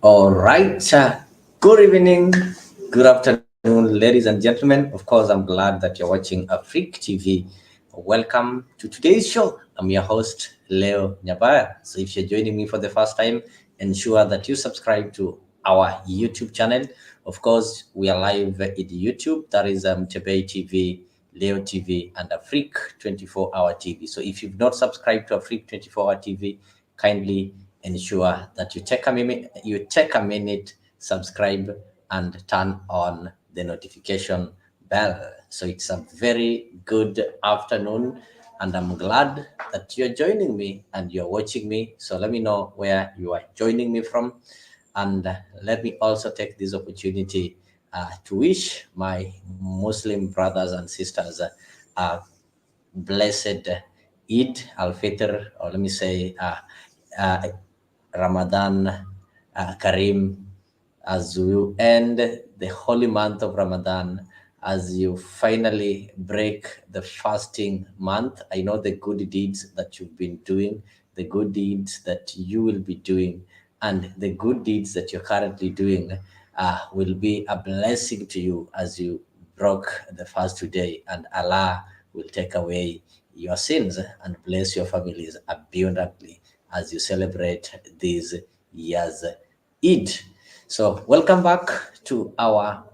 All right. Good evening, good afternoon, ladies and gentlemen. Of course, I'm glad that you're watching Afrique TV. Welcome to today's show. I'm your host, Leo Nyabaya. So if you're joining me for the first time, ensure that you subscribe to our YouTube channel. Of course, we are live in YouTube. That is Tebay TV, Leo TV, and Afrique 24-hour TV. So if you've not subscribed to Afrique 24-hour TV, kindly ensure that you take a minute, subscribe, and turn on the notification bell. So it's a very good afternoon, and I'm glad that you're joining me and you're watching me. So let me know where you are joining me from, and let me also take this opportunity to wish my Muslim brothers and sisters a blessed Eid al-Fitr, or let me say uh, Ramadan Kareem, as you end the holy month of Ramadan, as you finally break the fasting month. I know the good deeds that you've been doing, the good deeds that you will be doing, and the good deeds that you're currently doing will be a blessing to you as you broke the fast today, and Allah will take away your sins and bless your families abundantly as you celebrate this year's Eid. So, welcome back to our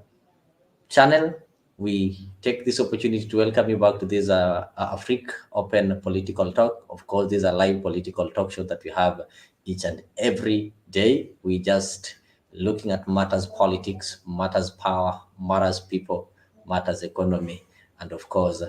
channel. We take this opportunity to welcome you back to this Afrique Open Political Talk. Of course, this is a live political talk show that we have each and every day. We just looking at matters politics, matters power, matters people, matters economy, and of course,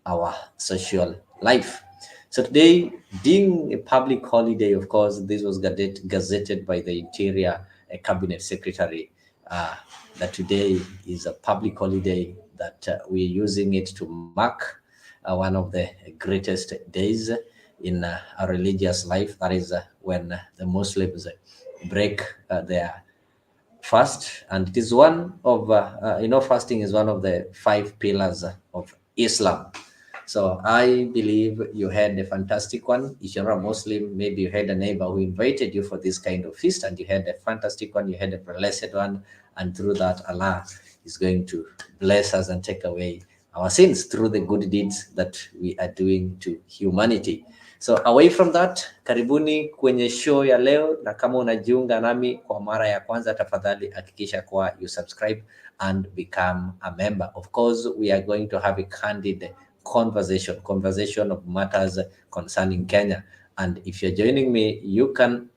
our social life. So today, being a public holiday, of course, this was gazetted by the Interior Cabinet Secretary uh, that today is a public holiday, that we're using it to mark one of the greatest days in our religious life. That is when the Muslims break their fast, and it is one of fasting is one of the five pillars of Islam. So I believe you had a fantastic one. If you're a Muslim, maybe you had a neighbor who invited you for this kind of feast, and you had a fantastic one, you had a blessed one, and through that, Allah is going to bless us and take away our sins through the good deeds that we are doing to humanity. So away from that, karibuni kwenye show ya leo, na kama unajiunga nami kwa mara ya kwanza, tafadhali hakikisha kuwa you subscribe and become a member. Of course, we are going to have a candid conversation of matters concerning Kenya. And if you're joining me, you can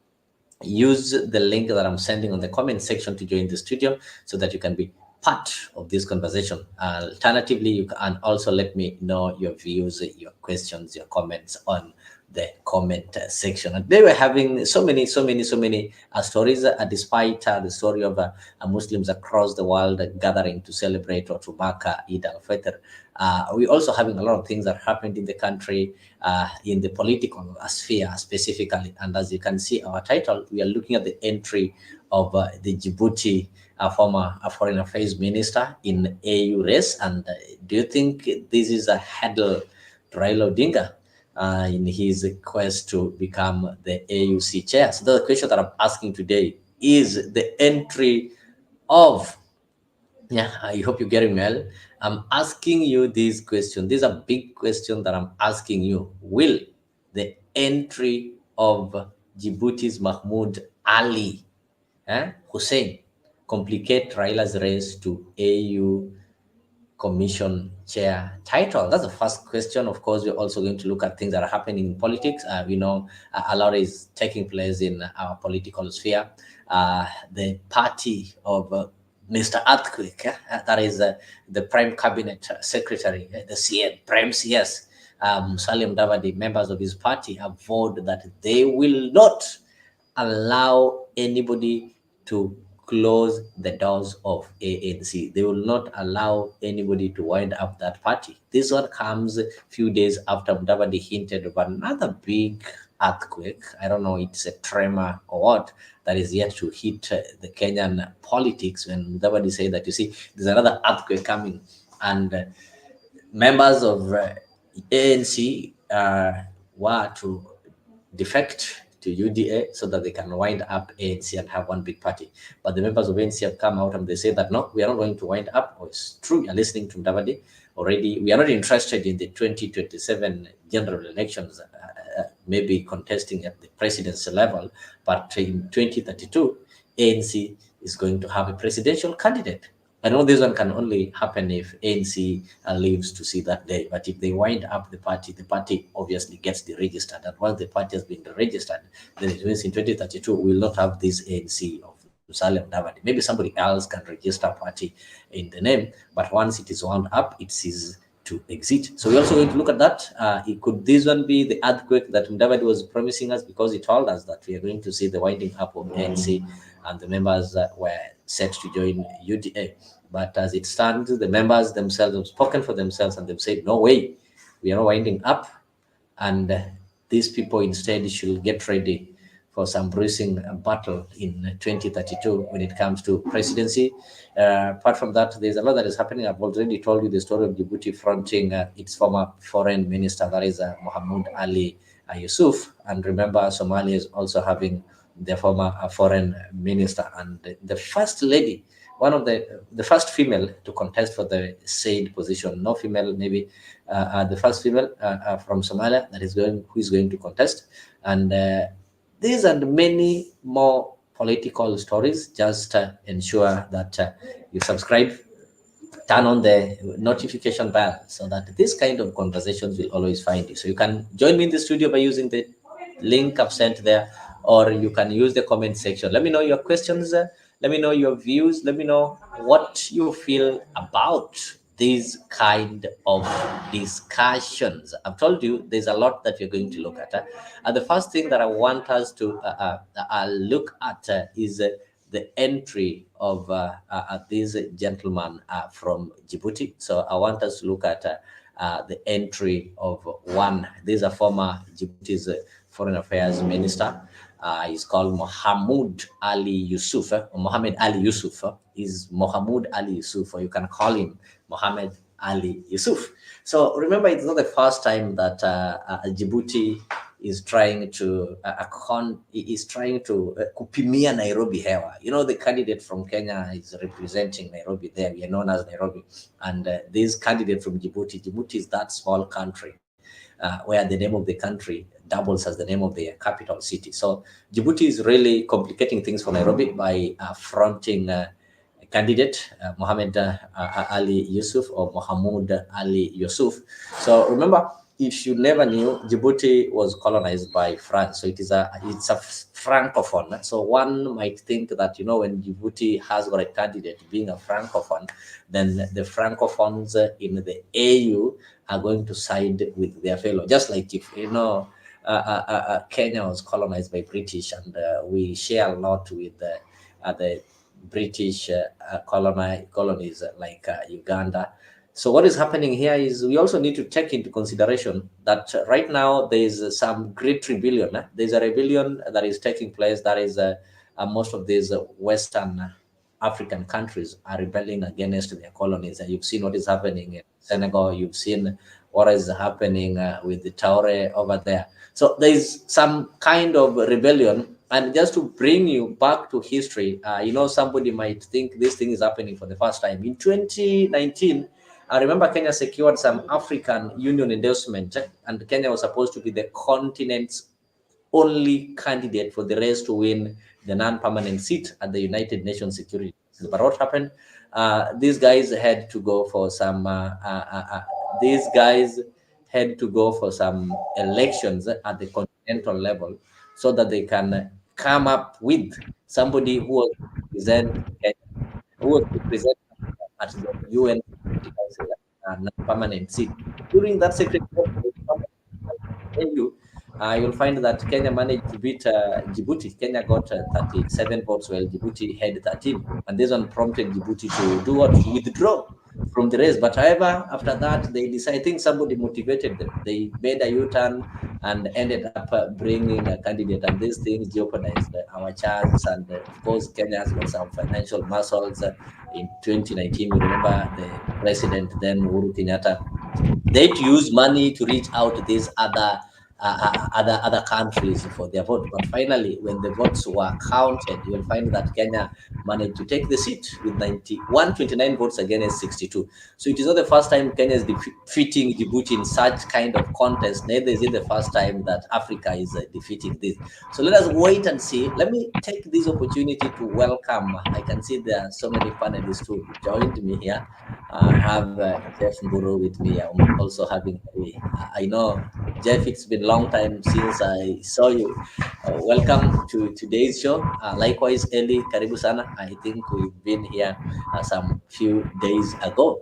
use the link that I'm sending on the comment section to join the studio so that you can be part of this conversation. Alternatively, you can also let me know your views, your questions, your comments on the comment section. And they were having so many stories, despite the story of Muslims across the world gathering to celebrate or to mark Eid al-Fitr. We're also having a lot of things that happened in the country, in the political sphere specifically. And as you can see, our title, we are looking at the entry of the Djibouti former foreign affairs minister in AU race. And do you think this is a hurdle to Raila Odinga in his quest to become the AUC chair? So the question that I'm asking today is the entry of, yeah, I hope you're getting well. I'm asking you this question. This is a big question that I'm asking you. Will the entry of Djibouti's Mahmoud Ali Hussein complicate Raila's race to AU Commission chair title? That's the first question. Of course, we're also going to look at things that are happening in politics. We know a lot is taking place in our political sphere. The party of Mr. Earthquake, that is the Prime Cabinet Secretary, the CN, Prime CS, Salim Davadi, members of his party have vowed that they will not allow anybody to close the doors of ANC. They will not allow anybody to wind up that party. This one comes a few days after Mudavadi hinted of another big earthquake. I don't know, it's a tremor or what, that is yet to hit the Kenyan politics, when Mudavadi said that, you see, there's another earthquake coming. And members of ANC were to defect to UDA so that they can wind up ANC and have one big party. But the members of ANC have come out and they say that no, we are not going to wind up. Oh, it's true, you're listening to Mudavadi already. We are not interested in the 2027 general elections, maybe contesting at the presidency level, but in 2032, ANC is going to have a presidential candidate. I know this one can only happen if ANC lives to see that day. But if they wind up the party obviously gets deregistered. And once the party has been deregistered, then it means in 2032 we will not have this ANC of Musalia Mudavadi. Maybe somebody else can register a party in the name, but once it is wound up, it ceases to exist. So we're also going to look at that. Could this one be the earthquake that Mudavadi was promising us, because he told us that we are going to see the winding up of ANC and the members were set to join UDA. But as it stands, the members themselves have spoken for themselves and they've said, no way, we are not winding up. And these people instead should get ready for some bruising battle in 2032 when it comes to presidency. Apart from that, there's a lot that is happening. I've already told you the story of Djibouti fronting its former foreign minister, that is Mahmoud Ali Youssouf. And remember, Somalia is also having their former foreign minister. And the first lady, one of the first female to contest for the said position, no female, maybe the first female from Somalia that is who is going to contest. And these and many more political stories. Just ensure that you subscribe, turn on the notification bell so that this kind of conversations will always find you. So you can join me in the studio by using the link I've sent there, or you can use the comment section. Let me know your questions. Let me know your views. Let me know what you feel about these kind of discussions. I've told you there's a lot that we're going to look at. And the first thing that I want us to look at is the entry of this gentleman from Djibouti. So I want us to look at the entry of one. This is a former Djibouti's foreign affairs minister. He's called Mahmoud Ali Youssouf, or Mohammed Ali Youssouf. He's Mahmoud Ali Youssouf, or you can call him Mohammed Ali Youssouf. So remember, it's not the first time that Djibouti is trying to kupimia Nairobi hewa. You know, the candidate from Kenya is representing Nairobi there. We are known as Nairobi. And this candidate from Djibouti is that small country where the name of the country doubles as the name of the capital city. So Djibouti is really complicating things for Nairobi by fronting candidate Mohammed Ali Youssouf, or Mahmoud Ali Youssouf. So remember, if you never knew, Djibouti was colonized by France. So it's a francophone. So one might think that, you know, when Djibouti has got a candidate being a francophone, then the francophones in the AU are going to side with their fellow. Just like if, you know, Kenya was colonized by British, and we share a lot with the British colonies like Uganda. So what is happening here is we also need to take into consideration that right now there is some great rebellion. There's a rebellion that is taking place. That is most of these Western African countries are rebelling against their colonies. And you've seen what is happening in Senegal. You've seen what is happening with the Taure over there. So there is some kind of rebellion. And just to bring you back to history, you know, somebody might think this thing is happening for the first time. In 2019, I remember Kenya secured some African Union endorsement, and Kenya was supposed to be the continent's only candidate for the race to win the non-permanent seat at the United Nations Security Council. But what happened? These guys had to go for some. Elections at the continental level, so that they can come up with somebody who was represent at the UN permanent seat. During that secretary you'll find that Kenya managed to beat Djibouti. Kenya got 37 votes, while Djibouti had 13. And this one prompted Djibouti to do what? To withdraw from the race. But however, after that, they decided, I think somebody motivated them. They made a U-turn and ended up bringing a candidate. And these things jeopardized our chance. And of course, Kenya has got some financial muscles. In 2019, we remember the president then, Uhuru Kenyatta, they use money to reach out to these other other countries for their vote. But finally, when the votes were counted, you'll find that Kenya managed to take the seat with 129 votes against 62. So it is not the first time Kenya is defeating Djibouti in such kind of contest. Neither is it the first time that Africa is defeating this. So let us wait and see. Let me take this opportunity to welcome. I can see there are so many panelists who joined me here. I have Jeff Mburu with me. I'm also having Ellie. I know, Jeff, it's been a long time since I saw you. Welcome to today's show. Likewise, Ellie, karibu sana. I think we've been here some few days ago.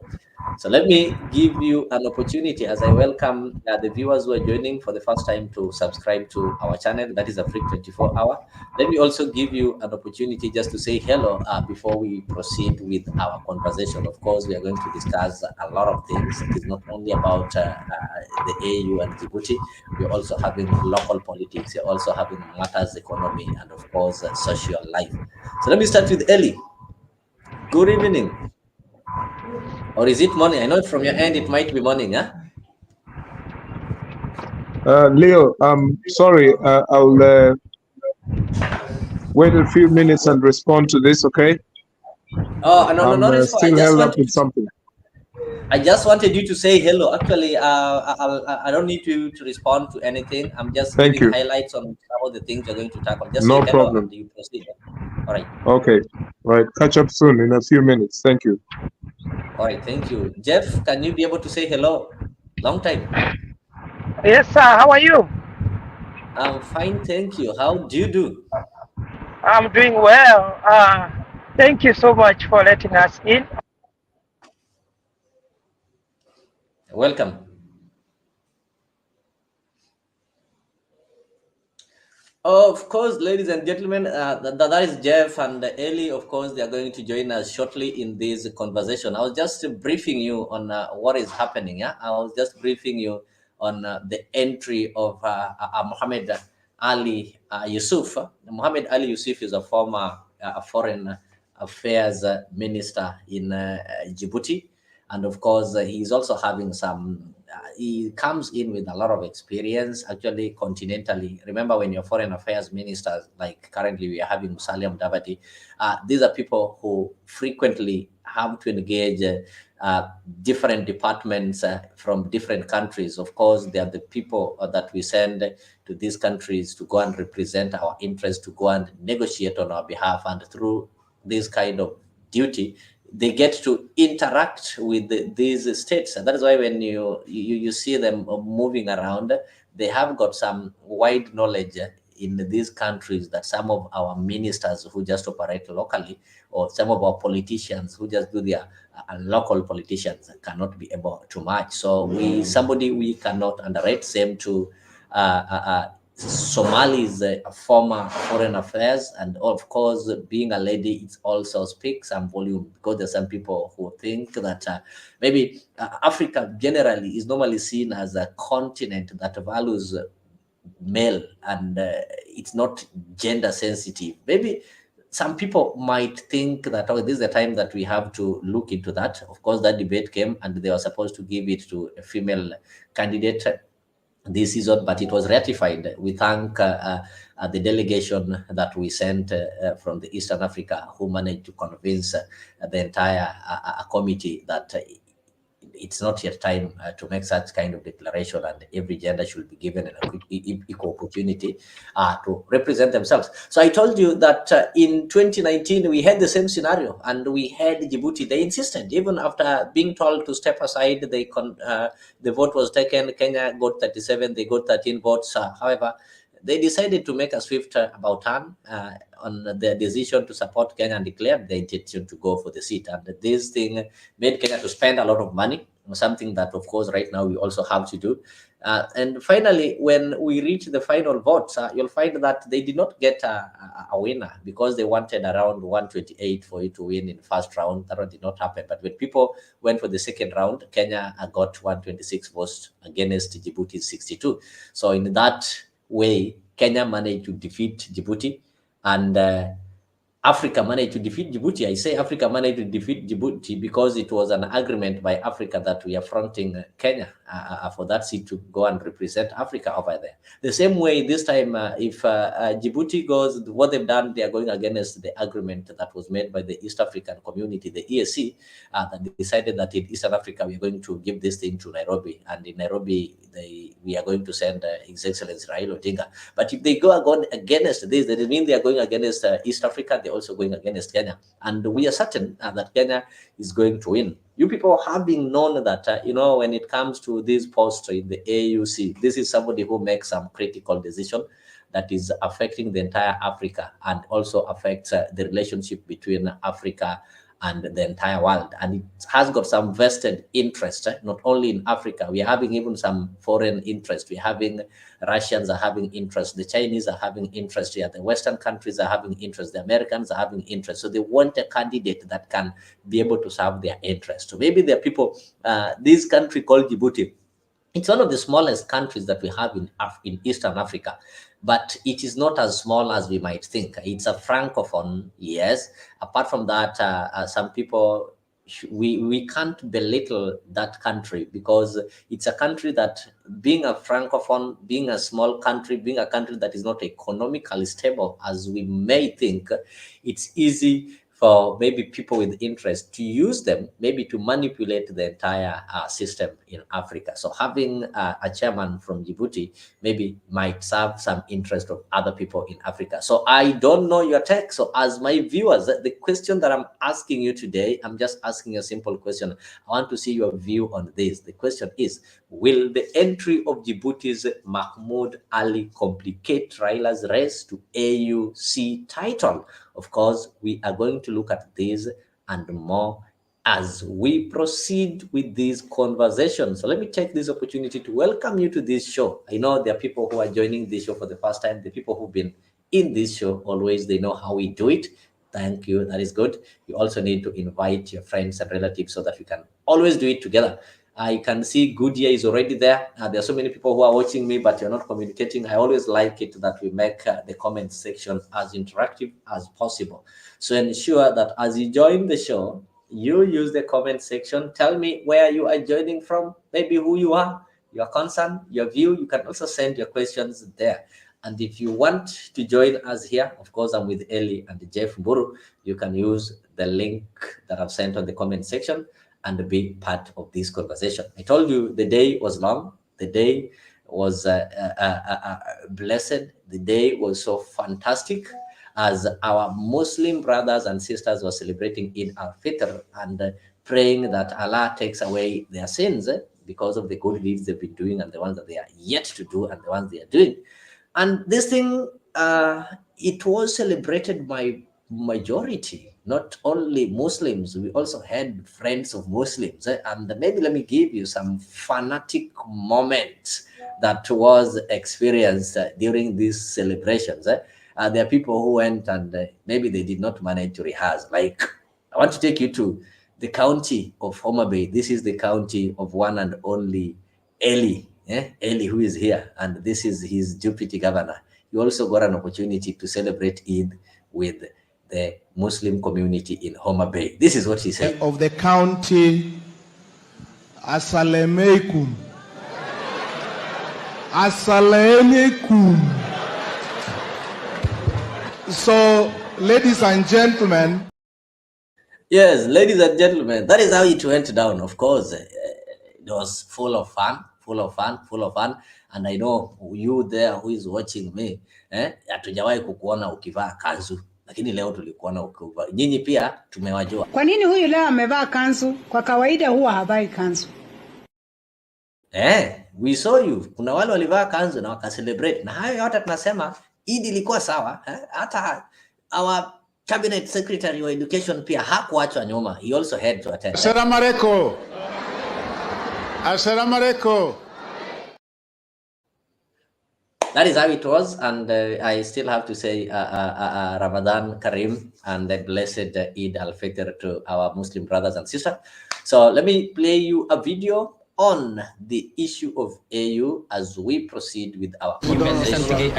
So let me give you an opportunity as I welcome the viewers who are joining for the first time to subscribe to our channel. That is Afrique 24 Hour. Let me also give you an opportunity just to say hello before we proceed with our conversation. Of course, we are going to discuss a lot of things. It is not only about the AU and Djibouti. We're also having local politics. We're also having matters, economy, and of course, social life. So let me start with Ellie. Good evening. Or is it morning? I know from your end it might be morning, huh? Leo, sorry, I'll wait a few minutes and respond to this, okay? Oh, no, not respond. Still held up with something. I just wanted you to say hello. Actually, I don't need you to respond to anything. I'm just giving highlights on some of the things you're going to tackle. Just no say hello problem. and you proceed. All right. Okay. Right. Catch up soon in a few minutes. Thank you. All right. Thank you. Jeff, can you be able to say hello? Long time. Yes, sir. How are you? I'm fine. Thank you. How do you do? I'm doing well. Thank you so much for letting us in. Welcome. Of course, ladies and gentlemen, that is Jeff and Ellie. Of course, they are going to join us shortly in this conversation. I was just briefing you on what is happening. Yeah, I was just briefing you on the entry of Mohammed Ali Yusuf. Mohammed Ali Yusuf is a former foreign affairs minister in Djibouti, and of course, he's also having some he comes in with a lot of experience, actually, continentally. Remember, when you're foreign affairs ministers, like currently we are having Musalia Mudavadi, these are people who frequently have to engage different departments from different countries. Of course, they are the people that we send to these countries to go and represent our interests, to go and negotiate on our behalf. And through this kind of duty, they get to interact with these states, and that is why when you see them moving around, they have got some wide knowledge in these countries that some of our ministers who just operate locally, or some of our politicians who just do their local politicians, cannot be able to match. So we cannot underrate. Same to Somali's former foreign affairs, and of course, being a lady, it also speaks some volume, because there's some people who think that maybe Africa generally is normally seen as a continent that values male, and it's not gender sensitive. Maybe some people might think that, oh, this is the time that we have to look into that. Of course, that debate came and they were supposed to give it to a female candidate this season, but it was ratified. We thank the delegation that we sent from the Eastern Africa, who managed to convince the entire committee that it's not yet time to make such kind of declaration, and every gender should be given an equal opportunity to represent themselves. So I told you that in 2019 we had the same scenario, and we had Djibouti. They insisted, even after being told to step aside, the vote was taken. Kenya got 37, they got 13 votes. However, they decided to make a swift about turn on their decision to support Kenya and declared their intention to go for the seat. And this thing made Kenya to spend a lot of money, something that, of course, right now we also have to do. And finally, when we reach the final votes, you'll find that they did not get a winner, because they wanted around 128 for it to win in the first round. That one did not happen. But when people went for the second round, Kenya got 126 votes against Djibouti's 62. So in that way, Kenya managed to defeat Djibouti, and Africa managed to defeat Djibouti. I say Africa managed to defeat Djibouti because it was an agreement by Africa that we are fronting Kenya. for that seat to go and represent Africa over there. The same way this time, if Djibouti goes, what they've done, they are going against the agreement that was made by the East African Community, the EAC, that they decided that in Eastern Africa, we are going to give this thing to Nairobi. And in Nairobi, we are going to send His Excellency Raila Odinga. But if they go against this, that mean they are going against East Africa, they're also going against Kenya. And we are certain that Kenya is going to win. You people have been known that, when it comes to this post in the AUC, this is somebody who makes some critical decision that is affecting the entire Africa and also affects the relationship between Africa and the entire world. And it has got some vested interest, not only in Africa. We are having even some foreign interest. We're having Russians are having interest. The Chinese are having interest here. The Western countries are having interest. The Americans are having interest. So they want a candidate that can be able to serve their interest. So maybe there are people, this country called Djibouti, it's one of the smallest countries that we have in Eastern Africa, but it is not as small as we might think. It's a francophone, yes. Apart from that, some people, we can't belittle that country because it's a country that, being a francophone, being a small country, being a country that is not economically stable as we may think, it's easy for maybe people with interest to use them, maybe to manipulate the entire system in Africa. So having a chairman from Djibouti maybe might serve some interest of other people in Africa. So I don't know your take. So as my viewers, the question that I'm asking you today, I'm just asking a simple question. I want to see your view on this. The question is, will the entry of Djibouti's Mahmoud Ali complicate Raila's race to AUC title? Of course, we are going to look at this and more as we proceed with these conversations. So let me take this opportunity to welcome you to this show. I know there are people who are joining this show for the first time. The people who've been in this show always, they know how we do it. Thank you. That is good. You also need to invite your friends and relatives so that we can always do it together. I can see Goodyear is already there. There are so many people who are watching me, but you're not communicating. I always like it that we make the comment section as interactive as possible. So ensure that as you join the show, you use the comment section. Tell me where you are joining from, maybe who you are, your concern, your view. You can also send your questions there. And if you want to join us here, of course, I'm with Eli and Jeff Mburu. You can use the link that I've sent on the comment section and be part of this conversation. I told you the day was long. The day was blessed. The day was so fantastic as our Muslim brothers and sisters were celebrating Eid al-Fitr and praying that Allah takes away their sins because of the good deeds they've been doing and the ones that they are yet to do and the ones they are doing. And this thing, it was celebrated by majority, not only Muslims. We also had friends of Muslims. And maybe let me give you some fanatic moments that was experienced during these celebrations. There are people who went and maybe they did not manage to rehearse. Like, I want to take you to the county of Homa Bay. This is the county of one and only Eli. Eli, who is here, and this is his deputy governor. You also got an opportunity to celebrate Eid with the Muslim community in Homa Bay. This is what he said. Of the county, Assalamu alaikum. Assalamu alaikum. So, ladies and gentlemen. Yes, ladies and gentlemen, that is how it went down. Of course, it was full of fun. And I know you there who is watching me, hatujawahi kukuona ukivaa kanzu, lakini leo tulikuona ukivaa. Nyinyi pia tumewajua. Kwa nini huyu leo amevaa kanzu? Kwa kawaida huwa havai kanzu. We saw you. Kuna wale walivaa kanzu na wakacelebrate. Na hayo yote tunasema Eid ilikuwa sawa. Hata our cabinet secretary wa education pia hakuachwa nyuma. He also had to attend. Assalamu alaikum. Assalamu alaikum. That is how it was, and I still have to say Ramadan Kareem and the blessed Eid al-Fitr to our Muslim brothers and sisters. So let me play you a video on the issue of AU as we proceed with our conversation. J'ai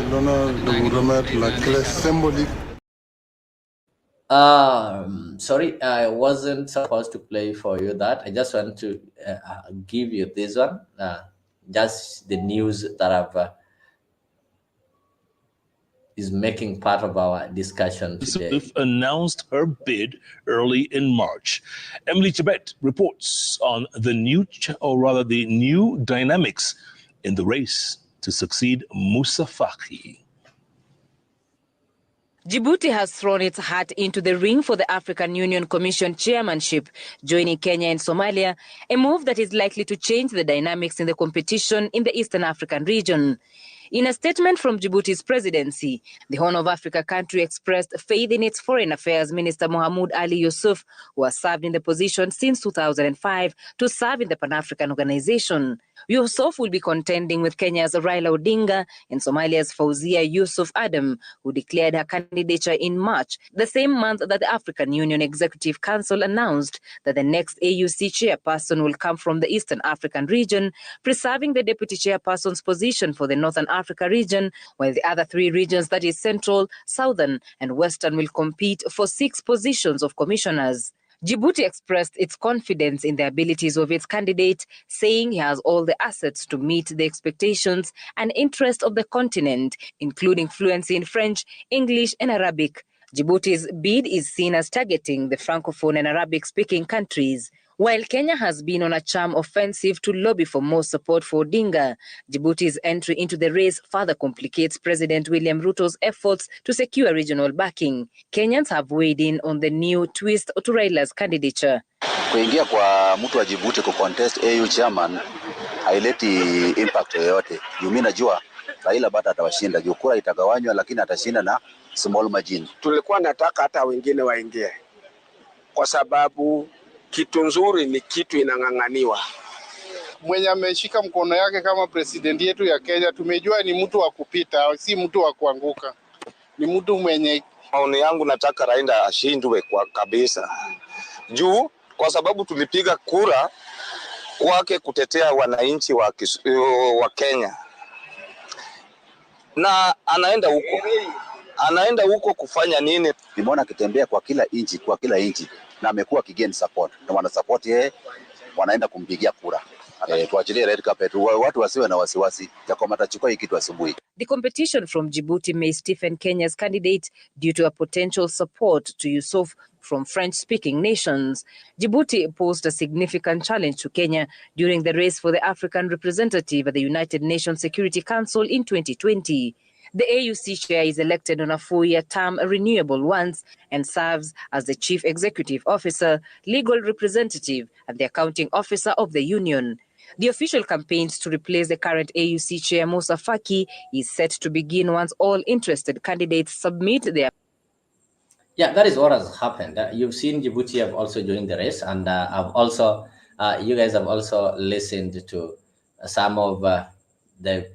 l'honneur de vous remettre la clé symbolique. Sorry, I wasn't supposed to play for you that. I just want to give you this one. Just the news that I've is making part of our discussion today. Youssouf announced her bid early in March. Emily Chebet reports on the new dynamics in the race to succeed Moussa Faki. Djibouti has thrown its hat into the ring for the African Union Commission chairmanship, joining Kenya and Somalia, a move that is likely to change the dynamics in the competition in the Eastern African region. In a statement from Djibouti's presidency, the Horn of Africa country expressed faith in its Foreign Affairs Minister Mahmoud Youssouf, who has served in the position since 2005 to serve in the Pan-African Organization. Youssouf will be contending with Kenya's Raila Odinga and Somalia's Fawzia Yusuf who declared her candidature in March, the same month that the African Union Executive Council announced that the next AUC chairperson will come from the Eastern African region, preserving the deputy chairperson's position for the Northern Africa region, while the other three regions, that is Central, Southern, and Western, will compete for 6 positions of commissioners. Djibouti expressed its confidence in the abilities of its candidate, saying he has all the assets to meet the expectations and interests of the continent, including fluency in French, English, and Arabic. Djibouti's bid is seen as targeting the Francophone and Arabic-speaking countries. While Kenya has been on a charm offensive to lobby for more support for Odinga, Djibouti's entry into the race further complicates President William Ruto's efforts to secure regional backing. Kenyans have weighed in on the new twist to Raila's candidature. Kuingia kwa mtu wa Djibouti ku contest AU chairman haileti impact yoyote. Mimi najua Raila bado atawashinda. Kura itagawanywa lakini atashinda na small margin. Tulikuwa nataka hata wengine waingie, kwa sababu kitu nzuri ni kitu inang'ang'aniwa. Mwenye ameshika mkono yake kama president yetu ya Kenya, tumejua ni mtu wa kupita, si mtu wa kuanguka. Ni mtu mwenye. Maoni yangu, nataka Raila ashindwe kwa kabisa. Juu kwa sababu tulipiga kura kwake kutetea wananchi wa Kenya. Na anaenda huko kufanya nini? Nimeona akitembea kwa kila inchi na amekuwa kigain support. Na wana support yeye, wanaenda kumpigia kura. Tuachilie red carpet, watu wasiwe na wasiwasi ya kwamba atachukua hii kitu asubuhi. The competition from Djibouti may stiffen Kenya's candidate due to a potential support to Youssouf from French-speaking nations. Djibouti posed a significant challenge to Kenya during the race for the African representative at the United Nations Security Council in 2020. The AUC chair is elected on a 4-year term, renewable once, and serves as the chief executive officer, legal representative, and the accounting officer of the union. The official campaigns to replace the current AUC chair, Moussa Faki, is set to begin once all interested candidates submit their... Yeah, that is what has happened. You've seen Djibouti have also joined the race, and I've also, you guys have also listened to some of the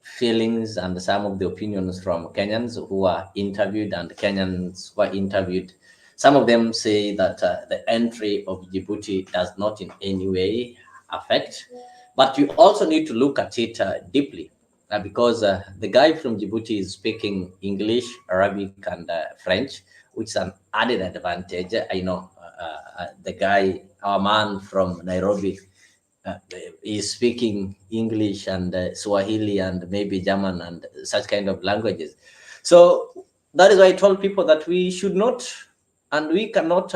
feelings and some of the opinions from Kenyans who are interviewed, and Kenyans who are interviewed. Some of them say that the entry of Djibouti does not in any way affect, but you also need to look at it deeply because the guy from Djibouti is speaking English, Arabic, and French, which is an added advantage. I know the guy, our man from Nairobi, is speaking English and Swahili and maybe German and such kind of languages. So that is why I told people that we should not and we cannot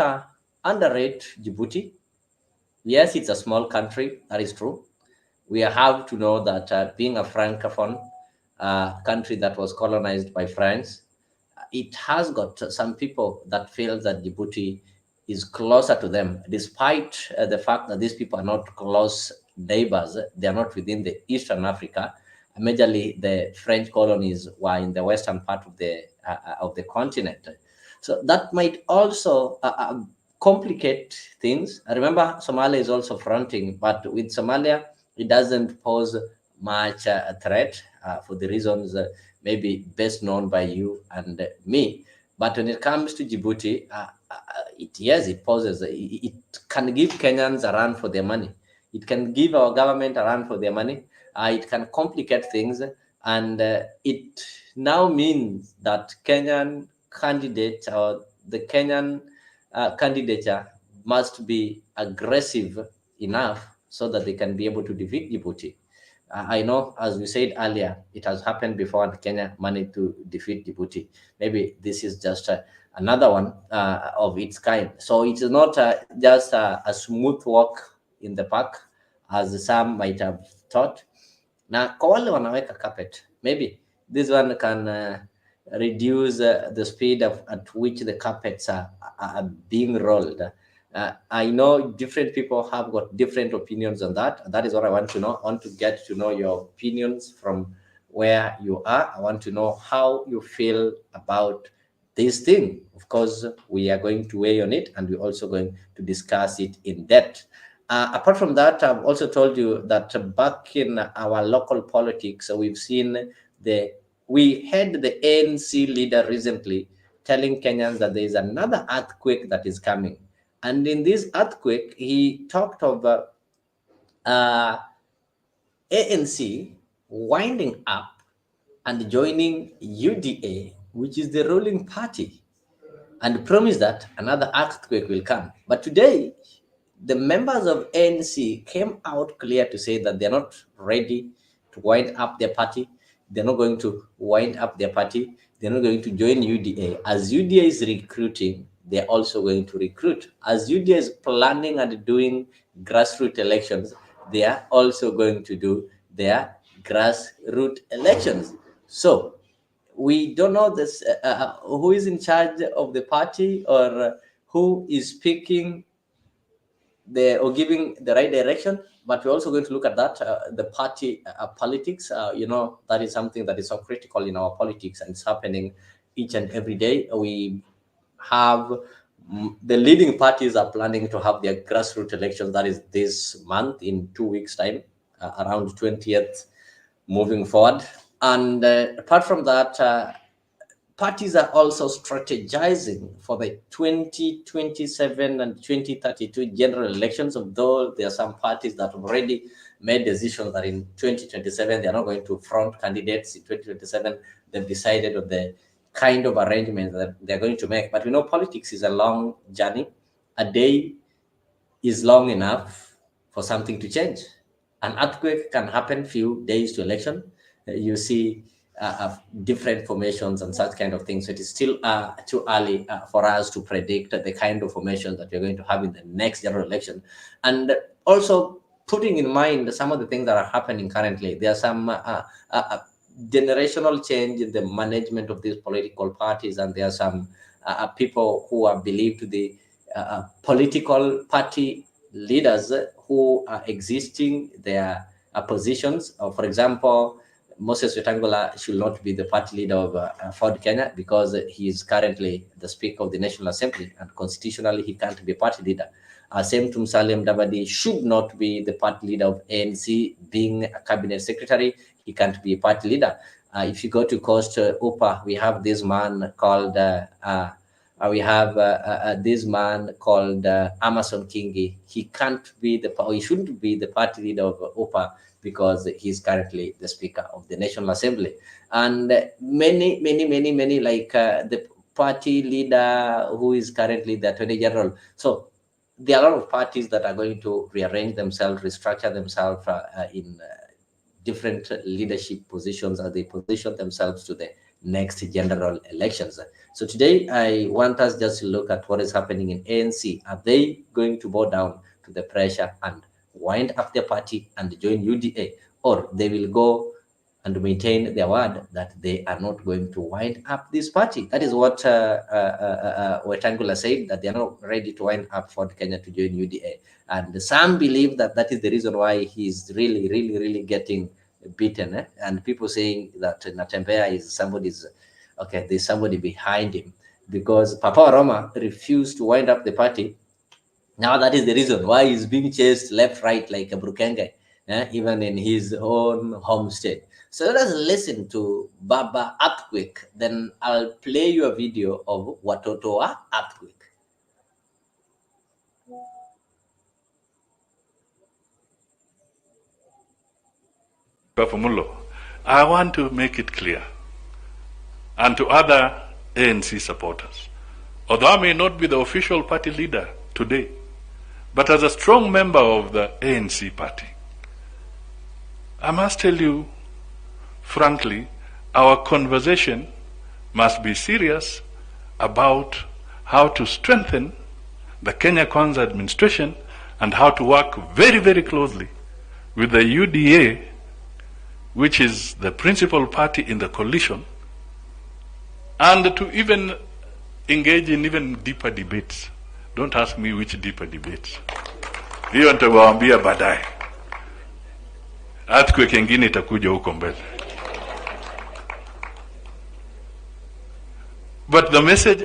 underrate Djibouti. Yes, it's a small country, that is true. We have to know that being a Francophone country that was colonized by France, it has got some people that feel that Djibouti is closer to them, despite the fact that these people are not close neighbors. They are not within the Eastern Africa. Majorly, the French colonies were in the western part of the continent. So that might also complicate things. I remember Somalia is also fronting, but with Somalia, it doesn't pose much threat for the reasons maybe best known by you and me. But when it comes to Djibouti, it poses, it can give Kenyans a run for their money. It can give our government a run for their money. It can complicate things. And it now means that Kenyan candidates or the Kenyan candidature must be aggressive enough so that they can be able to defeat Djibouti. I know, as we said earlier, it has happened before and Kenya managed to defeat Djibouti. Maybe this is just another one of its kind. So it is not just a smooth walk in the park, as some might have thought. Na kwa wale wanaweka carpet, maybe this one can reduce the speed at which the carpets are being rolled. I know different people have got different opinions on that. That is what I want to know. I want to get to know your opinions from where you are. I want to know how you feel about this thing. Of course, we are going to weigh on it, and we're also going to discuss it in depth. Apart from that, I've also told you that back in our local politics, we've seen we had the ANC leader recently telling Kenyans that there is another earthquake that is coming. And in this earthquake, he talked of ANC winding up and joining UDA, which is the ruling party, and promised that another earthquake will come. But today, the members of ANC came out clear to say that they're not ready to wind up their party. They're not going to wind up their party. They're not going to join UDA. As UDA is recruiting, they're also going to recruit. As UDA is planning and doing grassroots elections, they are also going to do their grassroots elections. So we don't know this who is in charge of the party or who is picking or giving the right direction, but we're also going to look at that, the party politics. That is something that is so critical in our politics, and it's happening each and every day. We have the leading parties are planning to have their grassroots elections. That is this month, in 2 weeks' time, around 20th, moving forward. And apart from that, parties are also strategizing for the 2027 and 2032 general elections, although there are some parties that have already made decisions that in 2027 they are not going to front candidates. In 2027, they've decided on the kind of arrangement that they're going to make. But we know politics is a long journey. A day is long enough for something to change. An earthquake can happen few days to election. You see different formations and such kind of things. So it is still too early for us to predict the kind of formation that we're going to have in the next general election. And also putting in mind some of the things that are happening currently, there are some generational change in the management of these political parties, and there are some people who are believed to be political party leaders who are existing their positions. For example, Moses Wetangula should not be the party leader of Ford Kenya because he is currently the Speaker of the National Assembly, and constitutionally he can't be a party leader. Same to Musalia Mudavadi should not be the party leader of ANC, being a cabinet secretary. He can't be a party leader. If you go to Coast Upa, we have this man called Amason Kingi. He can't be he shouldn't be the party leader of Upa because he's currently the Speaker of the National Assembly. And many, like the party leader who is currently the Attorney General. So there are a lot of parties that are going to rearrange themselves, restructure themselves in different leadership positions as they position themselves to the next general elections. So today, I want us just to look at what is happening in ANC. Are they going to bow down to the pressure and wind up their party and join UDA, or they will go and maintain their word that they are not going to wind up this party? That is what Wetangula said, that they are not ready to wind up Ford Kenya to join UDA. And some believe that that is the reason why he's really getting beaten. And people saying that Natembeya is there's somebody behind him, because Papa Roma refused to wind up the party. Now that is the reason why he's being chased left, right, like a Brukenge, even in his own homestead. So let us listen to Baba Earthquake. Then I'll play you a video of Watotoa Earthquake. Bafumulo, I want to make it clear, and to other ANC supporters, although I may not be the official party leader today, but as a strong member of the ANC party, I must tell you, frankly, our conversation must be serious about how to strengthen the Kenya Kwanza administration and how to work very, very closely with the UDA, which is the principal party in the coalition, and to even engage in even deeper debates. Don't ask me which deeper debates. Hiyo nitawaambia baadaye. Earthquake ingine itakuja huko mbele. But the message...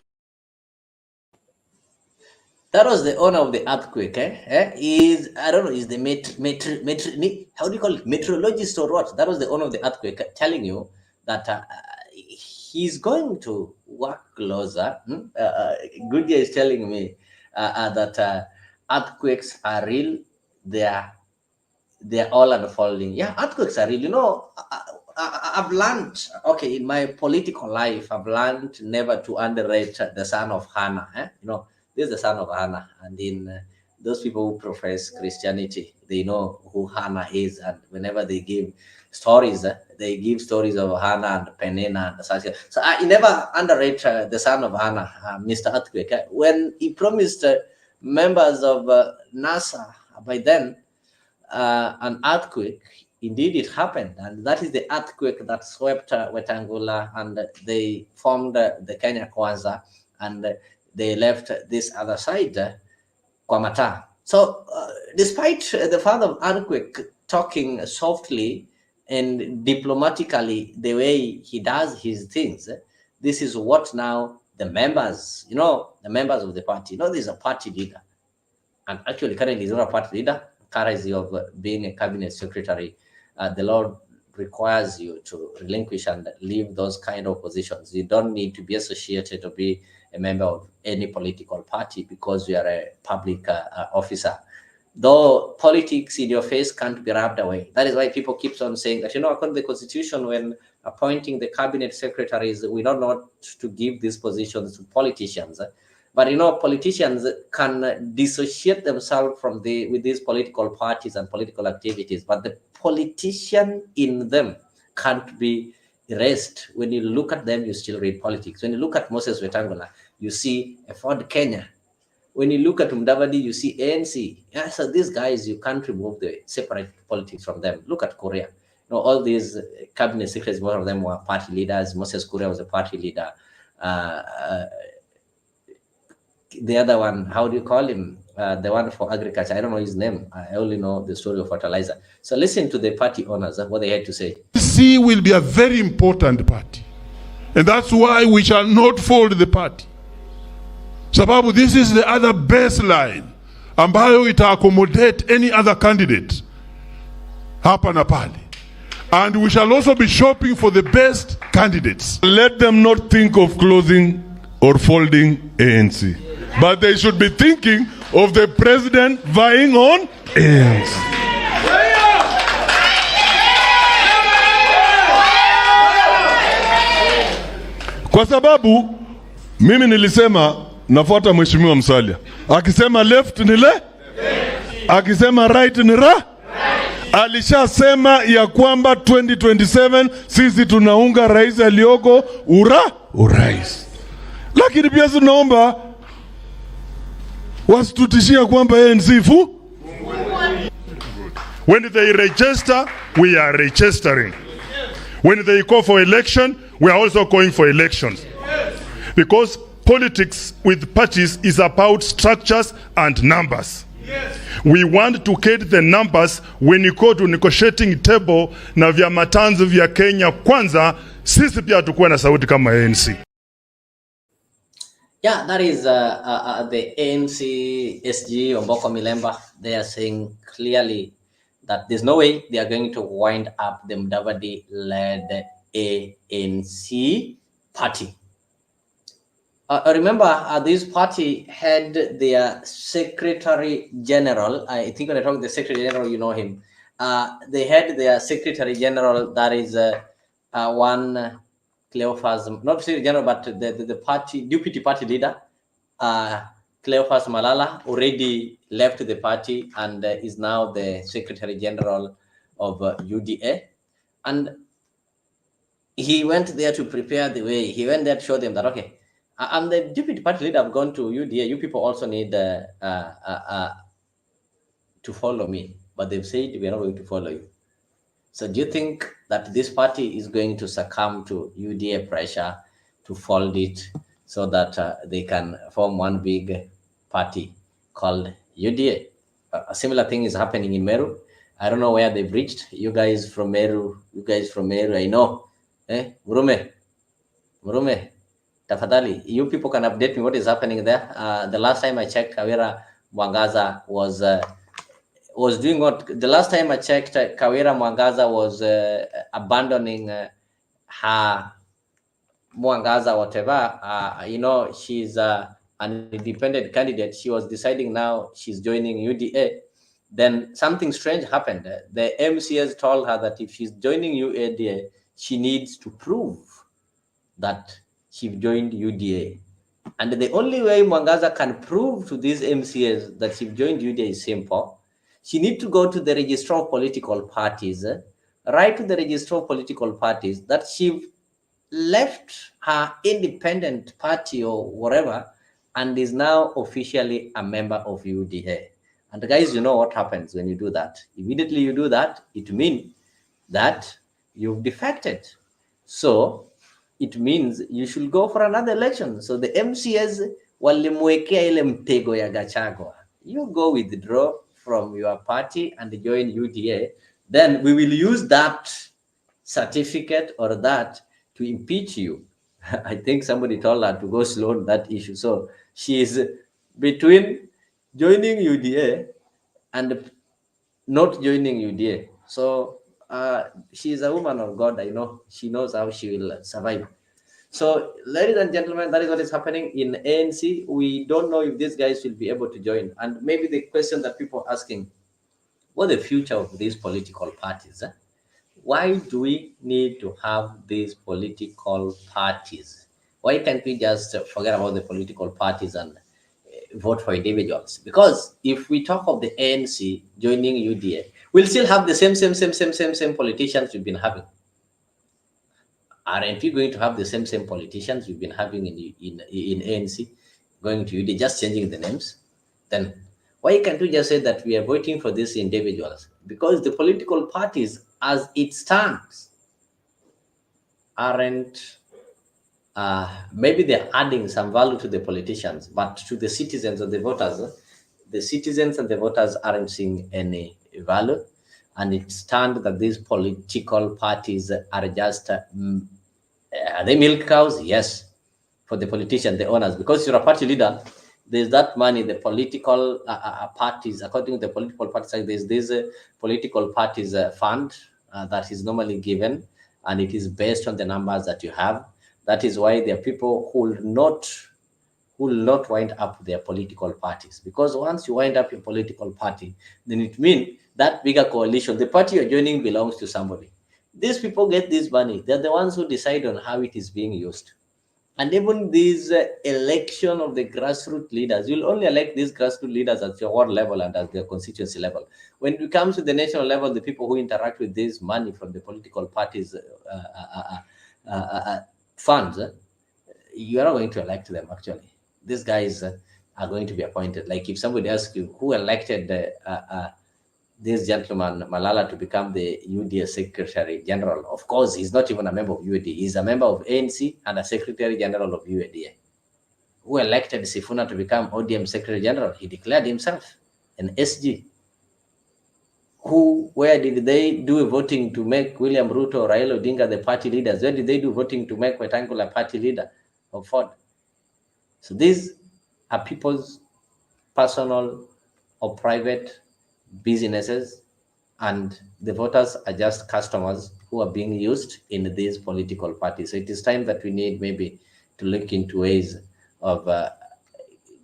That was the owner of the earthquake, is, I don't know, is the how do you call it, meteorologist or what? That was the owner of the earthquake telling you that he's going to work closer. Goodyear is telling me that earthquakes are real. They're all unfolding. Yeah, earthquakes are real. You know, I've learned, okay, in my political life, I've learned never to underrate the son of Hannah. You know, this is the son of Hannah, and in those people who profess Christianity, they know who Hannah is, and whenever they give stories, they give stories of Hannah and Penina and such. So I never underrate the son of Hannah, Mr. Earthquake. When he promised members of NASA by then an earthquake, indeed it happened, and that is the earthquake that swept Wetangula, and they formed the Kenya Kwanza, and they left this other side, Kwamata. So despite the father of earthquake talking softly and diplomatically the way he does his things, this is what now the members, you know, the members of the party, you know, there's a party leader, and actually currently he's not a party leader, courtesy of being a cabinet secretary. The law requires you to relinquish and leave those kind of positions. You don't need to be associated or be a member of any political party because you are a public officer. Though politics in your face can't be rubbed away. That is why people keep on saying that, you know, according to the constitution, when appointing the cabinet secretaries, we don't know to give these positions to politicians. But, you know, politicians can dissociate themselves from with these political parties and political activities, but the politician in them can't be erased. When you look at them, you still read politics. When you look at Moses Wetangula, you see a Ford Kenya. When you look at Mudavadi, you see ANC. Yeah, so these guys, you can't remove the separate politics from them. Look at Korea. You know, all these cabinet secretaries, most of them were party leaders. Moses Korea was a party leader. The other one, how do you call him? The one for agriculture, I don't know his name. I only know the story of fertilizer. So listen to the party owners, what they had to say. C will be a very important party. And that's why we shall not fold the party. Sababu, this is the other baseline ambayo ita accommodate any other candidate hapa na pale. And we shall also be shopping for the best candidates. Let them not think of closing or folding ANC. But they should be thinking of the president vying on ANC. Kwa sababu mimi nilisema nafuata mheshimiwa Musalia. Akisema left ni le, akisema right ni ra. Alishasema ya kwamba 2027 sisi tunaunga rais alioko urais. Lakini pia tunaomba wasitutishia kwamba ANC fu. When they register, we are registering. When they call for election, we are also going for elections. Because politics with parties is about structures and numbers. We want to get the numbers when you go to negotiating table na vyama tanzu vya Kenya Kwanza, sisi pia tukuwe na sauti kama ANC. Yeah, that is the ANC SG Omboko Milemba. They are saying clearly that there's no way they are going to wind up the Mudavadi-led ANC party. Remember, this party had their Secretary General. I think when I talk the Secretary General, you know him. They had their Secretary General, that is one Cleophas, not Secretary General, but the party deputy party leader, Cleophas Malala already left the party and is now the Secretary General of UDA. And he went there to prepare the way. He went there to show them that, okay, I'm the deputy party leader. I've gone to UDA. You people also need to follow me. But they've said we are not going to follow you. So do you think that this party is going to succumb to UDA pressure to fold it so that they can form one big party called UDA? A similar thing is happening in Meru. I don't know where they've reached. You guys from Meru, I know. Murume, tafadhali, you people can update me what is happening there. The last time I checked, Kawira Mwangaza was doing what? The last time I checked, Kawira Mwangaza was abandoning her Mwangaza, whatever. She's an independent candidate. She was deciding now she's joining UDA. Then something strange happened. The MCS told her that if she's joining UDA, she needs to prove that she joined UDA. And the only way Mwangaza can prove to these MCS that she joined UDA is simple. She needs to go to the registrar of political parties, write to the registrar of political parties that she left her independent party or whatever and is now officially a member of UDA. And guys, you know what happens when you do that? Immediately you do that, it means that you've defected. So it means you should go for another election. So the MCS walimwekea ile mtego ya Gachagua. You go withdraw from your party and join UDA. Then we will use that certificate or that to impeach you. I think somebody told her to go slow on that issue. So she is between joining UDA and not joining UDA. So she's a woman of God. I know she knows how she will survive. So, ladies and gentlemen, that is what is happening in ANC. We don't know if these guys will be able to join. And maybe the question that people are asking, what is the future of these political parties? Why do we need to have these political parties? Why can't we just forget about the political parties and vote for individuals? Because if we talk of the ANC joining UDA, we'll still have the same politicians we've been having. Aren't we going to have the same politicians we've been having in ANC going to UDA, just changing the names? Then why can't we just say that we are voting for these individuals? Because the political parties, as it stands, aren't, maybe they're adding some value to the politicians, but to the citizens or the citizens and the voters aren't seeing any value. And it stands that these political parties are just, are they milk cows? Yes, for the politicians, the owners. Because you're a party leader, there's that money, the political parties, according to the political parties, there's this political parties fund that is normally given, and it is based on the numbers that you have. That is why there are people who will not wind up their political parties. Because once you wind up your political party, then it means that bigger coalition, the party you're joining belongs to somebody. These people get this money. They're the ones who decide on how it is being used. And even this election of the grassroots leaders, you'll only elect these grassroots leaders at your ward level and at their constituency level. When it comes to the national level, the people who interact with this money from the political parties' funds, you are not going to elect them, actually. These guys are going to be appointed. Like if somebody asks you who elected this gentleman, Malala, to become the UDA Secretary General, of course, he's not even a member of UDA. He's a member of ANC and a Secretary General of UDA. Who elected Sifuna to become ODM Secretary General? He declared himself an SG. Where did they do voting to make William Ruto or Raila Odinga the party leaders? Where did they do voting to make Wetangula party leader of Ford? So these are people's personal or private businesses, and the voters are just customers who are being used in these political parties. So it is time that we need maybe to look into ways of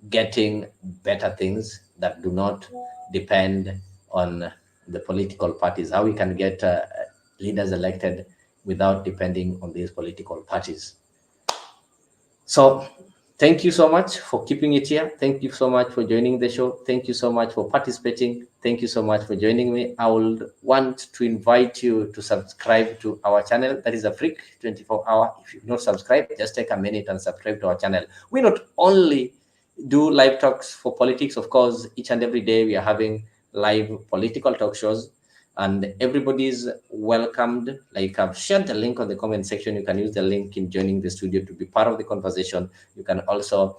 getting better things that do not depend on the political parties, how we can get leaders elected without depending on these political parties. So Thank you so much for keeping it here. Thank you so much for joining the show. Thank you so much for participating. Thank you so much for joining me. I would want to invite you to subscribe to our channel. That is a Freak 24 hour. If you've not subscribed, just take a minute and subscribe to our channel. We not only do live talks for politics, of course, each and every day we are having live political talk shows, and everybody's welcomed. Like I've shared the link on the comment section. You can use the link in joining the studio to be part of the conversation. You can also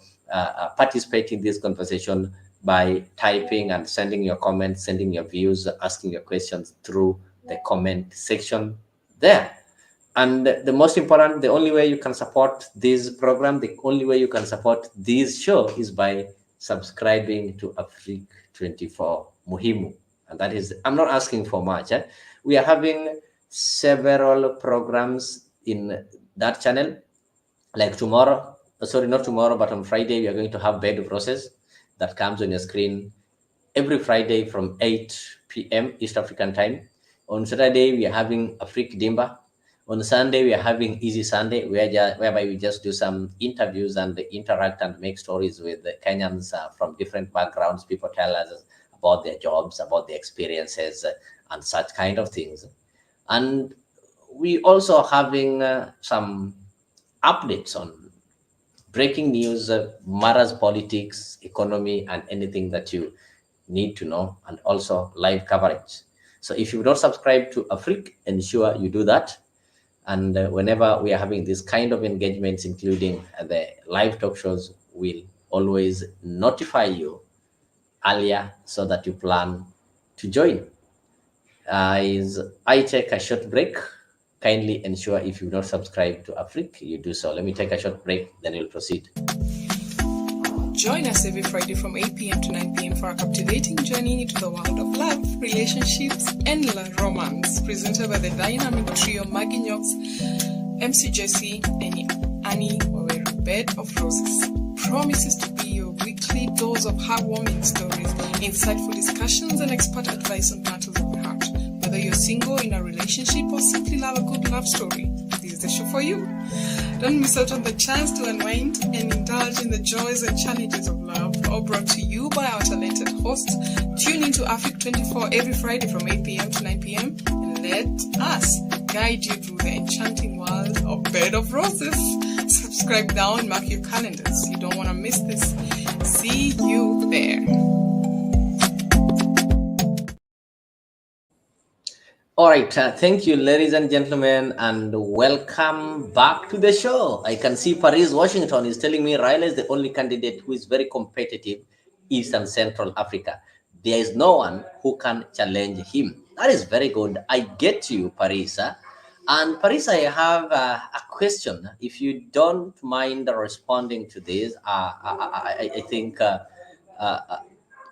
participate in this conversation by typing and sending your comments, sending your views, asking your questions through the comment section there. And the most important, the only way you can support this program, the only way you can support this show is by subscribing to Afrique 24 Muhimu. And that is, I'm not asking for much. We are having several programs in that channel. Like tomorrow, sorry, not tomorrow, but on Friday, we are going to have Bed Process that comes on your screen every Friday from 8 p.m. East African time. On Saturday, we are having Afrique Dimba. On Sunday, we are having Easy Sunday, whereby we just do some interviews and interact and make stories with the Kenyans from different backgrounds. People tell us about their jobs, about their experiences, and such kind of things. And we also having some updates on breaking news, matters, politics, economy, and anything that you need to know, and also live coverage. So if you don't subscribe to Afrique, ensure you do that. And whenever we are having this kind of engagements, including the live talk shows, we'll always notify you earlier so that you plan to join. As I take a short break, kindly ensure if you don't subscribe to Afrique, you do so. Let me take a short break, then we'll proceed. Join us every Friday from 8 p.m. to 9 p.m. for a captivating journey into the world of love, relationships, and romance, presented by the dynamic trio Maggie Knox, MC Jesse, and Annie Waweru. Bed of Roses promises to be your weekly dose of heartwarming stories, insightful discussions, and expert advice on matters of the heart. Whether you're single, in a relationship, or simply love a good love story, this is the show for you. Don't miss out on the chance to unwind and indulge in the joys and challenges of love, all brought to you by our talented hosts. Tune into Afrique 24 every Friday from 8 p.m. to 9 p.m. and let us guide you through the enchanting world of Bed of Roses. Subscribe now and mark your calendars. You don't want to miss this. See you there. All right, thank you, ladies and gentlemen, and welcome back to the show. I can see Paris, Washington is telling me Raila is the only candidate who is very competitive East and Central Africa. There is no one who can challenge him. That is very good. I get you, Paris. And Paris, I have a question. If you don't mind responding to this, I think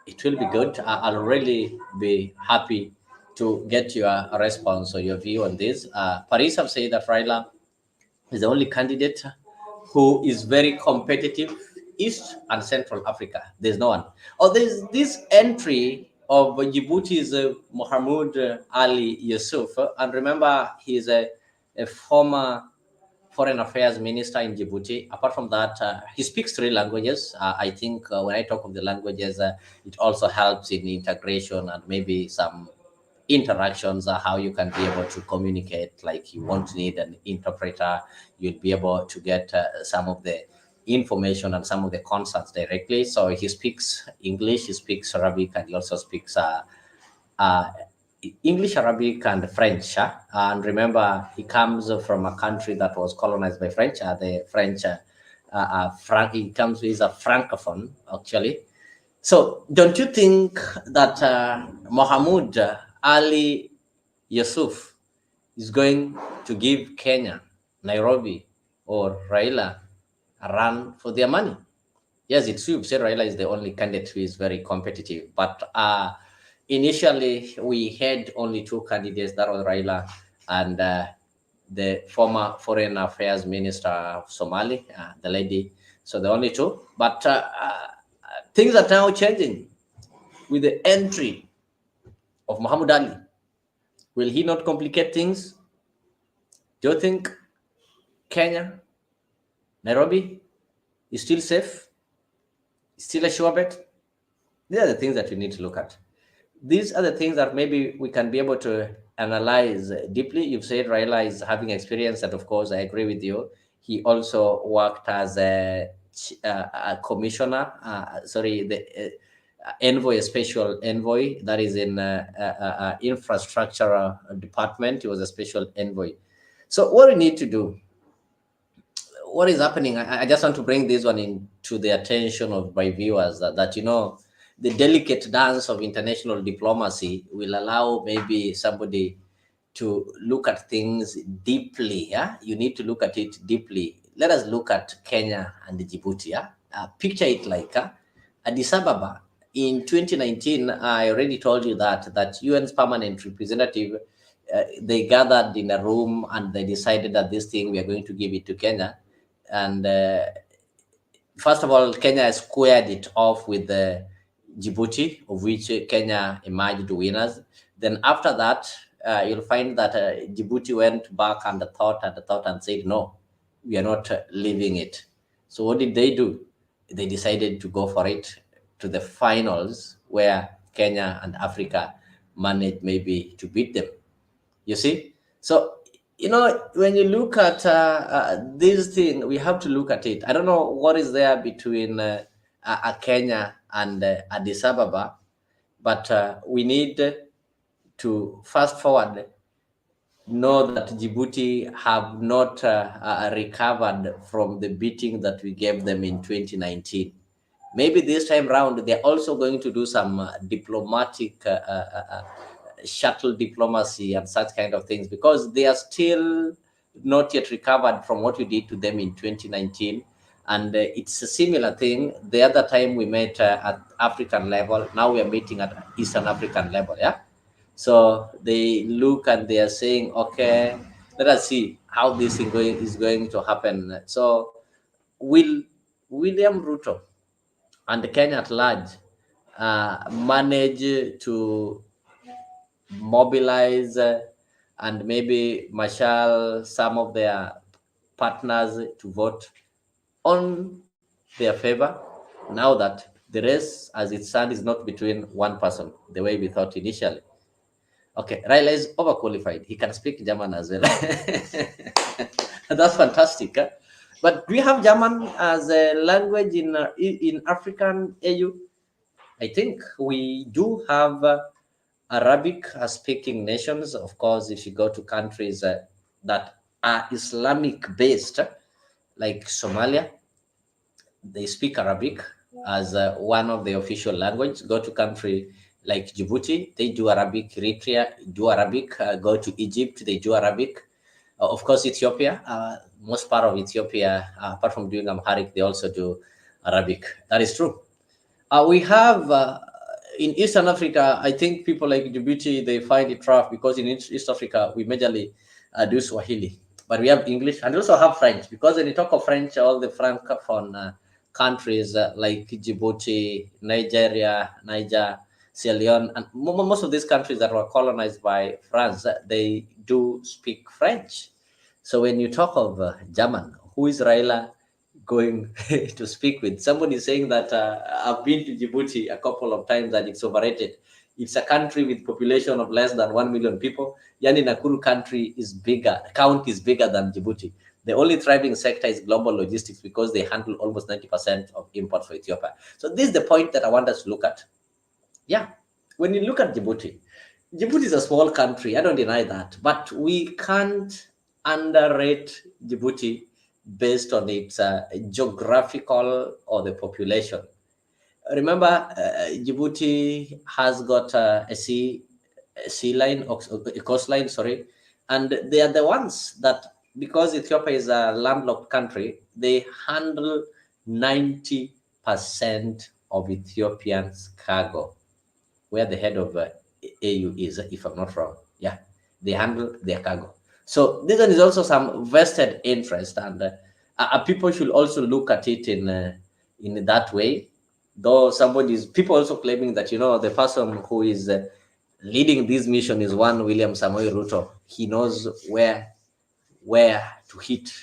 it will be good. I'll really be happy to get your response or your view on this. Paris have said that Raila is the only candidate who is very competitive East and Central Africa. There's no one. Oh, there's this entry of Djibouti's Mahmoud Ali Youssouf. And remember, he's a former foreign affairs minister in Djibouti. Apart from that, he speaks 3 languages. I think when I talk of the languages, it also helps in integration and maybe some interactions, how you can be able to communicate. Like you won't need an interpreter, you'll be able to get some of the information and some of the concepts directly. So he speaks English, he speaks Arabic, and he also speaks English, Arabic, and French. And remember, he comes from a country that was colonized by French. The French, he comes with a francophone, actually. So don't you think that Mahmoud Ali Youssouf is going to give Kenya, Nairobi, or Raila a run for their money? Yes, it's true. Said Raila is the only candidate who is very competitive. But initially, we had only 2 candidates. That was Raila and the former foreign affairs minister of Somalia, the lady. So the only 2. But things are now changing with the entry of Muhammad Ali. Will he not complicate things? Do you think Kenya, Nairobi, Is still safe? Still a sure bet? These are the things that we need to look at. These are the things that maybe we can be able to analyze deeply. You've said Raila is having experience, and of course, I agree with you. He also worked as a commissioner, the envoy, a special envoy that is in infrastructure department. He was a special envoy. So what we need to do, what is happening, I just want to bring this one into the attention of my viewers that you know, the delicate dance of international diplomacy will allow maybe somebody to look at things deeply. Yeah, you need to look at it deeply. Let us look at Kenya and Djibouti. Yeah, picture it like Addis Ababa in 2019. I already told you that UN's permanent representative, they gathered in a room and they decided that this thing, we are going to give it to Kenya. And first of all, Kenya squared it off with the Djibouti, of which Kenya emerged winners. Then after that, you'll find that Djibouti went back and thought and said, no, we are not leaving it. So what did they do? They decided to go for it to the finals, where Kenya and Africa managed maybe to beat them. You see? So, you know, when you look at this thing, we have to look at it. I don't know what is there between Kenya and Addis Ababa, but we need to fast forward, know that Djibouti have not recovered from the beating that we gave them in 2019. Maybe this time round, they're also going to do some diplomatic shuttle diplomacy and such kind of things, because they are still not yet recovered from what we did to them in 2019. And it's a similar thing. The other time we met at African level, now we are meeting at Eastern African level. Yeah. So they look and they are saying, okay, let us see how this thing is going to happen. So will William Ruto and Kenya at large manage to mobilize and maybe marshal some of their partners to vote on their favor, now that the race as it stands is not between one person the way we thought initially? Okay, Raila is overqualified. He can speak German as well. That's fantastic. Huh? But do we have German as a language in African AU? I think we do have Arabic speaking nations. Of course, if you go to countries that are Islamic based, like Somalia, they speak Arabic as one of the official language. Go to country like Djibouti, they do Arabic. Eritrea do Arabic. Go to Egypt, they do Arabic. Of course, Ethiopia, most part of Ethiopia, apart from doing Amharic, they also do Arabic. That is true. We have in Eastern Africa, I think people like Djibouti, they find it rough because in East Africa, we majorly do Swahili. But we have English and we also have French, because when you talk of French, all the Francophone countries like Djibouti, Nigeria, Niger, Sierra Leone, and most of these countries that were colonized by France, they do speak French. So when you talk of German, who is Raila going to speak with? Somebody saying that I've been to Djibouti a couple of times and it's overrated. It's a country with population of less than 1 million people. Yani Nakuru county is bigger than Djibouti. The only thriving sector is global logistics, because they handle almost 90% of imports for Ethiopia. So this is the point that I want us to look at. Yeah, when you look at Djibouti, Djibouti is a small country. I don't deny that, but we can't underrate Djibouti based on its geographical or the population. Remember, Djibouti has got a coastline, sorry, and they are the ones that, because Ethiopia is a landlocked country, they handle 90% of Ethiopians' cargo, where the head of AU is, if I'm not wrong. Yeah, they handle their cargo. So this one is also some vested interest, and people should also look at it in that way. Though people also claiming that, you know, the person who is leading this mission is one William Samoei Ruto. He knows where to hit,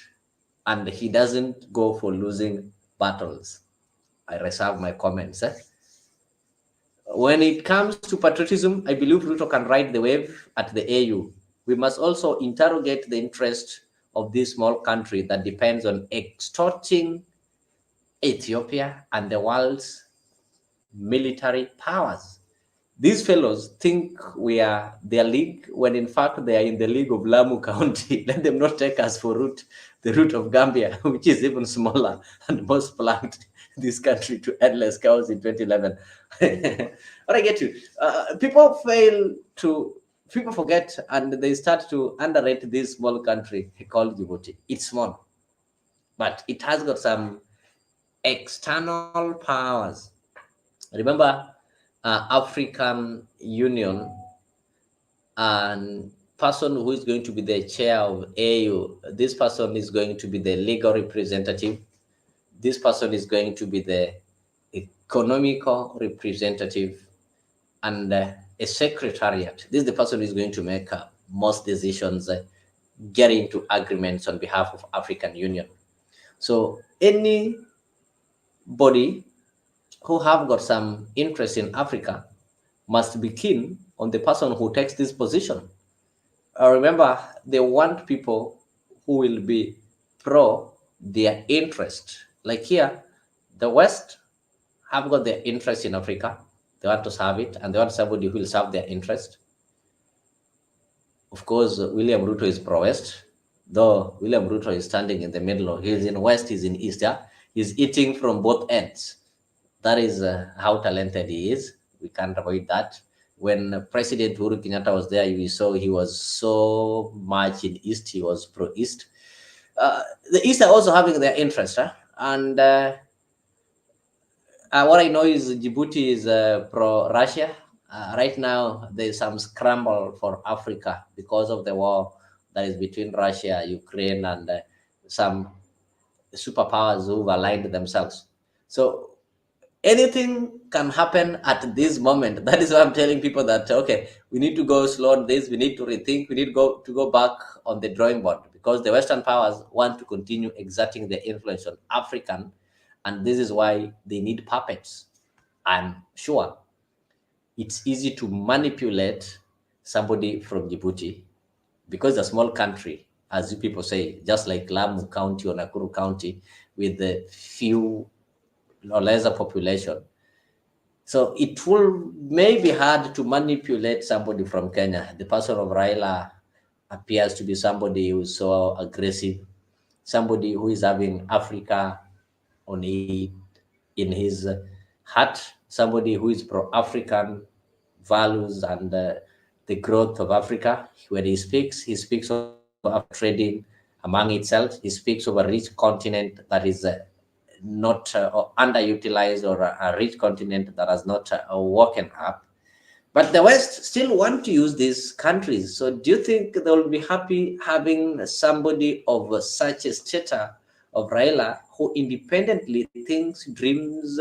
and he doesn't go for losing battles. I reserve my comments. When it comes to patriotism, I believe Ruto can ride the wave at the AU. We must also interrogate the interest of this small country that depends on extorting Ethiopia and the world's military powers. These fellows think we are their league when in fact they are in the league of Lamu County. Let them not take us for the route of Gambia, which is even smaller and most planned this country to endless chaos in 2011. But I get you. People forget and they start to underrate this small country called Djibouti. It's small, but it has got some external powers. Remember, African Union and person who is going to be the chair of AU, this person is going to be the legal representative. This person is going to be the economical representative and a secretariat. This is the person who is going to make most decisions, get into agreements on behalf of African Union. So anybody who have got some interest in Africa must be keen on the person who takes this position. Remember, they want people who will be pro their interest. Like here, the West have got their interest in Africa. They want to serve it, and they want somebody who will serve their interest. Of course, William Ruto is pro-West, though William Ruto is standing in the middle. He's in West, he's in East. Yeah? He's eating from both ends. That is how talented he is. We can't avoid that. When President Uhuru Kenyatta was there, we saw he was so much in East. He was pro-East. The East are also having their interest. And what I know is Djibouti is pro-Russia. Right now, there's some scramble for Africa because of the war that is between Russia, Ukraine, and some superpowers who've aligned themselves. So anything can happen at this moment. That is why I'm telling people that, okay, we need to go slow on this. We need to rethink. We need to go back on the drawing board because the Western powers want to continue exerting their influence on African, and this is why they need puppets. I'm sure it's easy to manipulate somebody from Djibouti because a small country, as you people say, just like Lamu County or Nakuru County, with the few or lesser population. So it may be hard to manipulate somebody from Kenya. The person of Raila appears to be somebody who is so aggressive, somebody who is having Africa in his heart, somebody who is pro-African values and the growth of Africa. When he speaks of trading among itself. He speaks of a rich continent that is not underutilized, or a rich continent that has not woken up. But the West still want to use these countries. So do you think they will be happy having somebody of such a stature of Raila, who independently thinks, dreams,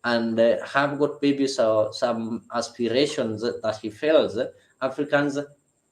and have got maybe some aspirations that he feels Africans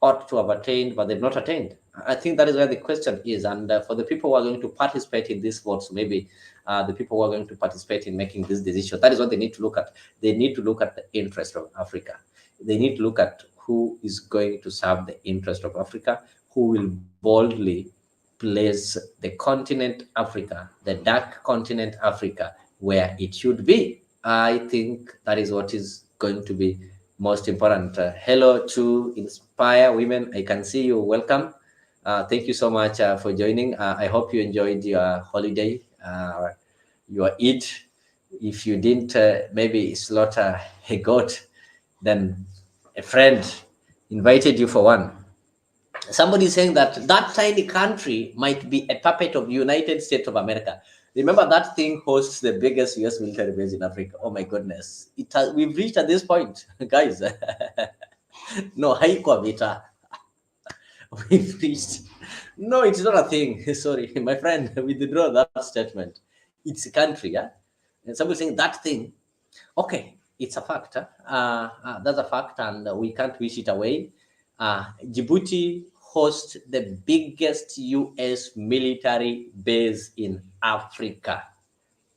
ought to have attained, but they've not attained? I think that is where the question is. And for the people who are going to participate in these votes, maybe the people who are going to participate in making this decision, that is what they need to look at. They need to look at the interest of Africa. They need to look at who is going to serve the interest of Africa, who will boldly place the continent Africa, the dark continent Africa, where it should be. I think that is what is going to be most important. Hello to Inspire Women. I can see you. Welcome. Thank you so much for joining. I hope you enjoyed your holiday, your Eid. If you didn't maybe slaughter a goat, then a friend invited you for one. Somebody is saying that that tiny country might be a puppet of United States of America. Remember, that thing hosts the biggest US military base in Africa. Oh my goodness. We've reached at this point, guys. No, haikuwa vita. We've reached. No, it's not a thing. Sorry, my friend, withdraw that statement. It's a country, yeah? And somebody saying that thing. Okay, it's a fact. That's a fact, and we can't wish it away. Djibouti hosts the biggest US military base in Africa.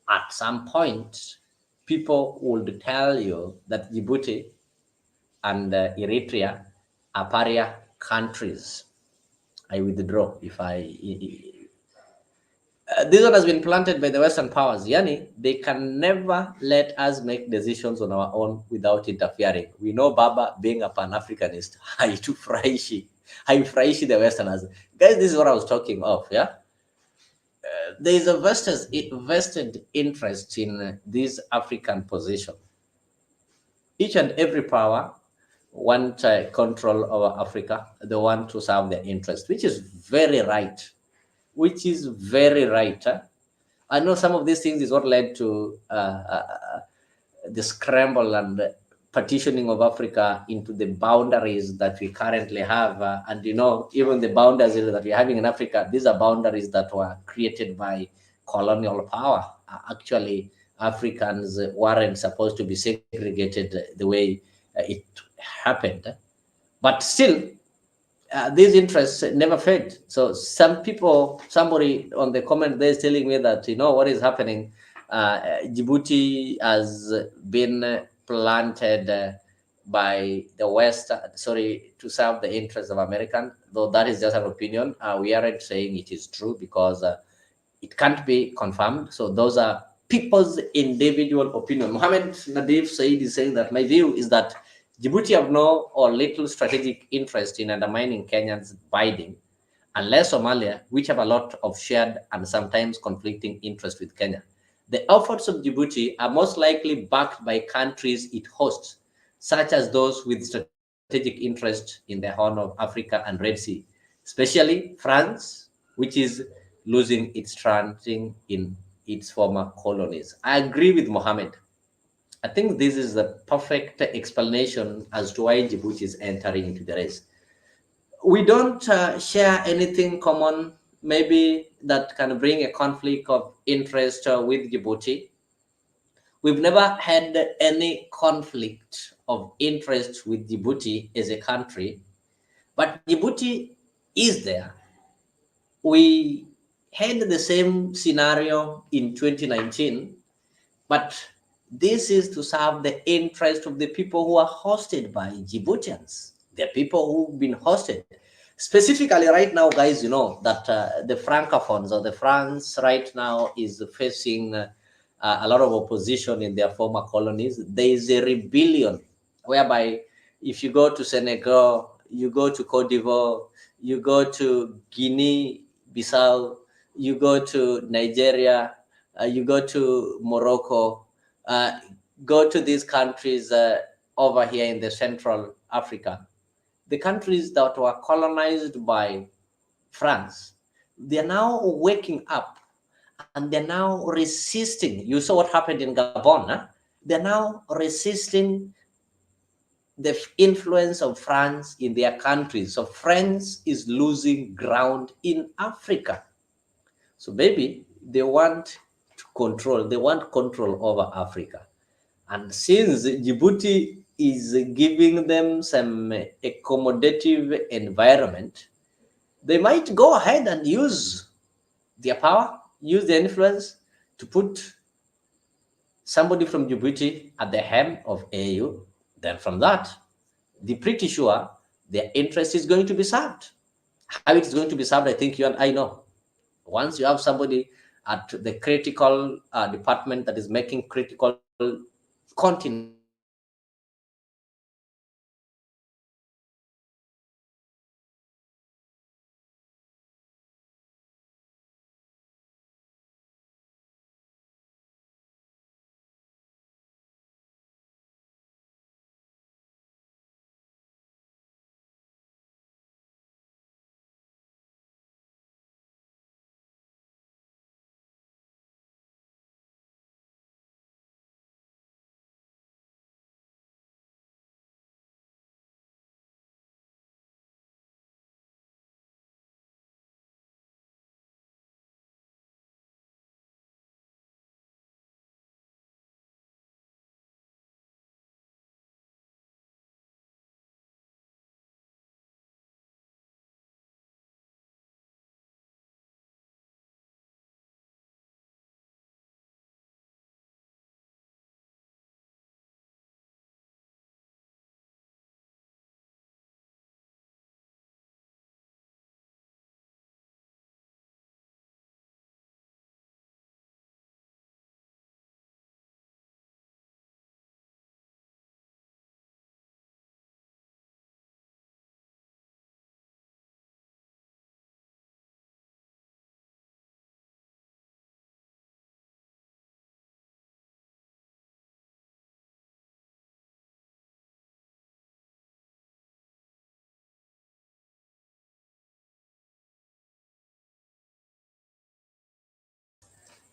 At some point, people would tell you that Djibouti and Eritrea are pariah countries. I withdraw if this one has been planted by the Western powers. Yani, they can never let us make decisions on our own without interfering. We know Baba being a Pan-Africanist. Haifurahishi the Westerners. Guys, this is what I was talking of, yeah? There is a vested interest in this African position. Each and every power want control over Africa. They want to serve their interest, which is very right. Which is very right. Huh? I know some of these things is what led to the scramble and partitioning of Africa into the boundaries that we currently have. And you know, even the boundaries that we're having in Africa, these are boundaries that were created by colonial power. Actually, Africans weren't supposed to be segregated the way it happened. But still, these interests never fade. So somebody on the comment there is telling me that, you know, what is happening, Djibouti has been planted by the West, to serve the interests of American, though that is just an opinion. We aren't saying it is true because it can't be confirmed. So those are people's individual opinion. Mohammed Nadif Said is saying that my view is that Djibouti have no or little strategic interest in undermining Kenyans' bidding, unless Somalia, which have a lot of shared and sometimes conflicting interest with Kenya. The efforts of Djibouti are most likely backed by countries it hosts, such as those with strategic interest in the Horn of Africa and Red Sea, especially France, which is losing its standing in its former colonies. I agree with Mohammed. I think this is the perfect explanation as to why Djibouti is entering into the race. We don't share anything common, maybe that can bring a conflict of interest with Djibouti. We've never had any conflict of interest with Djibouti as a country, but Djibouti is there. We had the same scenario in 2019, but this is to serve the interest of the people who are hosted by Djiboutians, the people who've been hosted. Specifically right now, guys, you know that the Francophones or the France right now is facing a lot of opposition in their former colonies. There is a rebellion whereby if you go to Senegal, you go to Cote d'Ivoire, you go to Guinea-Bissau, you go to Nigeria, you go to Morocco, go to these countries over here in the Central Africa. The countries that were colonized by France, they're now waking up and they're now resisting. You saw what happened in Gabon. Huh? They're now resisting the influence of France in their countries. So France is losing ground in Africa. So maybe they want control over Africa. And since Djibouti is giving them some accommodative environment, they might go ahead and use their power, use their influence to put somebody from Djibouti at the helm of AU. Then from that, they're pretty sure their interest is going to be served. How it's going to be served, I think you and I know. Once you have somebody at the critical department that is making critical continent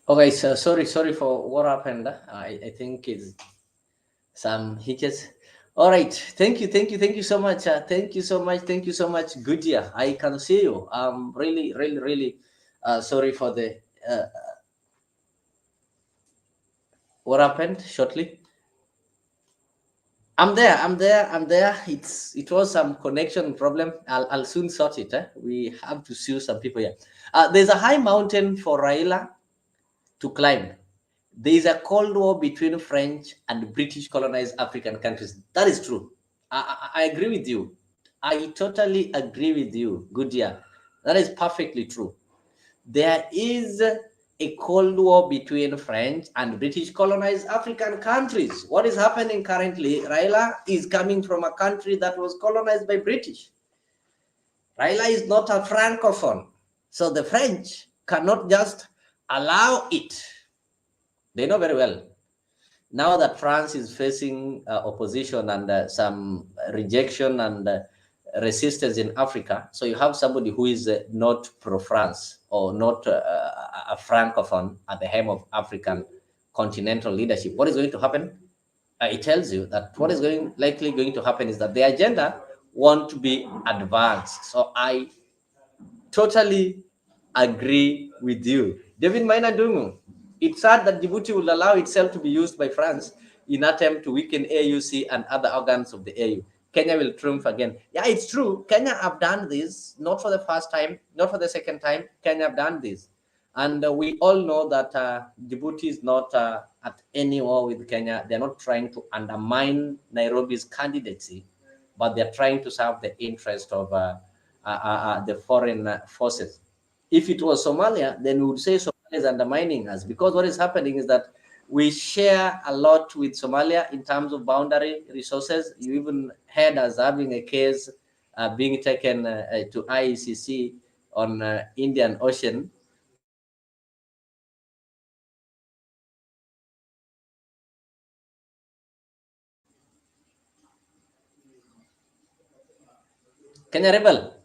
Okay, so sorry for what happened. I think it's some hitches. All right, thank you so much. Thank you so much. Good year. I can see you. Really sorry for the what happened shortly. I'm there. It was some connection problem. I'll soon sort it. We have to sue some people here. There's a high mountain for Raila to climb. There is a cold war between French and British colonized African countries. That is true. I agree with you. I totally agree with you. Goodyear. That is perfectly true. There is a cold war between French and British colonized African countries. What is happening currently? Raila is coming from a country that was colonized by British. Raila is not a francophone. So the French cannot just allow it. They know very well. Now that France is facing opposition and some rejection and resistance in Africa, so you have somebody who is not pro-France or not a francophone at the helm of African continental leadership. What is going to happen? It tells you that what is likely going to happen is that the agenda won't be advanced. So I totally agree with you. David Maina Dungu, it's sad that Djibouti will allow itself to be used by France in attempt to weaken AUC and other organs of the AU. Kenya will triumph again. Yeah, it's true. Kenya have done this, not for the first time, not for the second time. Kenya have done this. And we all know that Djibouti is not at any war with Kenya. They're not trying to undermine Nairobi's candidacy, but they're trying to serve the interest of the foreign forces. If it was Somalia, then we would say Somalia is undermining us, because what is happening is that we share a lot with Somalia in terms of boundary resources. You even heard us having a case being taken to IECC on Indian Ocean. Kenya Rebel.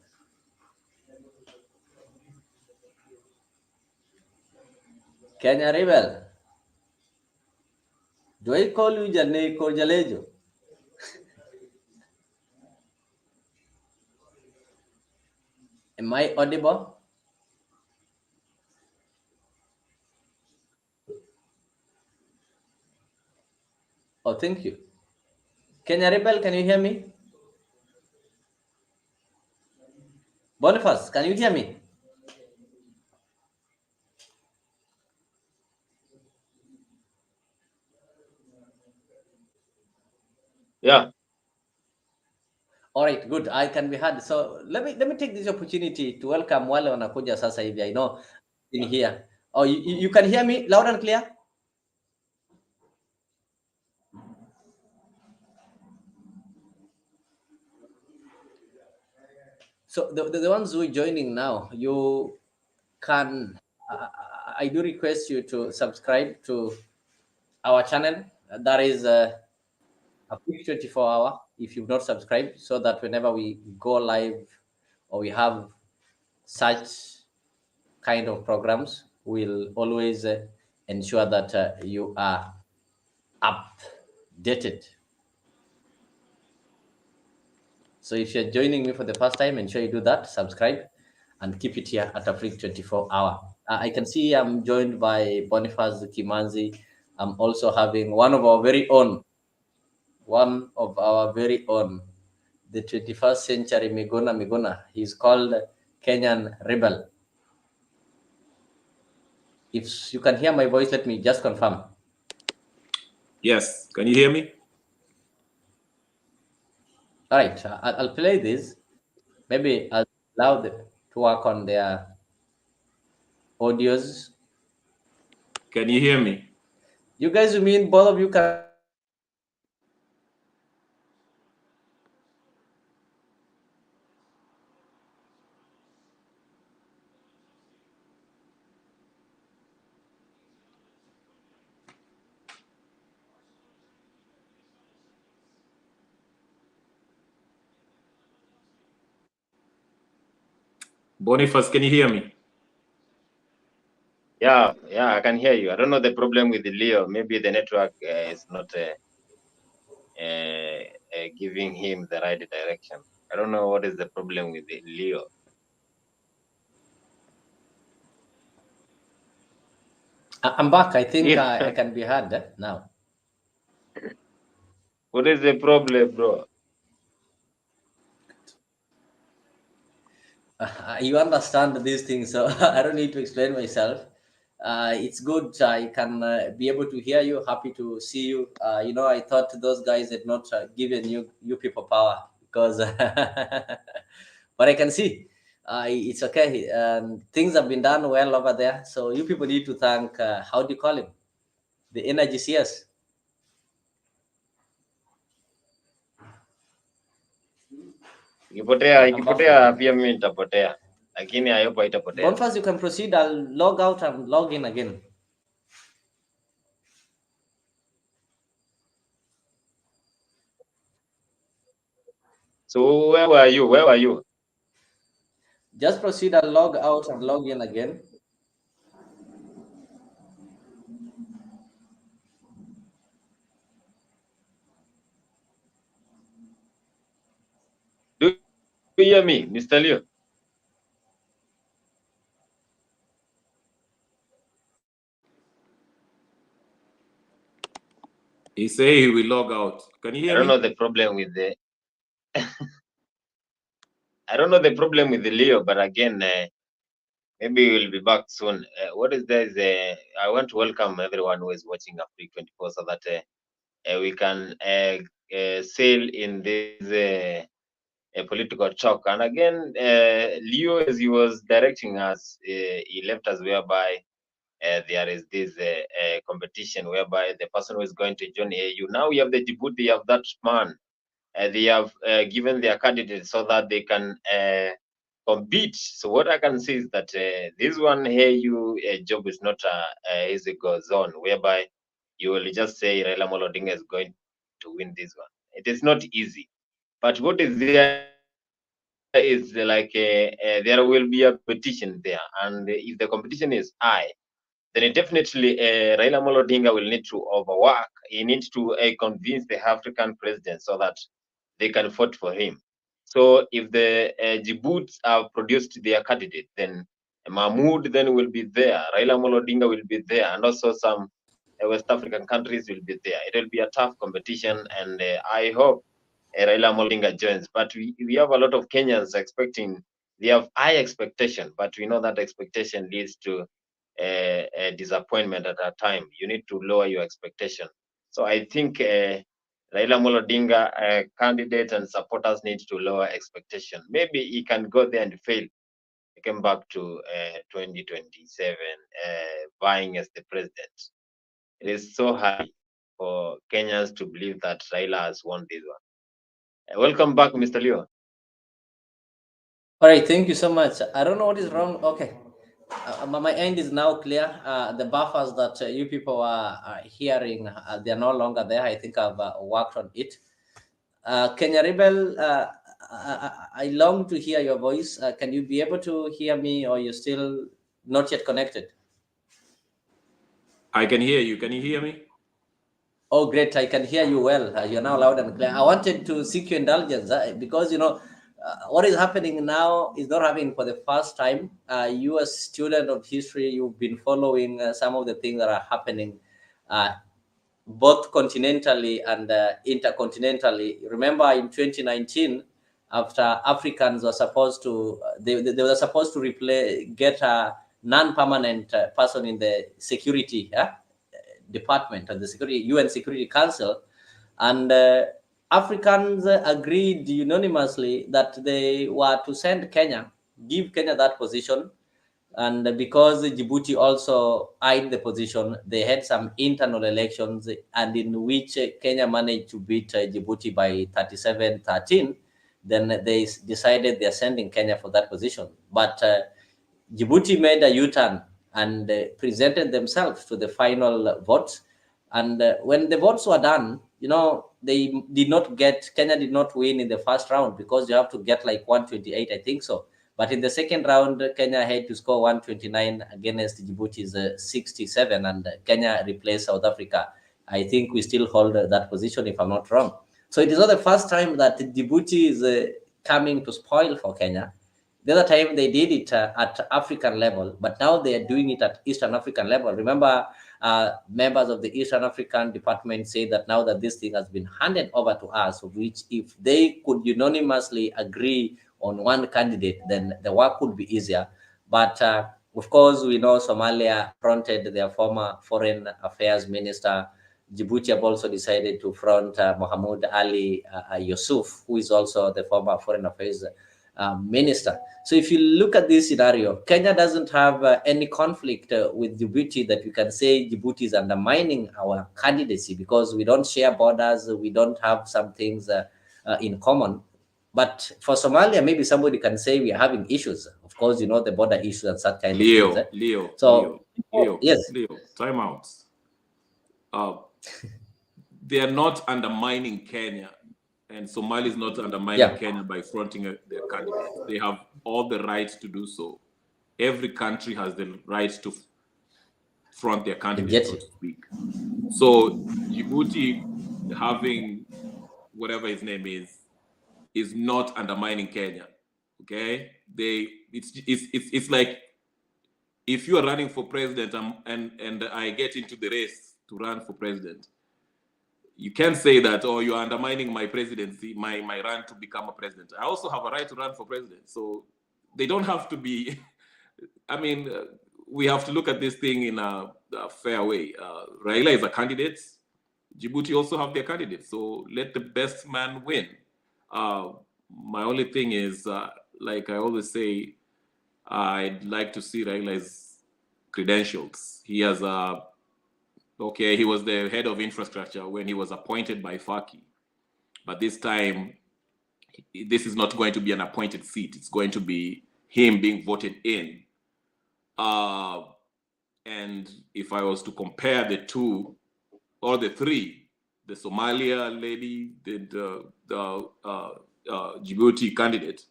Kenya Rebel. Do I call you Jane Jalejo? Am I audible? Oh, thank you. Kenya Rebel, can you hear me? Boniface, can you hear me? Yeah. All right, good. I can be heard. So let me take this opportunity to welcome wale wanakuja sasa hivi. I know in here. Oh, you can hear me loud and clear? So the ones who are joining now, you can, I do request you to subscribe to our channel. That is a quick 24-hour, if you've not subscribed, so that whenever we go live or we have such kind of programs, we'll always ensure that you are updated. So if you're joining me for the first time, ensure you do that, subscribe, and keep it here at Afrique 24-hour. I can see I'm joined by Boniface Kimanzi. I'm also having one of our very own, the 21st century Migona. He's called Kenyan Rebel. If you can hear my voice, let me just confirm. Yes. Can you hear me? All right, I'll play this. Maybe I'll allow them to work on their audios. Can you hear me? You guys, you mean both of you can? Boniface, can you hear me? Yeah, I can hear you. I don't know the problem with the Leo. Maybe the network is not giving him the right direction. I don't know what is the problem with the Leo. I'm back. I think Yeah. I can be heard now. What is the problem, bro? You understand these things, so I don't need to explain myself. It's good. I can be able to hear you. Happy to see you. I thought those guys had not given you people power because, but I can see it's okay. Things have been done well over there. So you people need to thank. How do you call him? The energy CS. Ikipotea pia mimi nitapotea, lakini I hope haitapotea. Boniface, you can proceed. I'll log out and log in again. So where were you? Just proceed and log out and log in again. Do you hear me, Mr. Leo? He say he will log out. Can you hear me? I don't know the problem with the I don't know the problem with the Leo, but again, maybe we'll be back soon. What is there? I want to welcome everyone who is watching Africa 24 so that we can sail in this political talk. And again, Leo, as he was directing us, he left us whereby there is this competition whereby the person who is going to join AU. Now we have the Djibouti, they have that man. They have given their candidates so that they can compete. So what I can say is that this one AU job is not a easy go zone whereby you will just say Raila Odinga is going to win this one. It is not easy. But what is there is like there will be a competition there, and if the competition is high, then definitely Raila Odinga will need to overwork. He needs to convince the African president so that they can vote for him. So if the Djibouti have produced their candidate, then Mahmoud then will be there, Raila Odinga will be there, and also some West African countries will be there. It will be a tough competition, and I hope Raila Odinga joins. But we have a lot of Kenyans expecting, they have high expectation, but we know that expectation leads to a disappointment at a time. You need to lower your expectation. So I think Raila Odinga candidates and supporters need to lower expectation. Maybe he can go there and fail. He came back to 2027 vying as the president. It is so hard for Kenyans to believe that Raila has won this one. Welcome back, Mr. Leo. All right, thank you so much. I don't know what is wrong. Okay, my end is now clear. The buffers that you people are hearing, they are no longer there. I think I've worked on it. Kenya Rebel, I long to hear your voice. Can you be able to hear me, or you're still not yet connected? I can hear you. Can you hear me? Oh, great. I can hear you well. You're now loud and clear. I wanted to seek your indulgence because, what is happening now is not happening for the first time. You, as student of history, you've been following some of the things that are happening both continentally and intercontinentally. Remember in 2019, after Africans were supposed to, they were supposed to get a non-permanent person in the security department of the UN Security Council, and Africans agreed unanimously that they were to send Kenya, give Kenya that position. And because Djibouti also eyed the position, they had some internal elections, and in which Kenya managed to beat Djibouti by 37-13. Then they decided they're sending Kenya for that position. But Djibouti made a U-turn and presented themselves to the final votes. And when the votes were done, they did not get, Kenya did not win in the first round because you have to get like 128, I think so. But in the second round, Kenya had to score 129 against Djibouti's 67, and Kenya replaced South Africa. I think we still hold that position, if I'm not wrong. So it is not the first time that Djibouti is coming to spoil for Kenya. The other time they did it at African level, but now they are doing it at Eastern African level. Remember, members of the Eastern African department say that now that this thing has been handed over to us, of which if they could unanimously agree on one candidate, then the work would be easier. But of course, we know Somalia fronted their former foreign affairs minister. Djibouti have also decided to front Mahmoud Ali Youssouf, who is also the former foreign affairs minister. So if you look at this scenario, Kenya doesn't have any conflict with Djibouti that you can say Djibouti is undermining our candidacy, because we don't share borders, we don't have some things in common. But for Somalia, maybe somebody can say we are having issues. Of course, you know, the border issues and such kind of things. Leo, yes. Leo, time out. They are not undermining Kenya, and Somalia is not undermining Kenya by fronting their candidate. They have all the right to do so. Every country has the right to front their candidate, so to speak. So Djibouti having whatever his name is not undermining Kenya. Okay, it's like if you are running for president and I get into the race to run for president, you can't say that, oh, you are undermining my presidency, my run to become a president. I also have a right to run for president. So they don't have to be, I mean, we have to look at this thing in a fair way. Raila is a candidate. Djibouti also have their candidates. So let the best man win. My only thing is, like I always say, I'd like to see Raila's credentials. He has he was the head of infrastructure when he was appointed by Faki. But this time, this is not going to be an appointed seat. It's going to be him being voted in. And if I was to compare the two, or the three, the Somalia lady, the Djibouti candidate,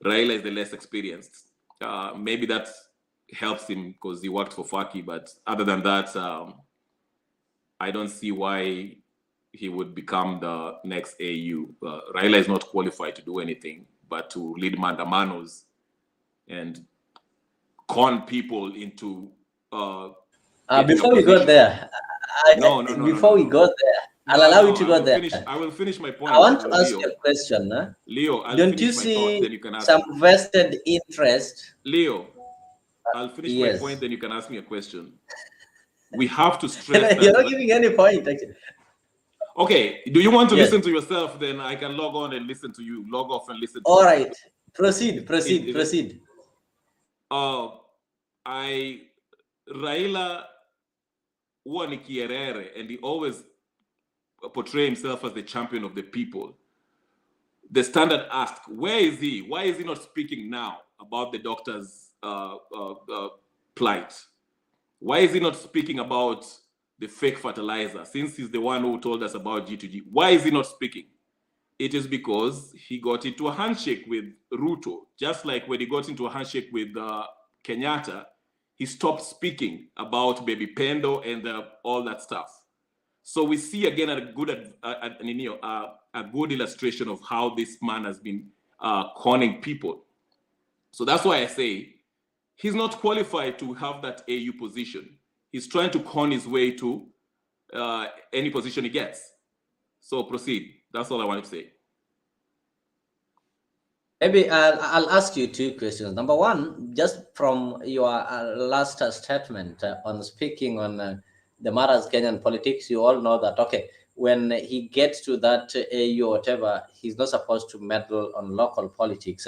Raila is the less experienced. Maybe that helps him because he worked for Faki, but other than that, I don't see why he would become the next AU. Raila is not qualified to do anything but to lead mandamanos and con people into before we go there, before we go there, I'll allow you to go there. I will finish my point. I want to ask you a question. Leo, don't you see some vested interest? Leo, I'll finish my point, then you can ask me a question. We have to stress that. You're not giving any point, actually. Okay, do you want to listen to yourself? Then I can log on and listen to you. Log off and listen to All you. right. Proceed. Raila huwa ni kierere, and he always portray himself as the champion of the people. The Standard asked, where is he? Why is he not speaking now about the doctor's plight? Why is he not speaking about the fake fertilizer, since he's the one who told us about G2G? Why is he not speaking? It is because he got into a handshake with Ruto. Just like when he got into a handshake with Kenyatta, he stopped speaking about Baby Pendo and all that stuff. So we see again a good illustration of how this man has been conning people. So that's why I say he's not qualified to have that AU position. He's trying to con his way to any position he gets. So proceed. That's all I wanted to say. Maybe I'll ask you two questions. Number one, just from your last statement on speaking on the matters Kenyan politics, you all know that, okay, when he gets to that AU or whatever, he's not supposed to meddle on local politics.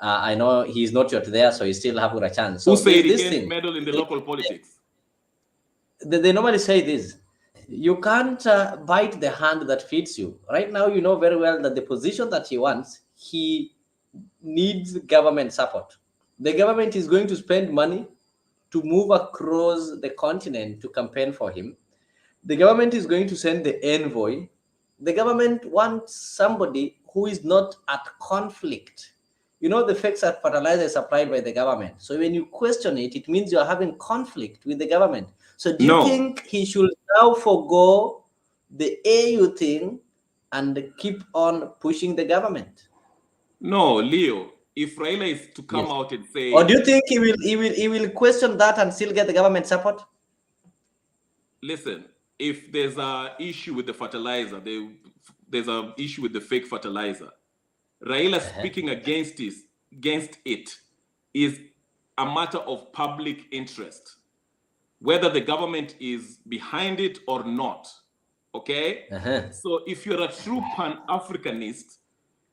I know he's not yet there, so he still have a chance. So who said he can't meddle in the local politics? They normally say this. You can't bite the hand that feeds you. Right now, you know very well that the position that he wants, he needs government support. The government is going to spend money to move across the continent to campaign for him. The government is going to send the envoy. The government wants somebody who is not at conflict you know, the fake fertilizer is supplied by the government. So when you question it, it means you're having conflict with the government. So do you think he should now forego the AU thing and keep on pushing the government? No, Leo, if Raila is to come out and say, or do you think he will question that and still get the government support? Listen, if there's an issue with the fertilizer, there's an issue with the fake fertilizer. Raila speaking against it is a matter of public interest, whether the government is behind it or not. Okay? So if you're a true Pan-Africanist,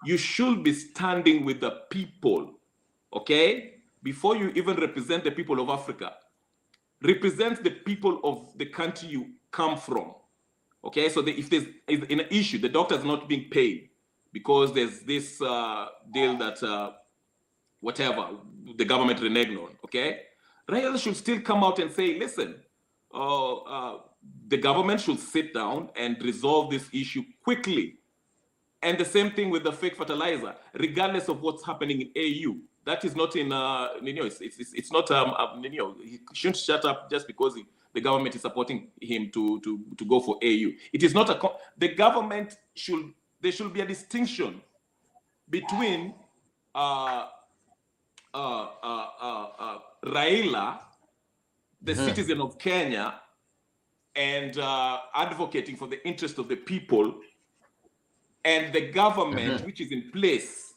you should be standing with the people. Okay? Before you even represent the people of Africa, represent the people of the country you come from. Okay? So if there's an issue, the doctor's not being paid because there's this deal that whatever the government reneged on. Okay? Raila should still come out and say, listen, the government should sit down and resolve this issue quickly. And the same thing with the fake fertilizer, regardless of what's happening in AU. That is not in, it's not, he shouldn't shut up just because the government is supporting him to go for AU. It is not the government there should be a distinction between Raila, the citizen of Kenya, and advocating for the interest of the people, and the government which is in place,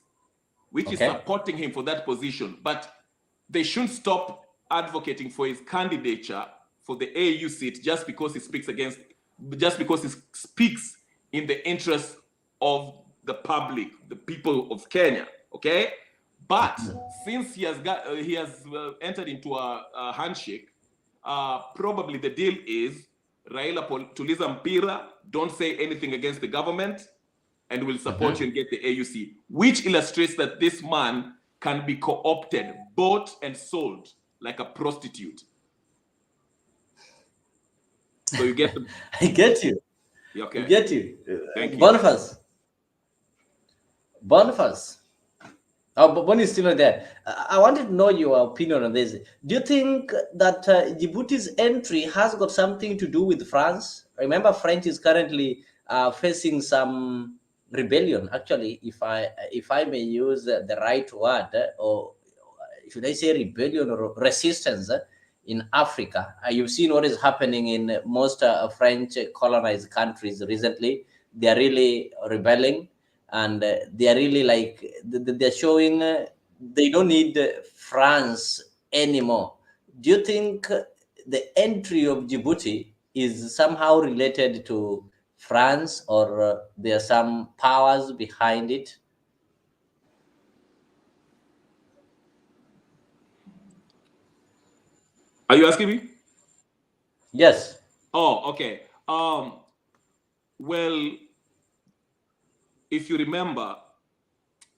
which is supporting him for that position. But they shouldn't stop advocating for his candidature for the AU seat just because he speaks in the interest of the public, the people of Kenya. Okay? But since he has entered into a handshake, probably the deal is Raila tuliza mpira, don't say anything against the government, and will support you and get the AUC, which illustrates that this man can be co-opted, bought and sold like a prostitute. So you get I get you. Okay. I get you. Thank you. Boniface. Oh, but Bonnie is still not there. I wanted to know your opinion on this. Do you think that Djibouti's entry has got something to do with France? Remember, France is currently facing some rebellion. Actually, if I may use the right word, or should I say rebellion or resistance in Africa. You've seen what is happening in most French colonized countries recently. They are really rebelling. And they are really like, they're showing they don't need France anymore. Do you think the entry of Djibouti is somehow related to France, or there are some powers behind it? Are you asking me? Yes. Oh, okay. Well, if you remember,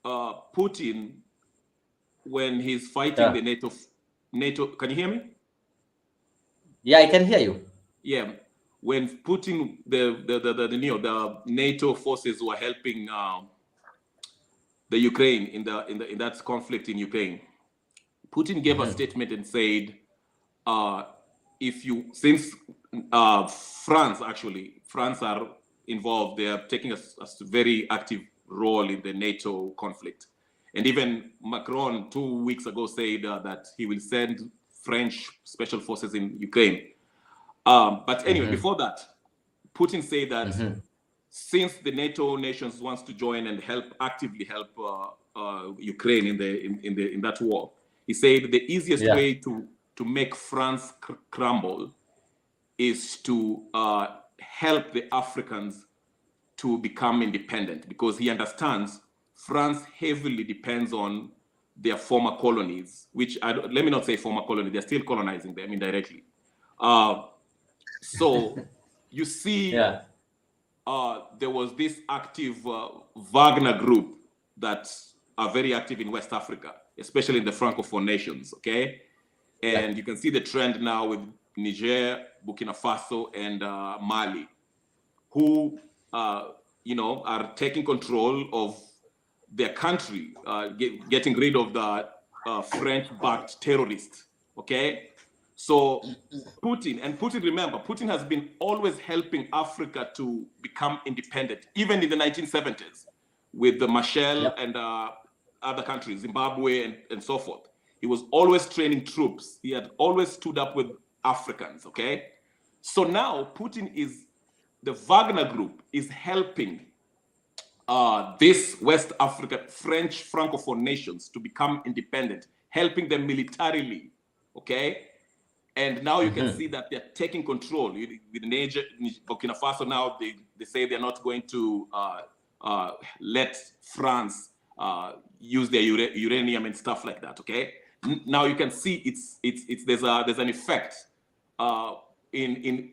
Putin, when he's fighting the NATO, can you hear me? Yeah, I can hear you. Yeah, when Putin, the NATO forces were helping the Ukraine in that conflict in Ukraine, Putin gave a statement and said, since France are involved, they are taking a very active role in the NATO conflict. And even Macron 2 weeks ago said that he will send French special forces in Ukraine. But anyway, before that, Putin said that since the NATO nations wants to join and actively help Ukraine in that war, he said the easiest way to make France crumble is to help the Africans to become independent, because he understands France heavily depends on their former colonies, which let me not say former colony, they're still colonizing them indirectly. So you see, there was this active Wagner group that are very active in West Africa, especially in the Francophone nations, okay? And you can see the trend now with Niger, Burkina Faso, and Mali, who are taking control of their country, getting rid of the French-backed terrorists. Okay, so Putin, remember, Putin has been always helping Africa to become independent, even in the 1970s with the Marshall and other countries, Zimbabwe and so forth. He was always training troops. He had always stood up with Africans, okay? So now the Wagner group is helping this West Africa, French Francophone nations to become independent, helping them militarily, okay? And now you can see that they're taking control. With Niger, Burkina Faso now, they say they're not going to let France use their uranium and stuff like that, okay? Now you can see there's an effect in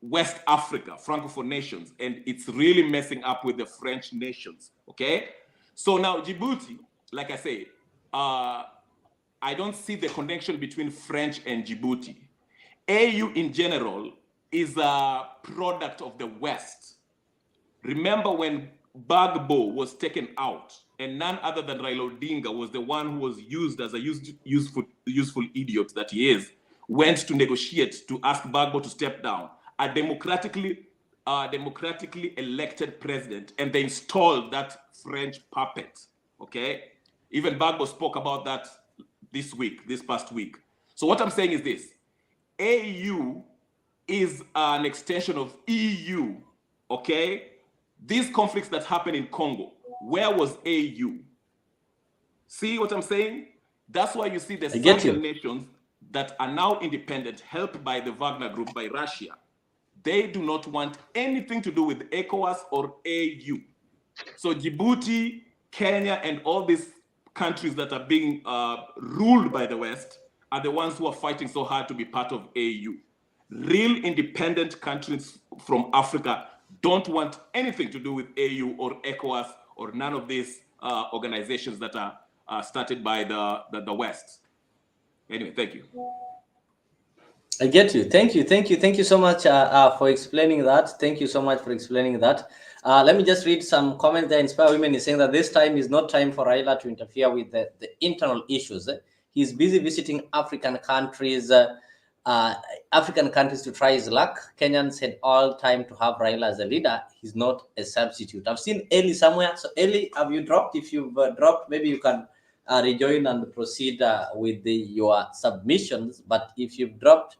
West Africa, Francophone nations, and it's really messing up with the French nations, okay? So now Djibouti, like I say, I don't see the connection between French and Djibouti. AU in general is a product of the West. Remember when Gbagbo was taken out, and none other than Raila Odinga was the one who was used as a useful idiot that he is, went to negotiate to ask Gbagbo to step down, a democratically elected president, and they installed that French puppet, okay? Even Gbagbo spoke about that this past week. So what I'm saying is this: AU is an extension of EU, okay? These conflicts that happen in Congo, where was AU? See what I'm saying? That's why you see the Sahel nations that are now independent, helped by the Wagner Group, by Russia. They do not want anything to do with ECOWAS or AU. So Djibouti, Kenya, and all these countries that are being ruled by the West are the ones who are fighting so hard to be part of AU. Real independent countries from Africa don't want anything to do with AU or ECOWAS or none of these organizations that are started by the West. Anyway, thank you. I get you. Thank you so much for explaining that. Thank you so much for explaining that. Let me just read some comments there. Inspire Women is saying that this time is not time for Raila to interfere with the internal issues. He's busy visiting African countries to try his luck. Kenyans had all time to have Raila as a leader. He's not a substitute. I've seen Eli somewhere. So Eli, have you dropped? If you've dropped, maybe you can rejoin and proceed with your submissions. But if you've dropped,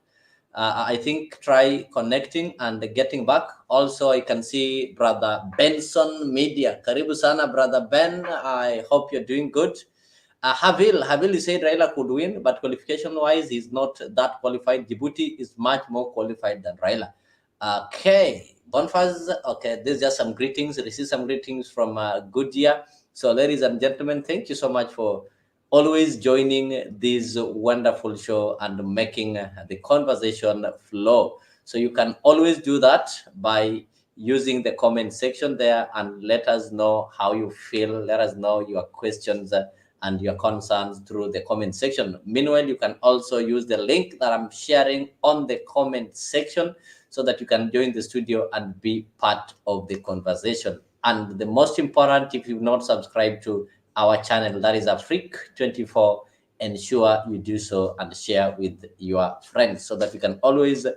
I think try connecting and getting back. Also, I can see Brother Benson Media. Karibu sana, Brother Ben. I hope you're doing good. Havil said Raila could win, but qualification-wise, he's not that qualified. Djibouti is much more qualified than Raila. Okay, Bonfaz. Okay, there's just some greetings. Receive some greetings from Goodyear. So, ladies and gentlemen, thank you so much for always joining this wonderful show and making the conversation flow. So you can always do that by using the comment section there and let us know how you feel. Let us know your questions and your concerns through the comment section. Meanwhile, you can also use the link that I'm sharing on the comment section so that you can join the studio and be part of the conversation. And the most important, if you've not subscribed to our channel, that is Afrique24, ensure you do so and share with your friends so that we can always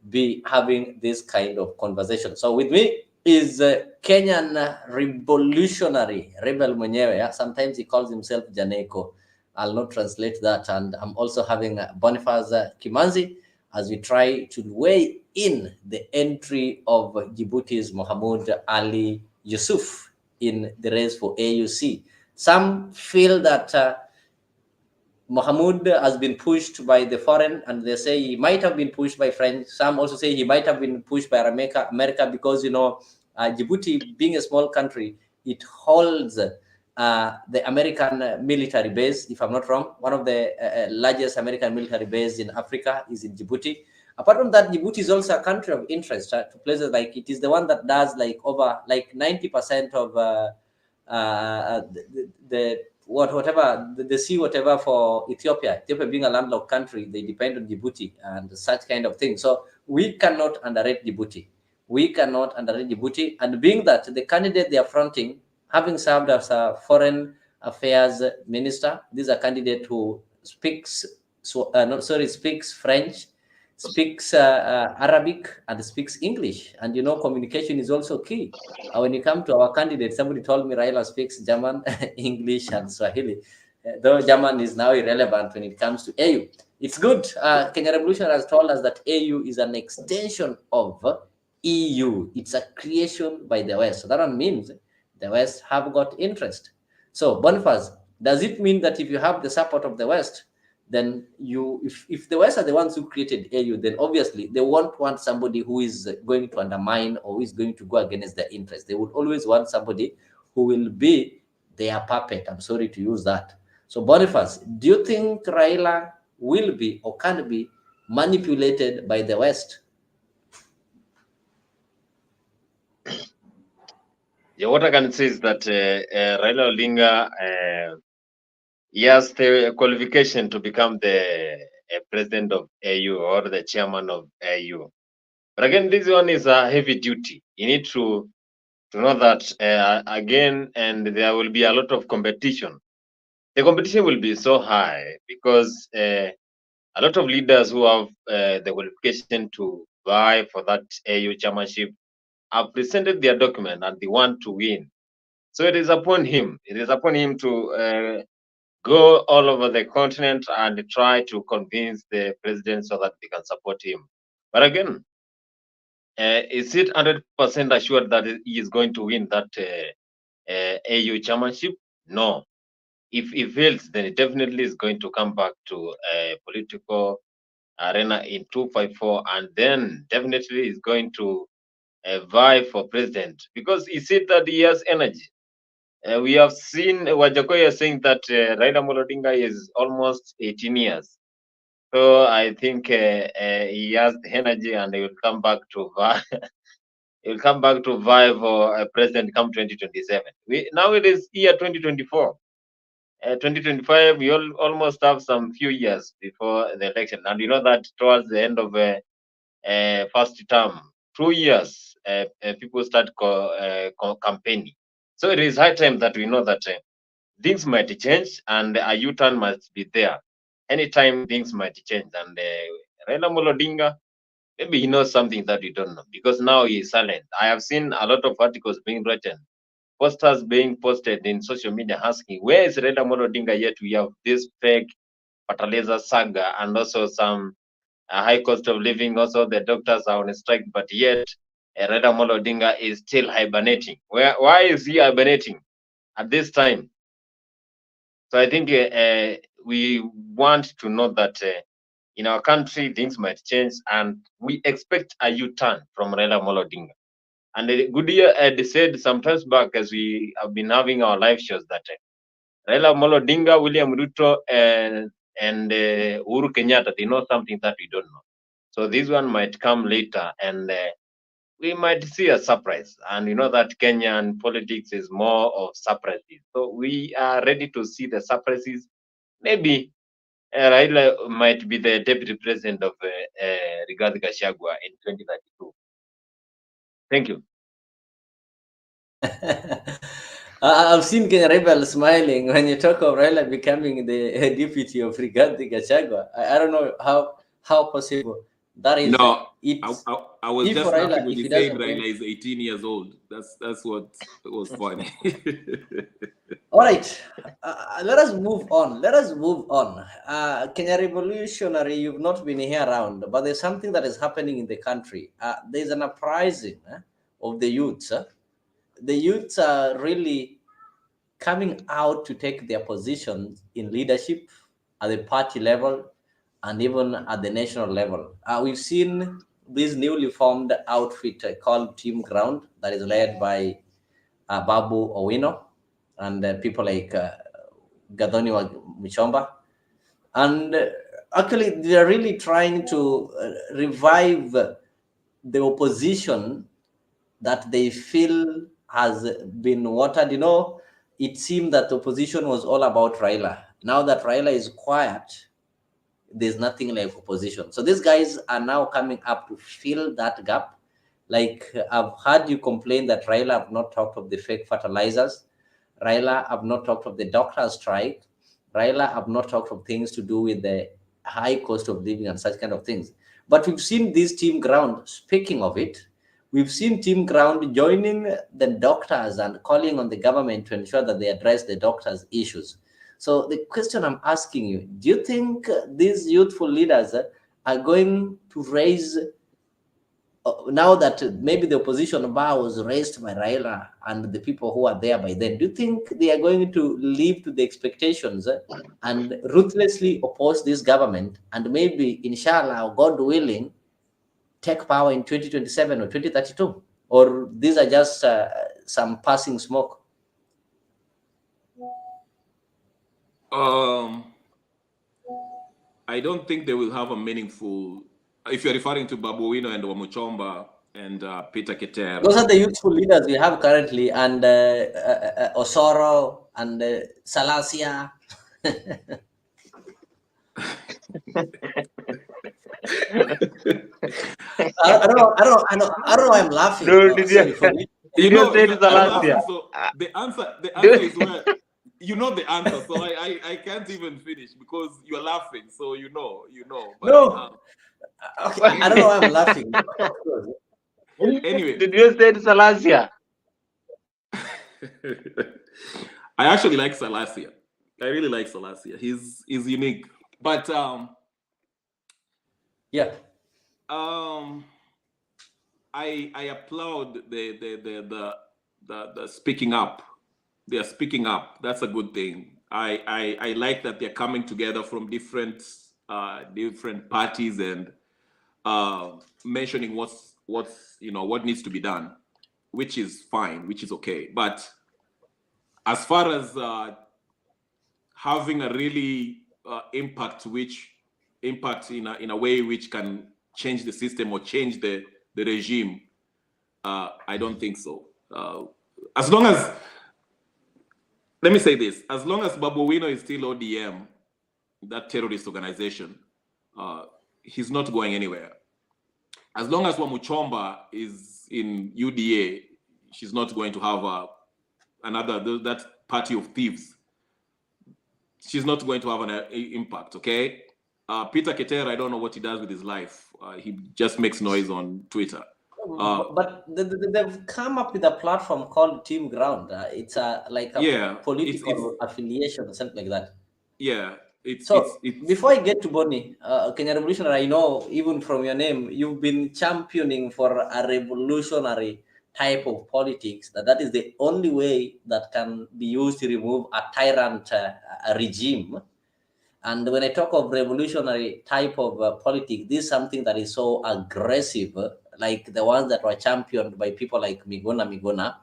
be having this kind of conversation. So with me is Kenyan revolutionary rebel mwenyewe. Yeah? Sometimes he calls himself Janeko. I'll not translate that. And I'm also having Boniface Kimanzi as we try to weigh in the entry of Djibouti's Mahmoud Ali Youssouf in the race for AUC. Some feel that Mahmoud has been pushed by the foreign, and they say he might have been pushed by French. Some also say he might have been pushed by America because, you know, Djibouti, being a small country, it holds the American military base, if I'm not wrong. One of the largest American military bases in Africa is in Djibouti. Apart from that, Djibouti is also a country of interest to places like, it is the one that does like over like 90% of the sea whatever for Ethiopia. Ethiopia being a landlocked country, they depend on Djibouti and such kind of thing. So we cannot underrate Djibouti. We cannot underrate Djibouti. And being that the candidate they are fronting having served as a foreign affairs minister, this is a candidate who speaks speaks French, speaks Arabic, and speaks English. And you know, communication is also key. When you come to our candidate, somebody told me Raila speaks German, English, and Swahili. Though German is now irrelevant when it comes to AU. It's good. Kenya Revolution has told us that AU is an extension of EU. It's a creation by the West. So that one means the West have got interest. So Boniface, does it mean that if you have the support of the West, then if the West are the ones who created AU, then obviously they won't want somebody who is going to undermine or who is going to go against their interest. They would always want somebody who will be their puppet. I'm sorry to use that. So Boniface, do you think Raila will be or can be manipulated by the West? Yeah, what I can say is that Raila Odinga, he has the qualification to become the president of AU or the chairman of AU. But again, this one is a heavy duty. You need to know that again, and there will be a lot of competition. The competition will be so high because a lot of leaders who have the qualification to vie for that AU chairmanship have presented their document and they want to win. So it is upon him. It is upon him to go all over the continent and try to convince the president so that they can support him. But again, is it 100% assured that he is going to win that AU chairmanship? No. If he fails, then it definitely is going to come back to a political arena in 254, and then definitely is going to vie for president because he said that he has energy. We have seen Wajakoya saying that Raila Odinga is almost 18 years. So I think he has the energy and he will come back to vie. He will come back to vie for president come 2027. Now it is year 2024. 2025, we almost have some few years before the election. And you know that towards the end of first term, 2 years, people start campaigning. So it is high time that we know that things might change and a U-turn must be there. Anytime things might change. And Raila Odinga, maybe he knows something that we don't know because now he is silent. I have seen a lot of articles being written, posters being posted in social media asking, where is Raila Odinga yet? We have this fake fertilizer saga and also some high cost of living. Also, the doctors are on strike, but yet Raila Odinga is still hibernating. Why is he hibernating at this time? So I think we want to know that in our country things might change, and we expect a U-turn from Raila Odinga. And Goodyear said sometimes back, as we have been having our live shows, that Raila Odinga, William Ruto, and Uhuru Kenyatta, they know something that we don't know. So this one might come later, and we might see a surprise. And you know that Kenyan politics is more of surprises. So we are ready to see the surprises. Maybe Raila might be the deputy president of Rigathi Gachagua in 2032. Thank you. I've seen Kenya Rebel smiling when you talk of Raila becoming the deputy of Rigathi Gachagua. I don't know how possible that is. No, I was just Raila, happy when you saying Raila is 18 years old. That's what was funny. All right, let us move on. Kenya Revolutionary, you've not been here around, but there's something that is happening in the country. There's an uprising of the youths. The youths are really coming out to take their positions in leadership at the party level and even at the national level. We've seen this newly formed outfit called Team Ground that is led by Babu Owino and people like Gathoni Michomba. And actually, they're really trying to revive the opposition that they feel has been watered. You know, it seemed that the opposition was all about Raila. Now that Raila is quiet, there's nothing like opposition. So these guys are now coming up to fill that gap. Like I've heard you complain that Raila have not talked of the fake fertilizers. Raila have not talked of the doctor's strike. Raila have not talked of things to do with the high cost of living and such kind of things. But we've seen this team ground, speaking of it, we've seen team ground joining the doctors and calling on the government to ensure that they address the doctors' issues. So the question I'm asking you, do you think these youthful leaders are going to raise, now that maybe the opposition bar was raised by Raila and the people who are there by then, do you think they are going to live to the expectations and ruthlessly oppose this government and maybe, inshallah, God willing, take power in 2027 or 2032? Or these are just some passing smoke? I don't think they will have a meaningful, if you're referring to Babu Owino and Wamuchomba and Peter Keter. Those are the youthful leaders we have currently, and Osoro and Salasia. I don't know why I'm laughing. Dude, did you say Salasia? So the answer is where you know the answer, so I can't even finish because you're laughing, so you know. But, no, okay, I don't know why I'm laughing. Anyway, did you say Salasia? I actually like Salasia. I really like Salasia. He's unique, but yeah. I applaud the speaking up. They are speaking up. That's a good thing. I like that they're coming together from different parties and mentioning what needs to be done, which is fine, which is okay. But as far as having a really impact in a way which can change the system or change the regime, I don't think so. As long as, let me say this, as long as Babu Owino is still ODM, that terrorist organization, he's not going anywhere. As long as Wamuchomba is in UDA, she's not going to have that party of thieves. She's not going to have an impact, okay? Peter Keter, I don't know what he does with his life. He just makes noise on Twitter. But they've come up with a platform called Team Ground. It's like a political affiliation or something like that. Yeah. Before I get to Bonnie, Kenya Revolutionary, I know even from your name, you've been championing for a revolutionary type of politics. That is the only way that can be used to remove a tyrant regime. And when I talk of revolutionary type of politics, this is something that is so aggressive, like the ones that were championed by people like Miguna.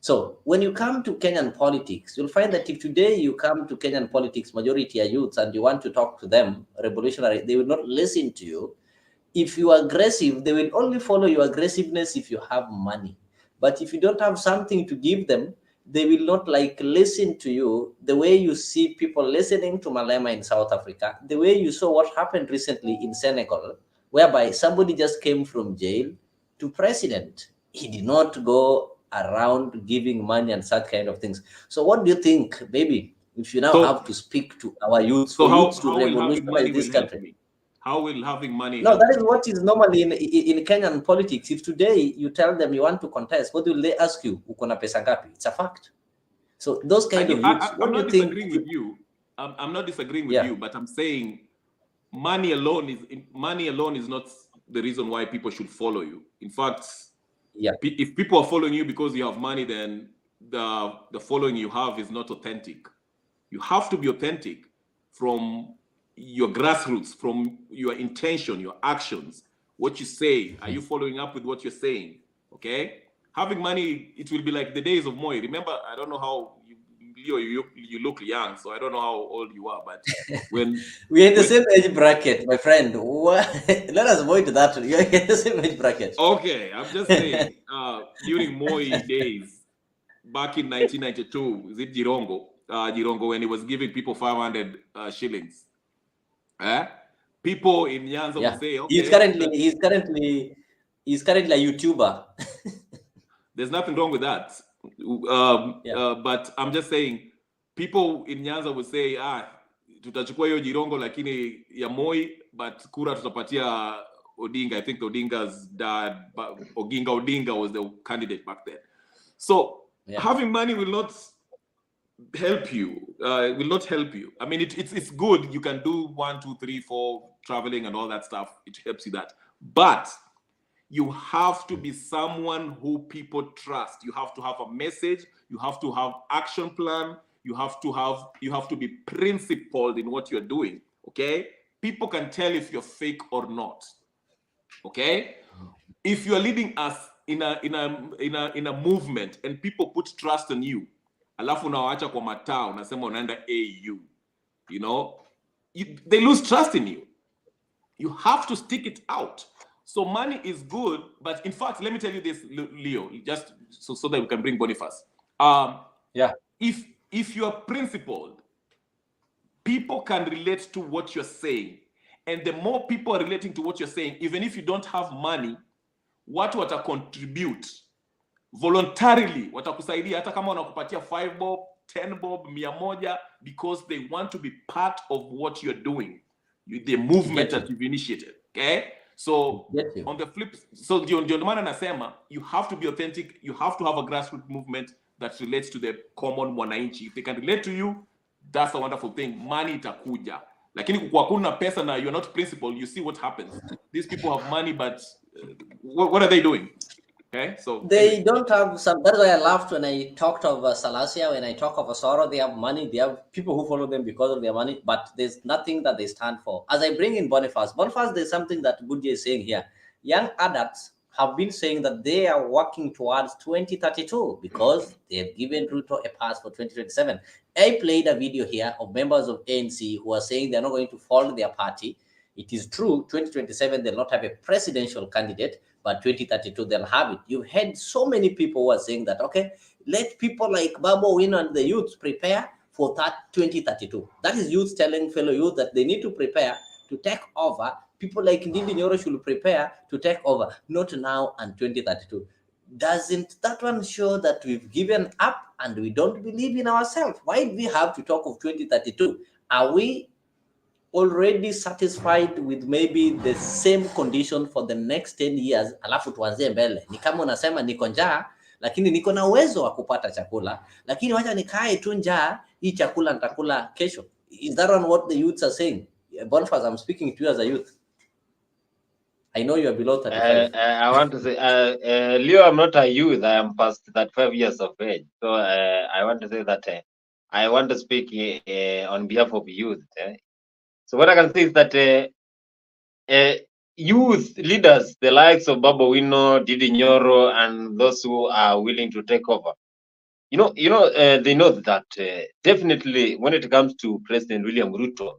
So when you come to Kenyan politics, you'll find that if today you come to Kenyan politics, majority are youths, and you want to talk to them, revolutionary, they will not listen to you. If you are aggressive, they will only follow your aggressiveness if you have money. But if you don't have something to give them, they will not listen to you the way you see people listening to Malema in South Africa, the way you saw what happened recently in Senegal, whereby somebody just came from jail to president. He did not go around giving money and such kind of things. So what do you think, baby, if you now have to speak to our youth, so how to revolutionize this country? How will having money? No, that is what is normally in Kenyan politics. If today you tell them you want to contest, what will they ask you? Ukona pesa ngapi? It's a fact. So those kind of youths, what do you think? I'm not disagreeing with you, but I'm saying money alone is not the reason why people should follow you. In fact, if people are following you because you have money, then the following you have is not authentic. You have to be authentic from your grassroots, from your intention, your actions, what you say. Are you following up with what you're saying? Okay? Having money, it will be like the days of Moi. Remember, I don't know how you look young, so I don't know how old you are, but when we're in the same age bracket, my friend. Let us avoid that. You're in the same age bracket. Okay, I'm just saying, during Moi days, back in 1992, is it Girongo, when he was giving people 500 shillings. People in Nyanza will say, okay. He's currently a YouTuber. There's nothing wrong with that. But I'm just saying, people in Nyanza would say, tutachukua hiyo Jirongo lakini ya Moi, but kura tutapatia Odinga. I think Odinga's dad, Odinga was the candidate back then. So having money will not help you. Will not help you. I mean, it's good. You can do 1, 2, 3, 4 traveling and all that stuff. It helps you that. But you have to be someone who people trust. You have to have a message. You have to have action plan. You have to be principled in what you're doing. Okay? People can tell if you're fake or not. Okay? If you're leading us in a movement and people put trust in you, alafu unawaacha kwa mataa unasema unaenda AU, you know, they lose trust in you. You have to stick it out. So money is good, but in fact, let me tell you this, Leo, just so that we can bring Boniface. If you are principled, people can relate to what you're saying. And the more people are relating to what you're saying, even if you don't have money, watu wata contribute voluntarily, watakusaidia hata kama wanakupatia 5 bob, 10 bob, 100, because they want to be part of what you're doing, the movement that you've initiated. Okay? So on the flip, so ndio maana nasema, you have to be authentic, you have to have a grassroots movement that relates to the common mwananchi. If they can relate to you, that's a wonderful thing. Money itakuja. Lakini kwa kuna pesa na you're not principled, you see what happens. These people have money, but what are they doing? Okay, so they don't have some. That's why I laughed when I talked of Salasia. When I talk of Asoro, they have money. They have people who follow them because of their money, but there's nothing that they stand for. As I bring in Boniface, there's something that Budje is saying here. Young adults have been saying that they are working towards 2032 because they have given Ruto a pass for 2027. I played a video here of members of ANC who are saying they're not going to follow their party. It is true, 2027 they'll not have a presidential candidate, but 2032 they'll have it. You've had so many people who are saying that, okay, let people like Babo Wino and the youth prepare for that 2032. That is youth telling fellow youth that they need to prepare to take over. People like Ndindi Nyoro should prepare to take over, not now and 2032. Doesn't that one show that we've given up and we don't believe in ourselves? Why do we have to talk of 2032? Are we already satisfied with maybe the same condition for the next 10 years? Alafu tuanzie mbele. Ni kama unasema niko njaa, lakini niko na uwezo wa kupata chakula, lakini wacha nikae tu njaa, hii chakula nitakula kesho. Is that on what the youths are saying? Boniface, I'm speaking to you as a youth. I know you are below 35. I want to say, Leo, I'm not a youth. I am past 35 years of age. So I want to say that I want to speak on behalf of youth. So what I can say is that youth leaders, the likes of Babo Wino, Didi Nyoro, and those who are willing to take over, they know that definitely when it comes to President William Ruto,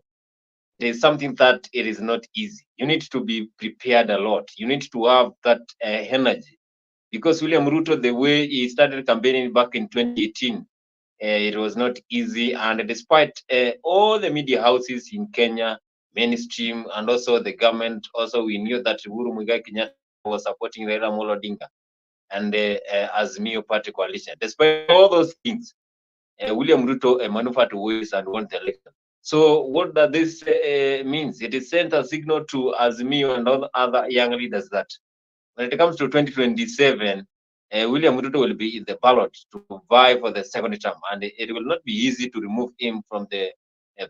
there's something that it is not easy. You need to be prepared a lot. You need to have that energy, because William Ruto, the way he started campaigning back in 2018, it was not easy. And despite all the media houses in Kenya, mainstream, and also the government, also we knew that Uhuru Muigai Kenyatta was supporting Raila Odinga and the Azimio party coalition. Despite all those things, William Ruto maneuvered ways and won the election. So what does this means? It is sent a signal to Azimio and all other young leaders that when it comes to 2027, William Ruto will be in the ballot to vie for the second term, and it will not be easy to remove him from the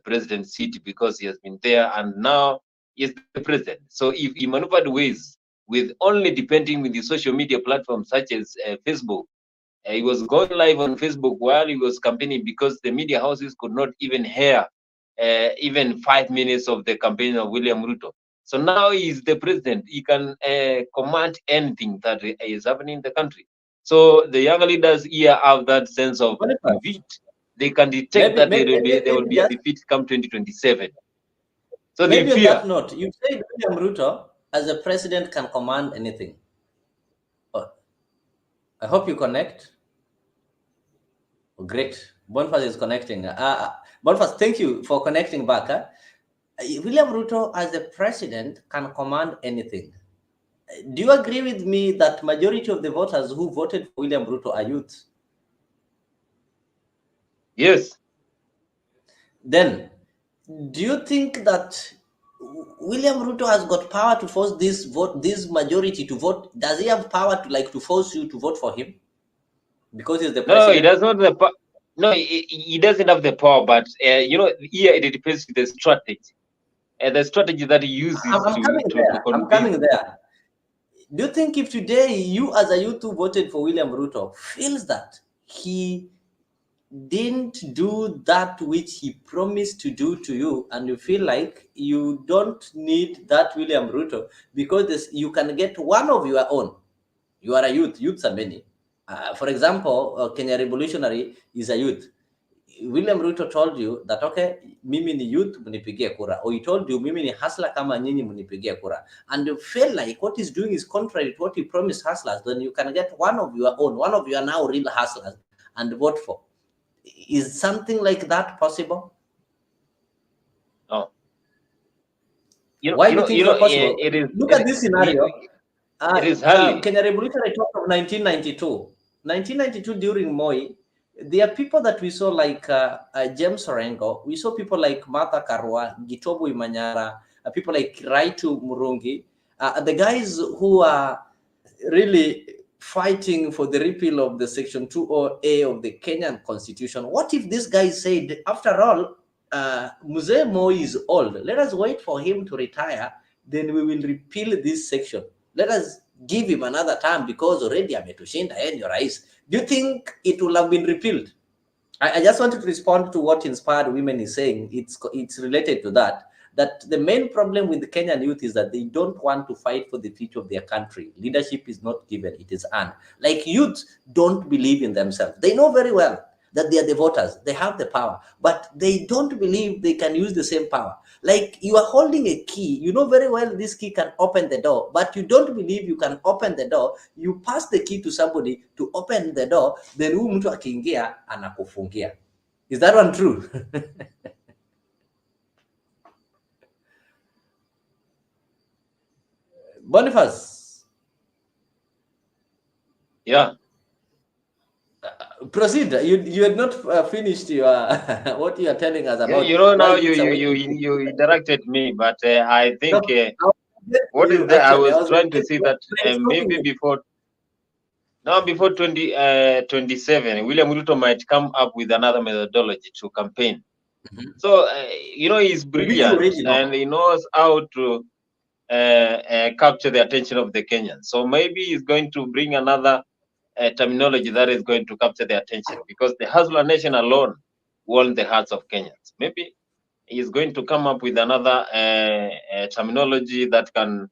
president seat because he has been there and now he is the president. So if he maneuvered ways with only depending with the social media platforms such as Facebook, he was going live on Facebook while he was campaigning because the media houses could not even hear even 5 minutes of the campaign of William Ruto. So now he is the president. He can command anything that is happening in the country. So the young leaders here have that sense of defeat. They can detect that there will be a defeat come 2027. So maybe they fear. On that note, you said William Ruto as a president can command anything. I hope you connect. Oh, great. Boniface is connecting. Boniface, thank you for connecting back. William Ruto as the president can command anything. Do you agree with me that majority of the voters who voted for William Ruto are youth? Yes. Then, do you think that William Ruto has got power to force this majority to vote? Does he have power to force you to vote for him? Because he's the No, he president? does not. No, he doesn't have the power, but here it depends on the strategy. The strategy that he uses I'm coming to there. I'm convince. coming there. Do you think if today you as a youth who voted for William Ruto feels that he didn't do that which he promised to do to you, and you feel like you don't need that William Ruto because you can get one of your own? You are a youth. Youths are many. For example, Kenya Revolutionary is a youth. William Ruto told you that, okay, mimi ni youth, munipigie kura. Or he told you, mimi ni hustler kama nyinyi munipigie kura. And you feel like what he's doing is contrary to what he promised hustlers, then you can get one of your own, one of your now real hustlers and vote for. Is something like that possible? No. Why do you think it's not possible? It is. Look at this scenario. It is hardly. Kenya Revolutionary talk of 1992. 1992 during Moi, there are people that we saw like James Orengo. We saw people like Martha Karua, Gitobu Imanyara, people like Raitu Murungi, the guys who are really fighting for the repeal of the Section 2A of the Kenyan Constitution. What if this guy said, after all, Mzee Moi is old, let us wait for him to retire, then we will repeal this section. Let us give him another term because already ametushinda your rais. Do you think it will have been repealed? I just wanted to respond to what Inspired Women is saying. It's related to that the main problem with the Kenyan youth is that they don't want to fight for the future of their country. Leadership is not given, it is earned. Like youth don't believe in themselves. They know very well that they are the voters, they have the power, but they don't believe they can use the same power. Like you are holding a key, you know very well this key can open the door, but you don't believe you can open the door. You pass the key to somebody to open the door, then huyu mtu akiingia anakufungia. Is that one true? Boniface. Yeah. Proceed. You had not finished your what you are telling us about. Yeah, now you interrupted me, but I think what is that? I was trying to see that maybe before 2027, William Ruto might come up with another methodology to campaign. So he's brilliant and he knows how to capture the attention of the Kenyans. So maybe he's going to bring another terminology that is going to capture the attention, because the Hustler Nation alone won the hearts of Kenyans. Maybe he's going to come up with another terminology that can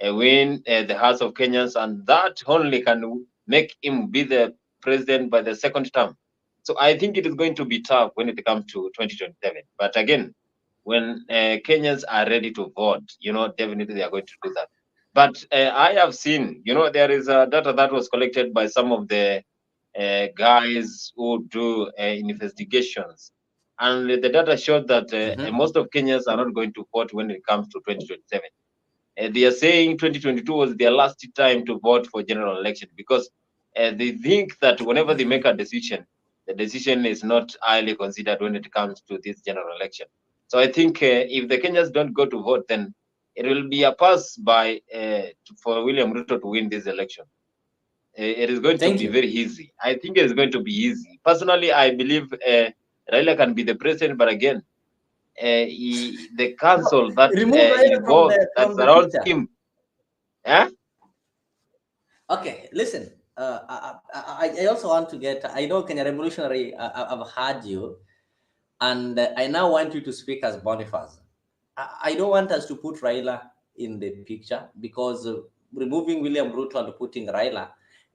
win the hearts of Kenyans, and that only can make him be the president by the second term. So I think it is going to be tough when it comes to 2027. But again, when Kenyans are ready to vote, definitely they are going to do that. But I have seen, there is data that was collected by some of the guys who do investigations. And the data showed that most of Kenyans are not going to vote when it comes to 2027. They are saying 2022 was their last time to vote for general election, because they think that whenever they make a decision, the decision is not highly considered when it comes to this general election. So I think if the Kenyans don't go to vote, then it will be a pass by for William Ruto to win this election. It is going to be very easy. I think it is going to be easy. Personally, I believe Raila can be the president, but again, the council that involved that's around him. Yeah. Okay, listen. I also want to get. I know Kenya Revolutionary. I've heard you, and I now want you to speak as Boniface. I don't want us to put Raila in the picture, because removing William Ruto and putting Raila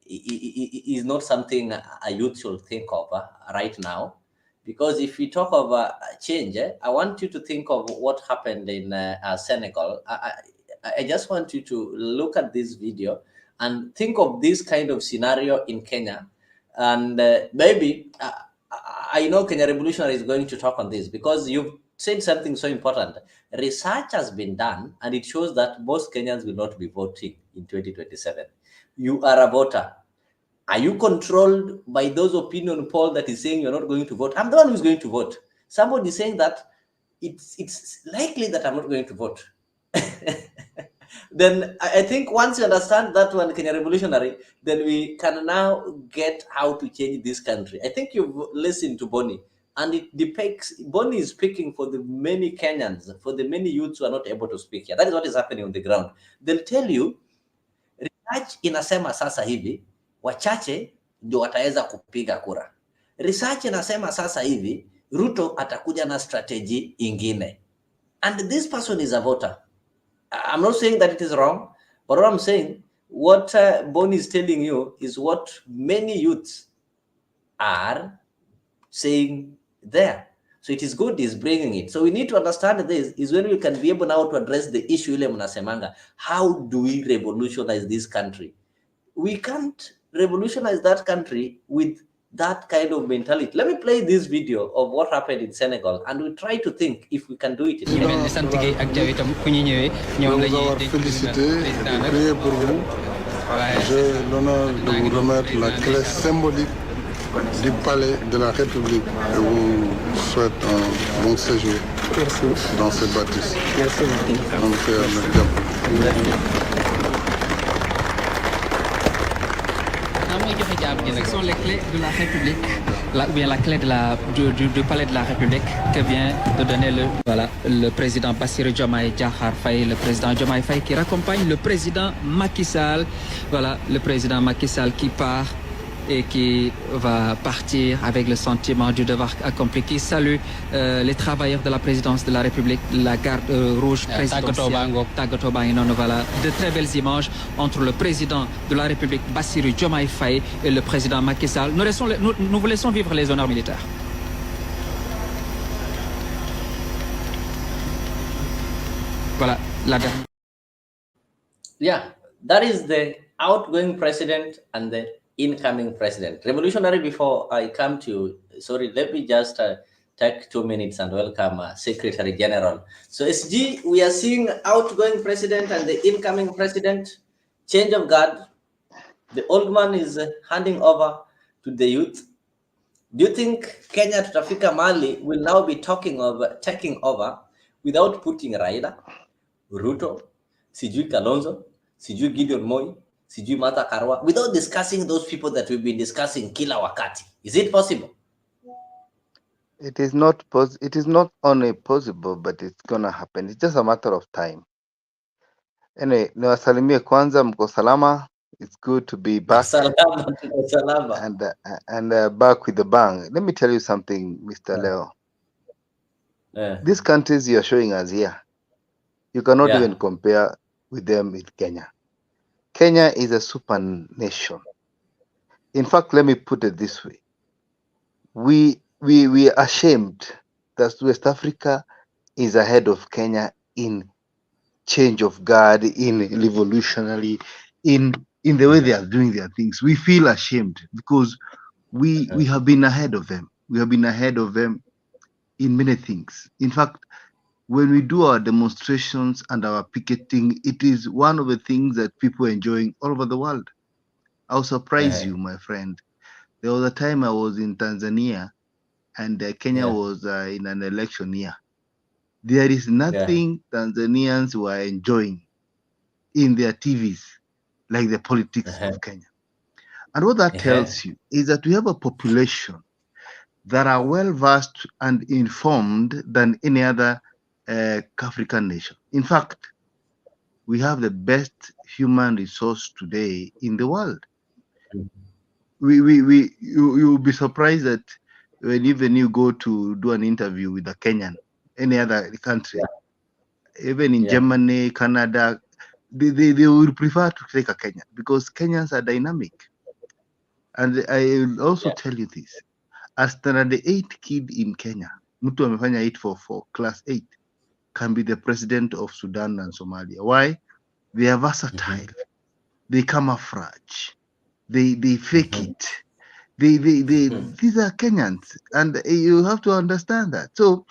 is not something a youth should think of right now. Because if we talk of change, I want you to think of what happened in Senegal. I just want you to look at this video and think of this kind of scenario in Kenya. And maybe, I know Kenya Revolutionary is going to talk on this, because you've said something so important. Research has been done, and it shows that most Kenyans will not be voting in 2027. You are a voter. Are you controlled by those opinion poll that is saying you're not going to vote? I'm the one who's going to vote. Somebody is saying that it's likely that I'm not going to vote. Then I think once you understand that one, Kenya Revolutionary, then we can now get how to change this country. I think you've listened to Bonnie, and it depicts, Bonnie is speaking for the many Kenyans, for the many youths who are not able to speak here. That is what is happening on the ground. They'll tell you, research inasema sasa hivi, wachache ndio wataweza kupiga kura. Research inasema sasa hivi, Ruto atakuja na strategy ingine. And this person is a voter. I'm not saying that it is wrong, but what I'm saying, what Bonnie is telling you is what many youths are saying there. So it is good he's bringing it. So we need to understand this is when we can be able now to address the issue ile mnasemanga. How do we revolutionize this country? We can't revolutionize that country with that kind of mentality. Let me play this video of what happened in Senegal, and we try to think if we can do it in Je vais féliciter et prier pour vous. J'ai l'honneur de vous remettre la clé symbolique du palais de la République. Je vous souhaite un bon séjour dans ce bâtisse. Merci beaucoup. Ce sont les clés de la République, ou bien la clé du palais de la République que vient de donner le président Bassirou Diomaye Diakhar Faye, le président Diomaye Faye qui raccompagne le président Macky Sall. Voilà, le président Macky Sall qui part et qui va partir avec le sentiment du devoir accompli, qui salue les travailleurs de la présidence de la République, la garde rouge présidentielle. Voilà, de très belles images entre le président de la République, Bassirou Diomaye Faye, et le président Macky Sall. Nous vous laissons vivre les honneurs militaires. Voilà, la dernière. Yeah, that is the outgoing president and the incoming president. Revolutionary, before I come to you, sorry, let me just take 2 minutes and welcome Secretary General. So SG, we are seeing outgoing president and the incoming president, change of guard. The old man is handing over to the youth. Do you think Kenya Tutafika Mali will now be taking over without putting Raila, Ruto, Sijui Kalonzo, Sijui Gideon Moi, Sijui Martha Karua, without discussing those people that we've been discussing kila wakati? Is it possible? It is not only possible, but it's gonna happen. It's just a matter of time. Anyway, niwasalimie kwanza, mko salama. It's good to be back. Salama. And back with the bang. Let me tell you something, Mr. Leo. These countries you're showing us here, you cannot even compare with them in Kenya. Kenya is a super nation. In fact, let me put it this way. We are ashamed that West Africa is ahead of Kenya in change of guard, in revolutionary, in the way they are doing their things. We feel ashamed because we have been ahead of them. We have been ahead of them in many things. In fact, when we do our demonstrations and our picketing, it is one of the things that people are enjoying all over the world. I'll surprise you, my friend. There was a time I was in Tanzania and Kenya was in an election year. There is nothing Tanzanians were enjoying in their TVs like the politics of Kenya. And what that tells you is that we have a population that are well versed and informed than any other African nation. In fact, we have the best human resource today in the world. You'll be surprised that when even you go to do an interview with a Kenyan, any other country, even in Germany, Canada, they will prefer to take a Kenyan because Kenyans are dynamic. And I will also tell you this. A standard 8 kid in Kenya, mtu amefanya 844, class 8, can be the president of Sudan and Somalia. Why? They are versatile. They camouflage. They fake it. These are Kenyans, and you have to understand that. So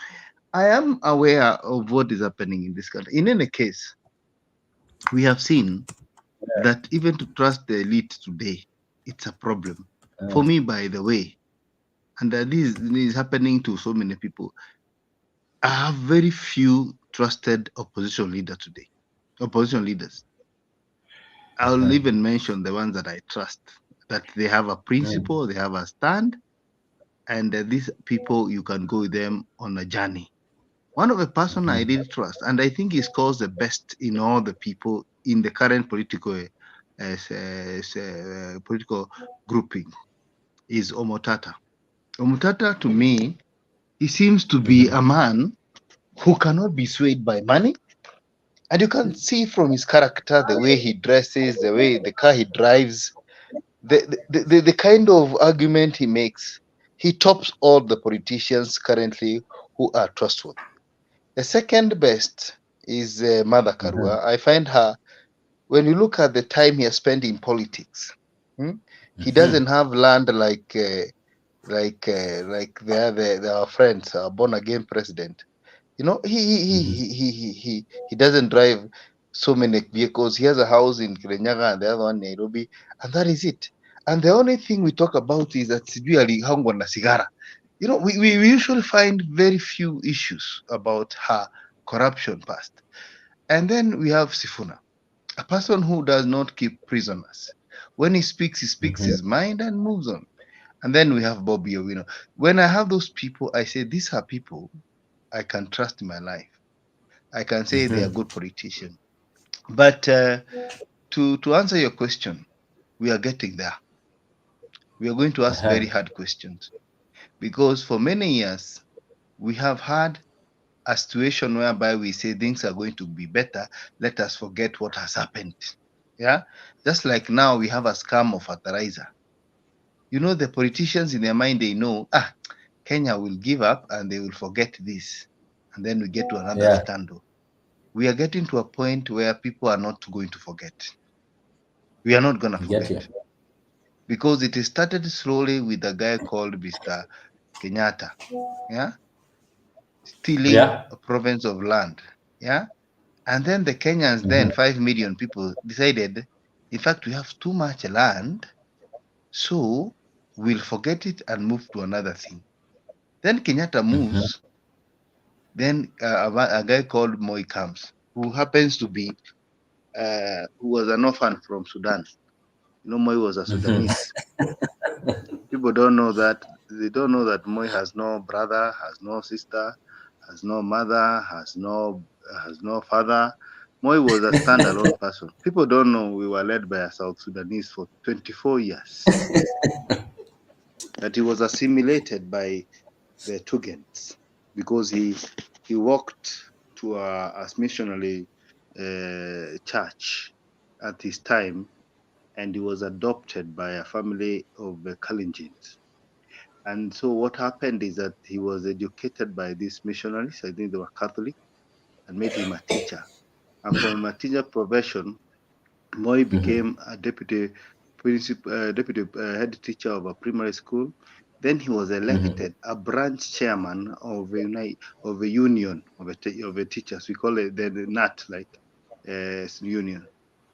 I am aware of what is happening in this country. In any case, we have seen that even to trust the elite today it's a problem. For me, by the way, and this is happening to so many people, I have very few trusted opposition leaders today. Opposition leaders. I'll even mention the ones that I trust, that they have a principle, they have a stand, and these people, you can go with them on a journey. One of the person I really trust, and I think he scores the best in all the people in the current political political grouping, is Omotata. Omotata, to me, he seems to be a man who cannot be swayed by money. And you can see from his character, the way he dresses, the way the car he drives, the kind of argument he makes. He tops all the politicians currently who are trustworthy. The second best is Mother Karua. I find her, when you look at the time he has spent in politics, he doesn't have land like our friends, our born again president. You know, he doesn't drive so many vehicles. He has a house in Kirinyaga and the other one in Nairobi, and that is it. And the only thing we talk about is that sijui alihangwa na sigara. You know, we usually find very few issues about her corruption past. And then we have Sifuna, a person who does not keep prisoners. When he speaks his mind and moves on. And then we have Bobby Owino. When I have those people, I say, these are people I can trust in my life. I can say they are good politicians. But to answer your question, we are getting there. We are going to ask very hard questions. Because for many years, we have had a situation whereby we say things are going to be better. Let us forget what has happened. Yeah? Just like now we have a scam of fertilizer. You know, the politicians in their mind, they know, Kenya will give up and they will forget this. And then we get to another scandal. We are getting to a point where people are not going to forget. We are not going to forget. Because it started slowly with a guy called Mr. Kenyatta. Yeah? Stealing a province of land. Yeah? And then the Kenyans, then 5 million people decided, in fact, we have too much land, so we'll forget it and move to another thing. Then Kenyatta moves. Then a guy called Moi comes, who happens to be, who was an orphan from Sudan. You know, Moi was a Sudanese. People don't know that. They don't know that Moi has no brother, has no sister, has no mother, has no father. Moi was a standalone person. People don't know we were led by a South Sudanese for 24 years. That he was assimilated by the Tugans because he walked to a missionary church at his time, and he was adopted by a family of the Kalenjins. And so what happened is that he was educated by these missionaries. I think they were Catholic, and made him a teacher. And from a teacher profession, Moi became a deputy head teacher of a primary school. Then he was elected a branch chairman of a union of a teachers. We call it the NAT, like union.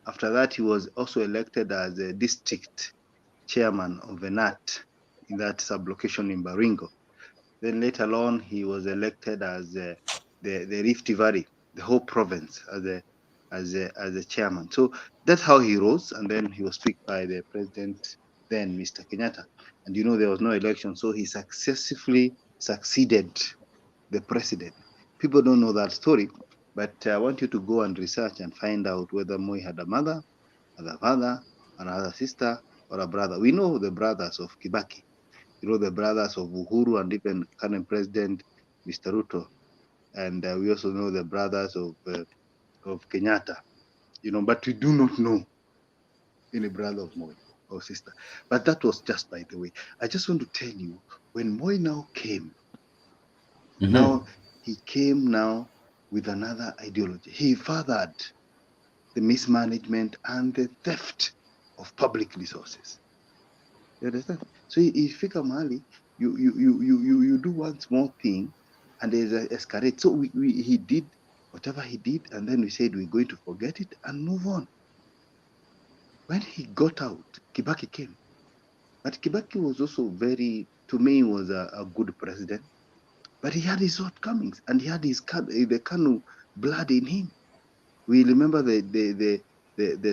After that, he was also elected as a district chairman of a NAT in that sublocation in Baringo. Then later on, he was elected as the Rift Valley, the whole province, as a chairman. So that's how he rose, and then he was picked by the president then, Mr. Kenyatta. And you know, there was no election, so he successfully succeeded the president. People don't know that story, but I want you to go and research and find out whether Moi had a mother, a father, another sister, or a brother. We know the brothers of Kibaki. You know, the brothers of Uhuru and even current president, Mr. Ruto. And we also know the brothers of Kenyatta. You know, but we do not know any brother of Moi or sister. But that was just by the way. I just want to tell you, when Moi now came, now he came now with another ideology. He fathered the mismanagement and the theft of public resources. You understand? So if you come early, you do one small thing and there's an escalate. So he did whatever he did, and then we said we're going to forget it and move on. When he got out, Kibaki came. But Kibaki was also to me, was a good president. But he had his shortcomings, and he had the Kanu blood in him. We remember the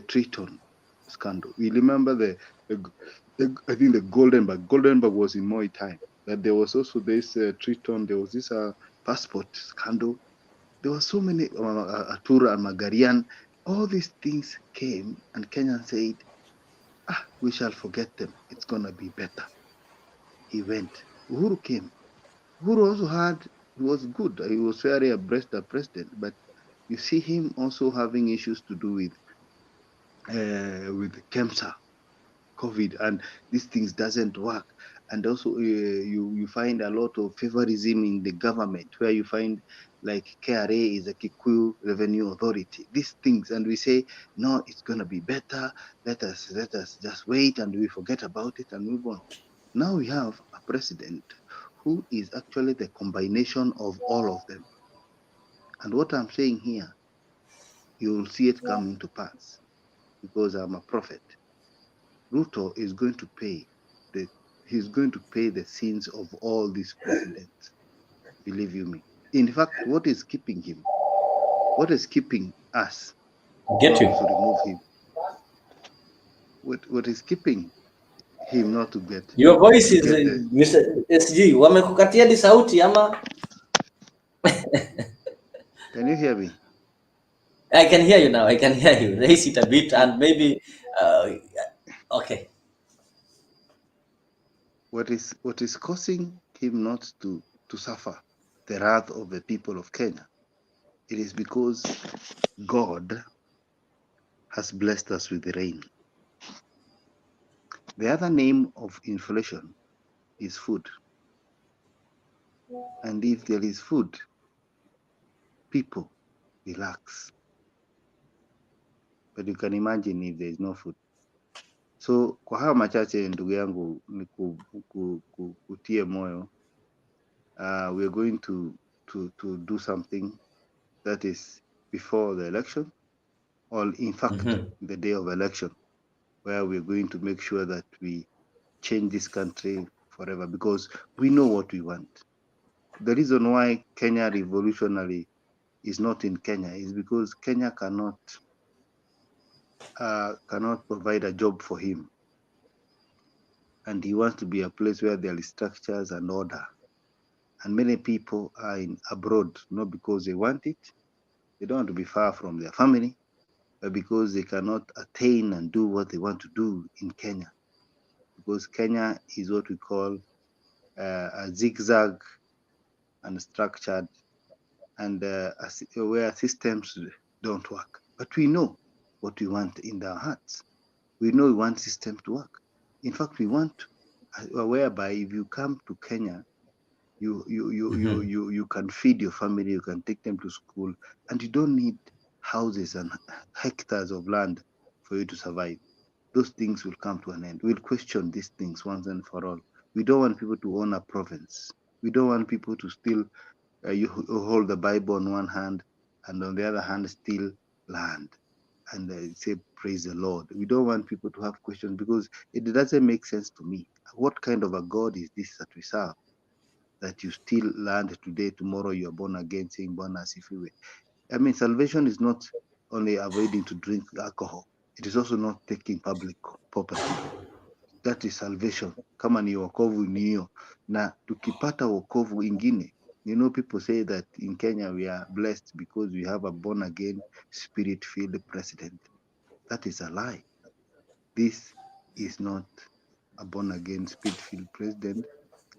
Triton scandal. We remember the I think the Goldenberg. Goldenberg was in Moi time. That there was also this Triton. There was this passport scandal. There were so many Atura and Magarian. All these things came, and Kenya said, we shall forget them. It's gonna be better. He went. Uhuru came. Uhuru also was good. He was very abreast the president, but you see him also having issues to do with cancer, COVID, and these things doesn't work. And also you find a lot of favorism in the government, where you find like KRA is a Kikuyu Revenue Authority. These things, and we say, no, it's gonna be better. Let us just wait, and we forget about it and move on. Now we have a president who is actually the combination of all of them. And what I'm saying here, you will see it coming to pass, because I'm a prophet. Ruto is going to pay he's going to pay the sins of all these presidents. Believe you me. In fact, what is keeping him? What is keeping us Get you. to remove him? What is keeping him not to get? Your voice is Mr. SG. Wamekukatia di sauti ama? Can you hear me? I can hear you now. I can hear you. Raise it a bit and maybe okay. What is causing him not to suffer the wrath of the people of Kenya? It is because God has blessed us with the rain. The other name of inflation is food. And if there is food, people relax. But you can imagine if there is no food. So kwa hayo machache ndugu yangu ni kutie moyo. We are going to do something that is before the election, or in fact the day of election, where we are going to make sure that we change this country forever, because we know what we want. The reason why Kenya revolutionary is not in Kenya is because Kenya cannot provide a job for him, and he wants to be a place where there is structures and order. And many people are abroad, not because they want it, they don't want to be far from their family, but because they cannot attain and do what they want to do in Kenya. Because Kenya is what we call a zigzag and structured, and where systems don't work. But we know what we want in our hearts. We know we want systems to work. In fact, we want whereby if you come to Kenya, you can feed your family, you can take them to school, and you don't need houses and hectares of land for you to survive. Those things will come to an end. We'll question these things once and for all. We don't want people to own a province. We don't want people to still you hold the Bible on one hand and on the other hand steal land and say praise the Lord. We don't want people to have questions, because it doesn't make sense to me. What kind of a God is this that we serve? That you steal land today, tomorrow you are born again, saying born as if you were. I mean, salvation is not only avoiding to drink alcohol. It is also not taking public property. That is salvation. Kama ni wokovu ni hiyo. Na tukipata wokovu ingine, you know, people say that in Kenya we are blessed because we have a born again, spirit-filled president. That is a lie. This is not a born again, spirit-filled president,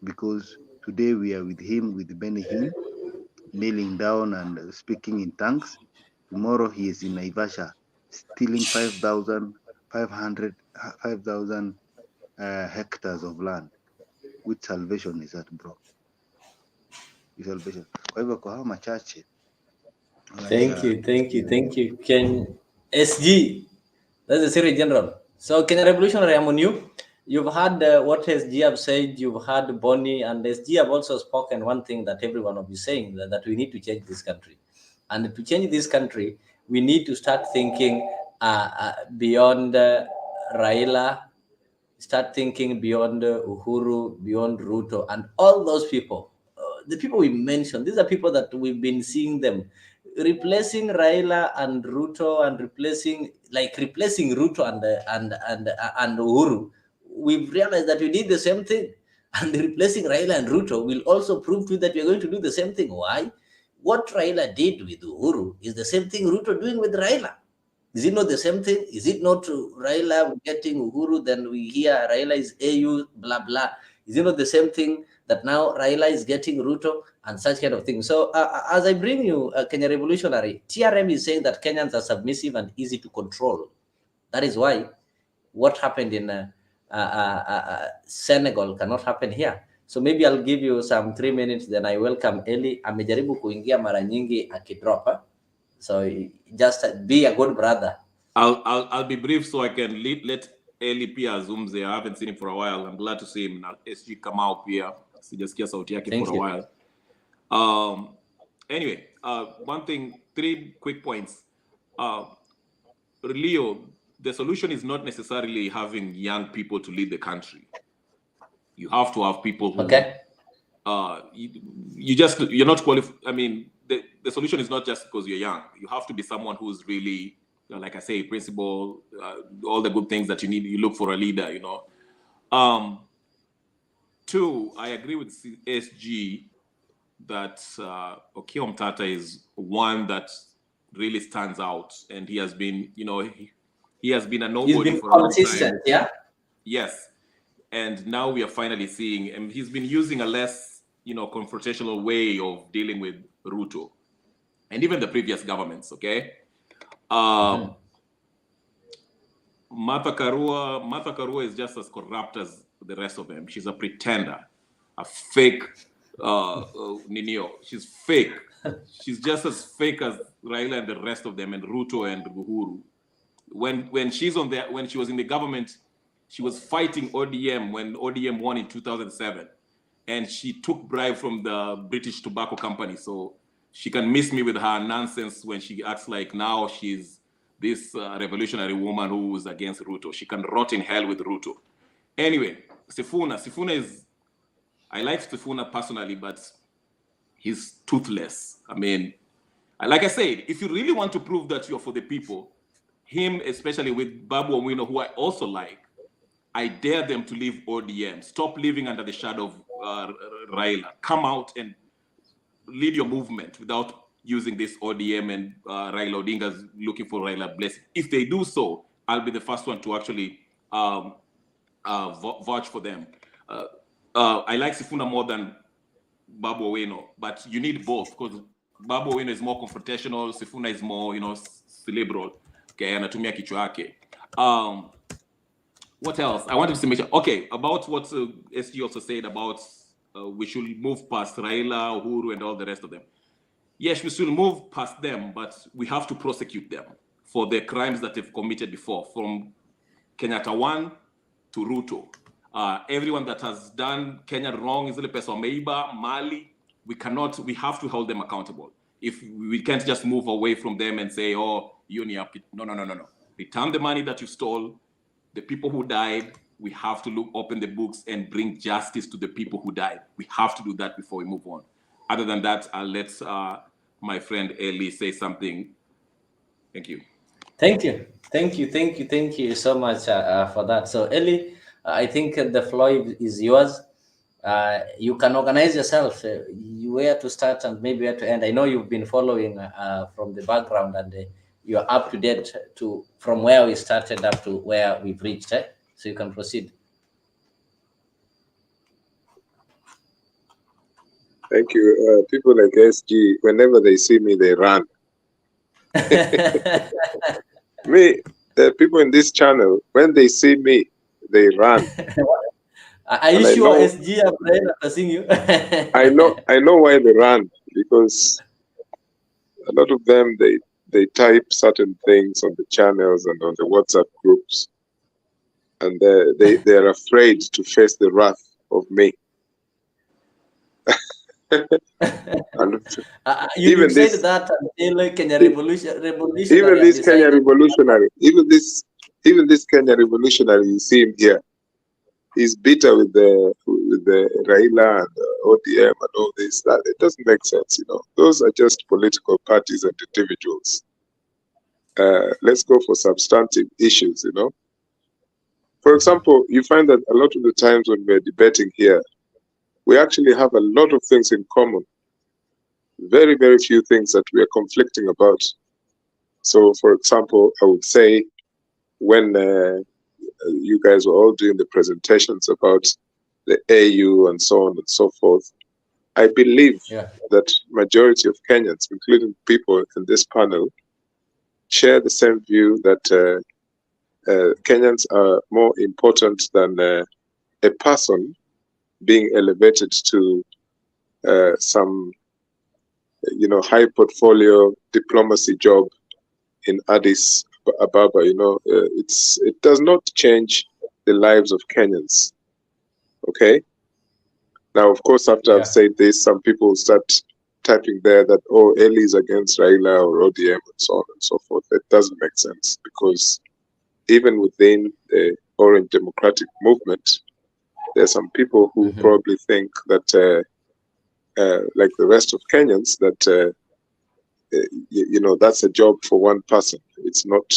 because today we are with him, with Benihim, kneeling down and speaking in tongues. Tomorrow he is in Naivasha, stealing 5,000 hectares of land. Which salvation is that, bro? Salvation. Kwa hivyo kwa hao machache. Thank you. Ken SG, that's the Secretary General. So Kenya Revolutionary, I'm on you. You've heard what SG have said, you've heard Bonnie, and SG have also spoken one thing that every one of you saying, that we need to change this country. And to change this country, we need to start thinking beyond Raila start thinking beyond Uhuru, beyond Ruto, and all those people. The people we mentioned, these are people that we've been seeing them replacing Raila and Ruto, and replacing Ruto and Uhuru. We've realized that we did the same thing, and replacing Raila and Ruto will also prove to you that we're going to do the same thing. Why? What Raila did with Uhuru is the same thing Ruto doing with Raila. Is it not the same thing? Is it not Raila getting Uhuru, then we hear Raila is AU, blah, blah. Is it not the same thing that now Raila is getting Ruto and such kind of thing? So as I bring you Kenya Revolutionary, TRM is saying that Kenyans are submissive and easy to control. That is why what happened in Senegal cannot happen here. So maybe I'll give you some 3 minutes, then I welcome Eli. Amejaribu kuingia mara nyingi akidrop. So just be a good brother. I'll be brief so I can let Eli pia azungumze. I haven't seen him for a while. I'm glad to see him now. SG Kamau pia. Sijasikia sauti yake for a while. Anyway, one thing, 3 quick points. Leo, the solution is not necessarily having young people to lead the country. You have to have people who you're not qualified. I mean, the solution is not just because you're young. You have to be someone who's really, like I say, principle, all the good things that you need. You look for a leader, you know. 2, I agree with SG that Okiya Mtata is one that really stands out, and he has been, you know, he has been a nobody for a long time. Yeah. Yes, and now we are finally seeing, and he's been using a less, you know, confrontational way of dealing with Ruto, and even the previous governments. Okay, Martha Karua is just as corrupt as the rest of them. She's a pretender, a fake. Ninio, she's fake. She's just as fake as Raila and the rest of them, and Ruto and Uhuru. When she's on there, when she was in the government, she was fighting ODM when ODM won in 2007, and she took bribe from the British Tobacco Company. So she can miss me with her nonsense when she acts like now she's this revolutionary woman who's against Ruto. She can rot in hell with Ruto. Anyway, Sifuna is. I like Sifuna personally, but he's toothless. I mean, like I said, if you really want to prove that you're for the people, him, especially with Babu Owino, who I also like, I dare them to leave ODM. Stop living under the shadow of Raila. Come out and lead your movement without using this ODM and Raila Odinga's looking for Raila blessing. If they do so, I'll be the first one to actually vouch for them. I like Sifuna more than Babu Owino, but you need both, because Babu Owino is more confrontational, Sifuna is more, you know, cerebral. Okay, anatumia kichwa yake. What else? I wanted to mention, okay, about what SG also said about we should move past Raila, Uhuru, and all the rest of them. Yes, we should move past them, but we have to prosecute them for the crimes that they've committed before, from Kenyatta 1 to Ruto. Everyone that has done Kenya wrong, Israel Pesomeiba, Mali, we have to hold them accountable. If we can't just move away from them and say, oh, you need no. Return the money that you stole, the people who died, we have to open the books and bring justice to the people who died. We have to do that before we move on. Other than that, I'll let my friend Eli say something. Thank you. Thank you so much for that. So Eli, I think the floor is yours. You can organize yourself, where to start and maybe where to end. I know you've been following from the background, and you're up to date from where we started up to where we've reached. So you can proceed. Thank you. People like SG, whenever they see me, they run. Me, the people in this channel, when they see me, they run. Are you sure SG are seeing you? I know why they run, because a lot of them they type certain things on the channels and on the WhatsApp groups, and they're afraid to face the wrath of me. You said that until Kenya revolutionary. Even this Kenya revolutionary you see him here. he's bitter with the Raila and ODM and all this. That it doesn't make sense, you know. Those are just political parties and individuals. Let's go for substantive issues, you know. For example, you find that a lot of the times when we're debating here, we actually have a lot of things in common. Very, very few things that we are conflicting about. So, for example, I would say when you guys were all doing the presentations about the AU and so on and so forth, I believe that majority of Kenyans, including people in this panel, share the same view that Kenyans are more important than a person being elevated to some, you know, high portfolio diplomacy job in Addis Ababa. You know, it does not change the lives of Kenyans. Okay. Now, of course, after I've said this, some people start typing there that, oh, Eli is against Raila or ODM and so on and so forth. That doesn't make sense, because even within the Orange Democratic Movement, there are some people who probably think that, like the rest of Kenyans, that, you know, that's a job for one person. It's not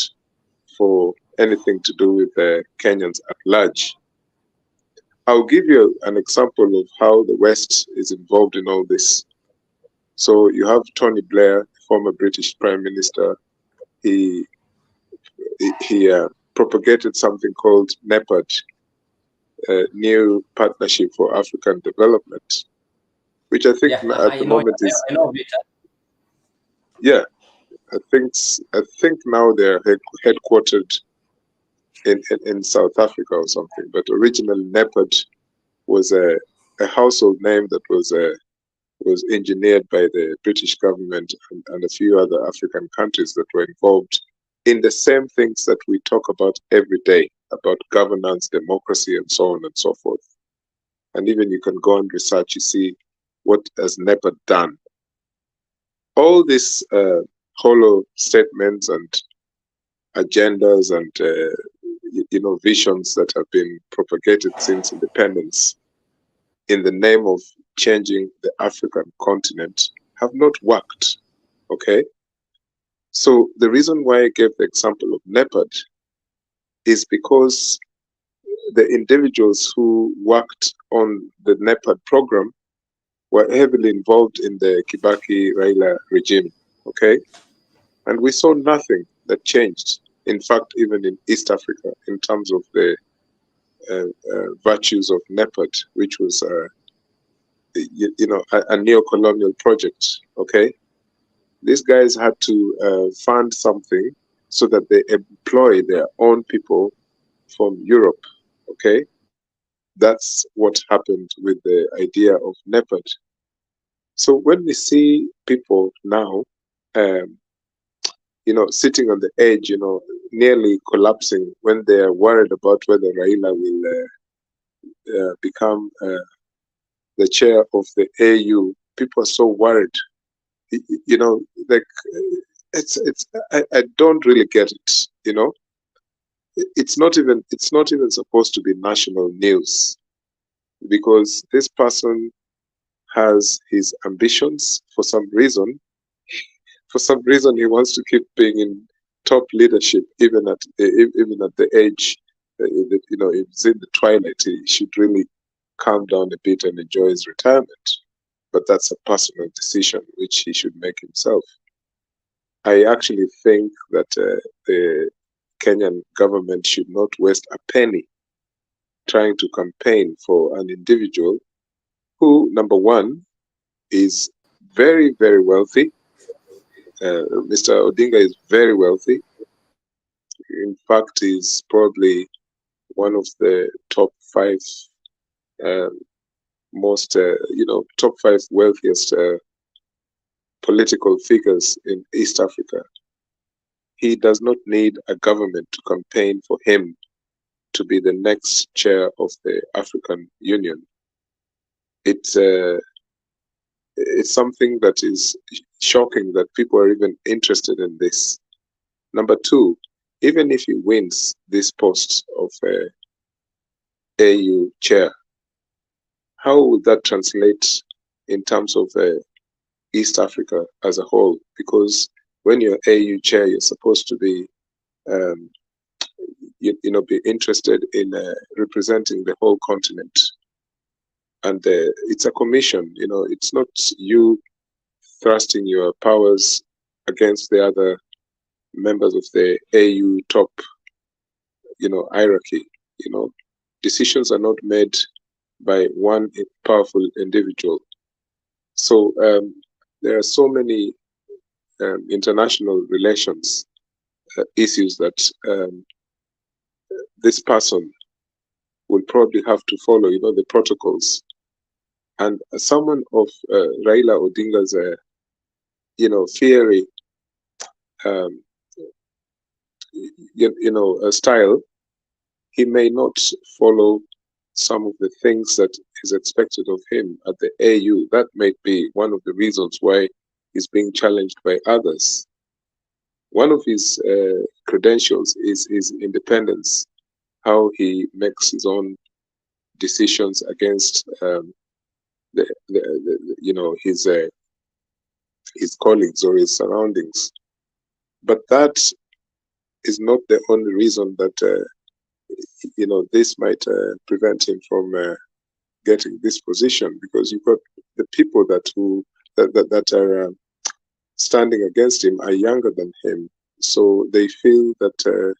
for anything to do with Kenyans at large. I'll give you an example of how the West is involved in all this. So you have Tony Blair, former British Prime Minister. He propagated something called NEPAD, New Partnership for African Development, which I think at the moment is. I know Vita. Yeah, I think now they're headquartered in South Africa or something. But originally NEPAD was a household name that was engineered by the British government and a few other African countries that were involved in the same things that we talk about every day, about governance, democracy, and so on and so forth. And even you can go and research, you see what has NEPAD done. All these hollow statements and agendas and you know, visions that have been propagated since independence in the name of changing the African continent have not worked. Okay? So the reason why I gave the example of NEPAD is because the individuals who worked on the NEPAD program were heavily involved in the Kibaki-Raila regime. Okay? And we saw nothing that changed. In fact, even in East Africa, in terms of the virtues of NEPAD, which was you know, a neo-colonial project. Okay, these guys had to fund something so that they employ their own people from Europe. Okay, that's what happened with the idea of NEPAD. So when we see people now, you know, sitting on the edge, you know, nearly collapsing when they are worried about whether Raila will become the chair of the AU, people are so worried. You know, like I don't really get it. You know, it's not even supposed to be national news, because this person has his ambitions for some reason. For some reason, he wants to keep being in top leadership, even at the age, you know, if it's in the twilight. He should really calm down a bit and enjoy his retirement. But that's a personal decision which he should make himself. I actually think that the Kenyan government should not waste a penny trying to campaign for an individual who, number one, is very, very wealthy. Mr. Odinga is very wealthy. In fact, he's probably one of the top 5 most, you know, top 5 wealthiest political figures in East Africa. He does not need a government to campaign for him to be the next chair of the African Union. It's something that is shocking that people are even interested in this. Number 2, even if he wins this post of AU chair. How would that translate in terms of East Africa as a whole? Because when you're AU chair, you're supposed to be, be interested in representing the whole continent. And it's a commission, it's not you thrusting your powers against the other members of the AU top, hierarchy. Decisions are not made by one powerful individual. So there are so many international relations issues that this person will probably have to follow, the protocols. And someone of Raila Odinga's, fiery, style, he may not follow some of the things that is expected of him at the AU. That might be one of the reasons why he's being challenged by others. One of his credentials is his independence, how he makes his own decisions against his colleagues or his surroundings. But that is not the only reason that this might prevent him from getting this position, because you've got the people that are standing against him are younger than him, so they feel that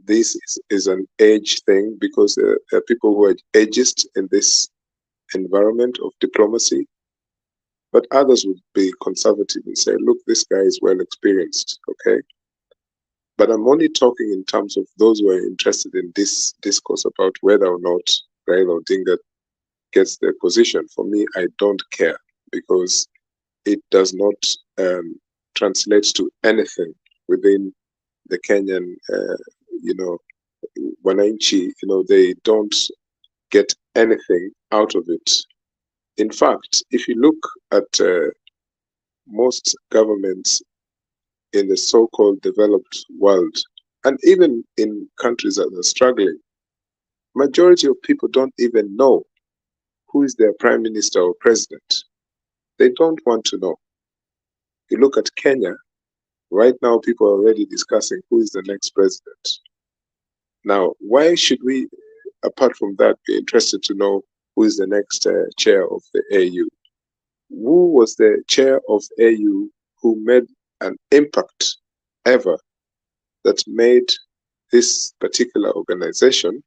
this is an age thing, because there are people who are ageist in this environment of diplomacy, but others would be conservative and say, look, this guy is well experienced, okay? But I'm only talking in terms of those who are interested in this discourse about whether or not Raila Odinga gets the position. For me, I don't care, because it does not translate to anything within the Kenyan, wananchi. They don't get anything out of it. In fact, if you look at most governments in the so-called developed world, and even in countries that are struggling, majority of people don't even know who is their prime minister or president. They don't want to know. You look at Kenya, right now people are already discussing who is the next president. Now, why should we, apart from that, be interested to know who is the next chair of the AU? Who was the chair of AU who made an impact ever that made this particular organization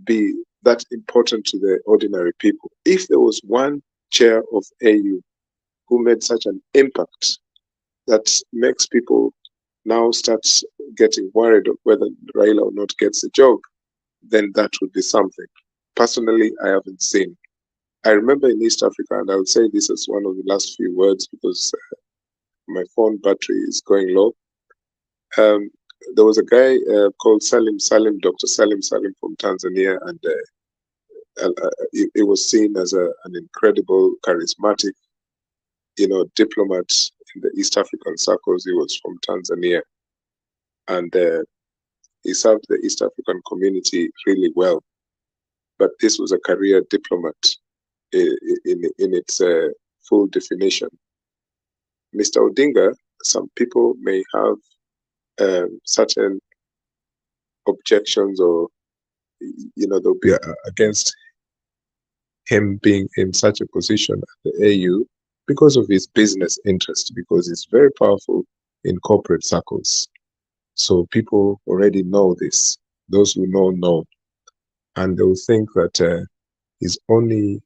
be that important to the ordinary people? If there was one chair of AU who made such an impact that makes people now start getting worried of whether Raila or not gets a job, then that would be something. Personally, I haven't seen. I remember in East Africa, and I'll say this as one of the last few words because my phone battery is going low. There was a guy called Dr. Salim Salim from Tanzania, and he was seen as an incredible, charismatic, diplomat in the East African circles. He was from Tanzania, and he served the East African community really well. But this was a career diplomat in its full definition. Mr. Odinga, some people may have certain objections, or they'll be against him being in such a position at the AU because of his business interest, because he's very powerful in corporate circles. So people already know this. Those who know, and they'll think that he's only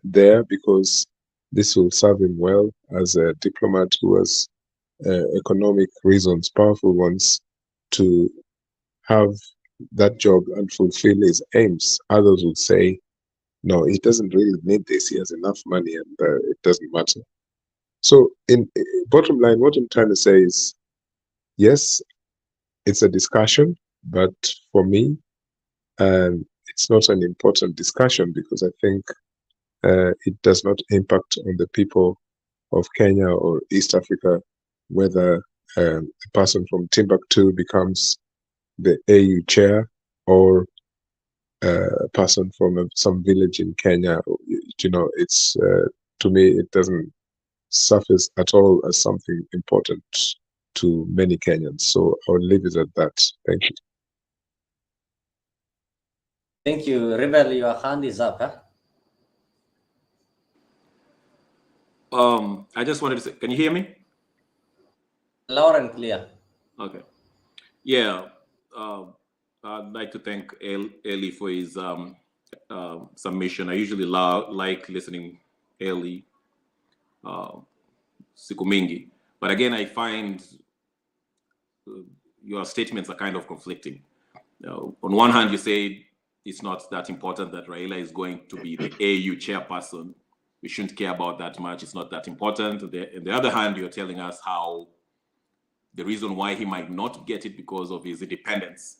there because this will serve him well as a diplomat who has economic reasons, powerful ones, to have that job and fulfill his aims. Others would say, no, he doesn't really need this. He has enough money, and it doesn't matter. So, in bottom line, what I'm trying to say is, yes, it's a discussion, but for me, it's not an important discussion, because I think it does not impact on the people of Kenya or East Africa whether a person from Timbuktu becomes the AU chair, or person from some village in Kenya. You know, it's to me, it doesn't surface at all as something important to many Kenyans. So I'll leave it at that. Thank you. Thank you. Rebel, your hand is up, huh? I just wanted to say, can you hear me? Loud and clear. Okay. Yeah. I'd like to thank Eli for his submission. I usually like listening Eli siku mingi. But again, I find your statements are kind of conflicting. On one hand, you say it's not that important that Raila is going to be the AU chairperson. We shouldn't care about that much. It's not that important. On the other hand, you're telling us how the reason why he might not get it because of his independence.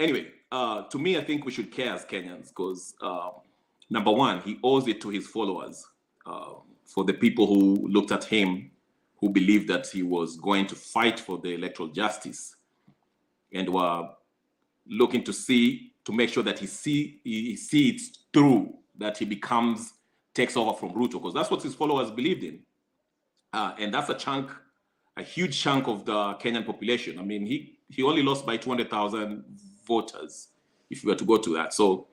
Anyway, to me, I think we should care as Kenyans because number one, he owes it to his followers, for the people who looked at him, who believed that he was going to fight for the electoral justice and were looking to make sure that he sees through, that he takes over from Ruto, because that's what his followers believed in. And that's a huge chunk of the Kenyan population. I mean, he only lost by 200,000 voters, if we were to go to that. So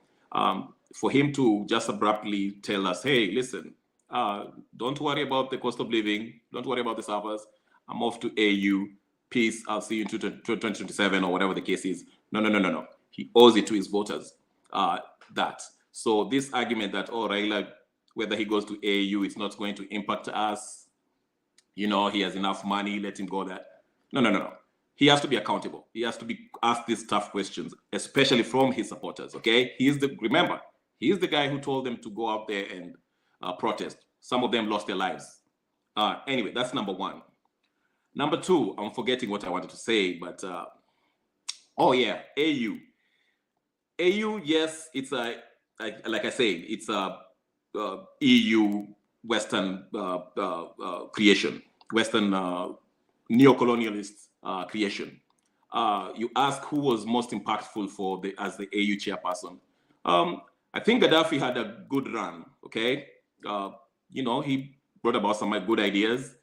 for him to just abruptly tell us, hey, listen, don't worry about the cost of living, don't worry about the servers, I'm off to AU, peace, I'll see you in 2027 or whatever the case is. No. He owes it to his voters, that. So this argument that, oh, Raila, whether he goes to AU, it's not going to impact us, you know, he has enough money, let him go there. No. He has to be accountable. He has to be asked these tough questions, especially from his supporters, okay? Remember, he is the guy who told them to go out there and protest. Some of them lost their lives. Anyway, that's number one. Number two, I'm forgetting what I wanted to say, but oh yeah, AU. AU, yes, it's like I say, it's a EU Western creation, Western neo-colonialist creation. You ask who was most impactful as the AU chairperson. I think Gaddafi had a good run, okay? You know, he brought about some good ideas.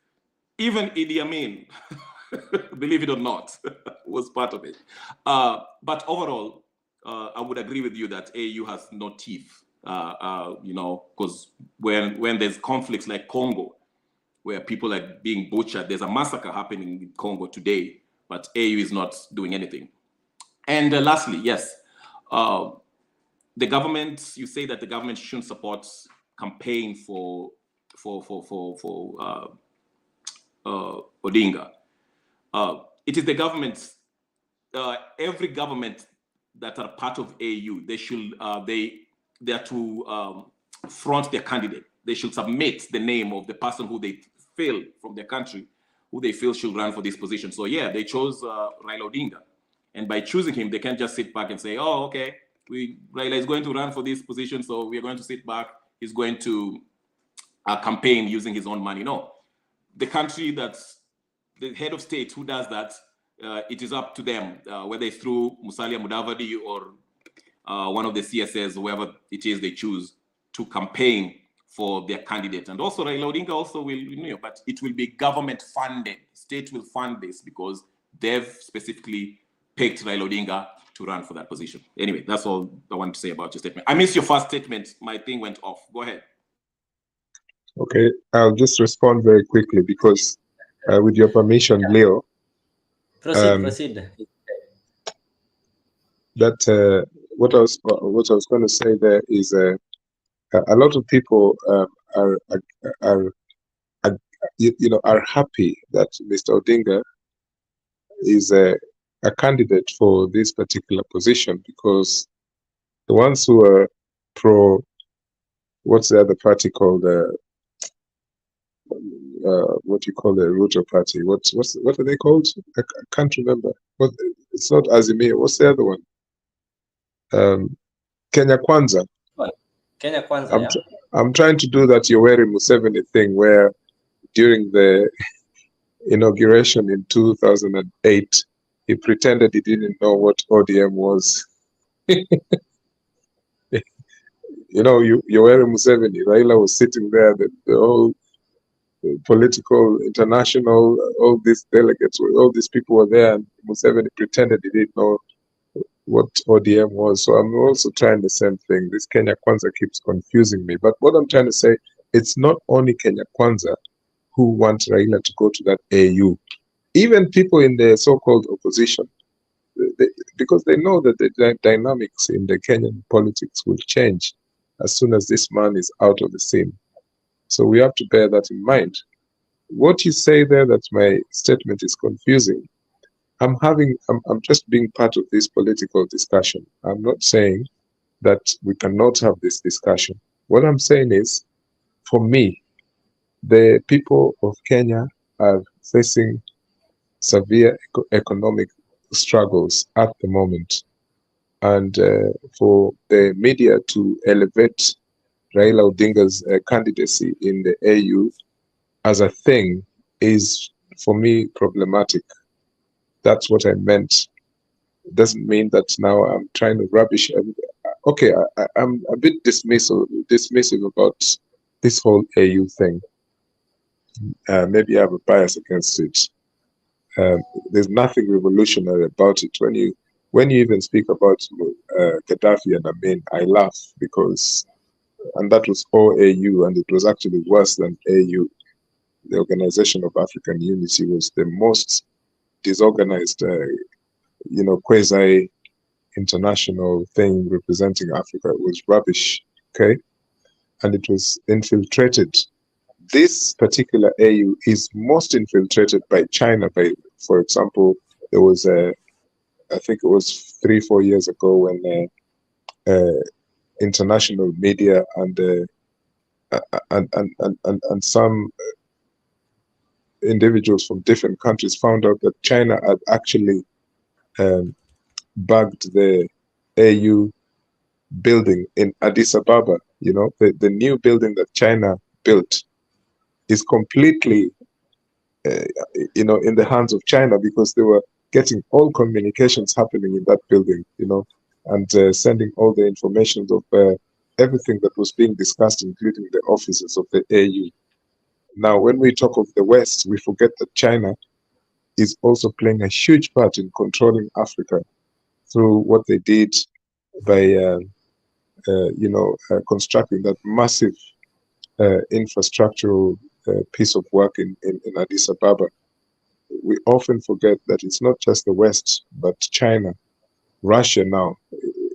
Even Idi Amin, believe it or not, was part of it. But overall, I would agree with you that AU has no teeth, you know, because when there's conflicts like Congo, where people are being butchered, there's a massacre happening in Congo today, but AU is not doing anything. And lastly, yes, the government, you say that the government shouldn't support campaign for Odinga. It is the government, every government that are part of AU, they should they are to front their candidate. They should submit the name of the person who they feel from their country, who they feel should run for this position. So yeah, they chose Raila Odinga, and by choosing him, they can't just sit back and say, "Oh, okay, Raila is going to run for this position, so we are going to sit back. He's going to campaign using his own money." No, the country that's the head of state who does that, it is up to them, whether it's through Musalia Mudavadi or one of the CSS, whoever it is they choose to campaign for their candidate. And also Raila Odinga also will, you know, but it will be government funded. State will fund this because they've specifically picked Raila Odinga to run for that position. Anyway, that's all I want to say about your statement. I missed your first statement. My thing went off. Go ahead. Okay, I'll just respond very quickly because with your permission, Leo. Proceed. That what I was going to say there is a lot of people are happy that Mr. Odinga is a candidate for this particular position, because the ones who are pro, what's the other party called? What you call the Ruto party? What are they called? I can't remember. It's not Azimio. What's the other one? Kenya Kwanza. Kenya Kwanza. I'm trying to do that Yoweri Museveni thing where during the inauguration in 2008, he pretended he didn't know what ODM was. Yoweri Museveni, Raila was sitting there, the whole political, international, all these delegates, all these people were there, and Museveni pretended he didn't know what ODM was. So I'm also trying the same thing. This Kenya Kwanza keeps confusing me. But what I'm trying to say, it's not only Kenya Kwanza who want Raila to go to that AU. Even people in the so-called opposition, because they know that the dynamics in the Kenyan politics will change as soon as this man is out of the scene. So we have to bear that in mind. What you say there, that my statement is confusing, I'm just being part of this political discussion. I'm not saying that we cannot have this discussion. What I'm saying is, for me, the people of Kenya are facing severe economic struggles at the moment. And for the media to elevate Raila Odinga's candidacy in the AU as a thing is, for me, problematic. That's what I meant. It doesn't mean that now I'm trying to rubbish everything. Okay, I'm a bit dismissive about this whole AU thing. Maybe I have a bias against it. There's nothing revolutionary about it. When you even speak about Gaddafi and Amin, I laugh because, and that was OAU, and it was actually worse than AU. The Organization of African Unity was the most disorganized, quasi-international thing representing Africa. It was rubbish, okay? And it was infiltrated. This particular AU is most infiltrated by China. For example, there was I think it was 3-4 years ago when international media and some individuals from different countries found out that China had actually bugged the AU building in Addis Ababa. The new building that China built is completely in the hands of China, because they were getting all communications happening in that building, and sending all the information of everything that was being discussed, including the offices of the AU. Now, when we talk of the West, we forget that China is also playing a huge part in controlling Africa through what they did by, constructing that massive infrastructural piece of work in Addis Ababa. We often forget that it's not just the West, but China, Russia now,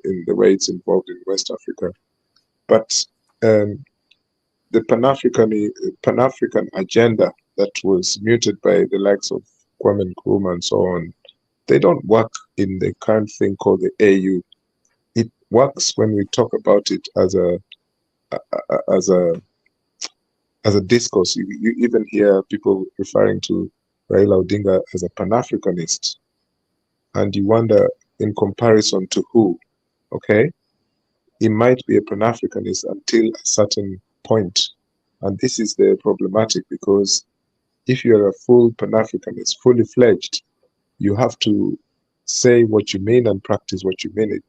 in the way it's involved in West Africa. But the Pan-African agenda that was muted by the likes of Kwame Nkrumah and so on, they don't work in the current thing called the AU. It works when we talk about it as a discourse. You even hear people referring to Raila Odinga as a Pan-Africanist, and you wonder, in comparison to who? Okay, he might be a Pan-Africanist until a certain point, and this is the problematic, because if you're a full Pan-Africanist, fully fledged, you have to say what you mean and practice what you mean.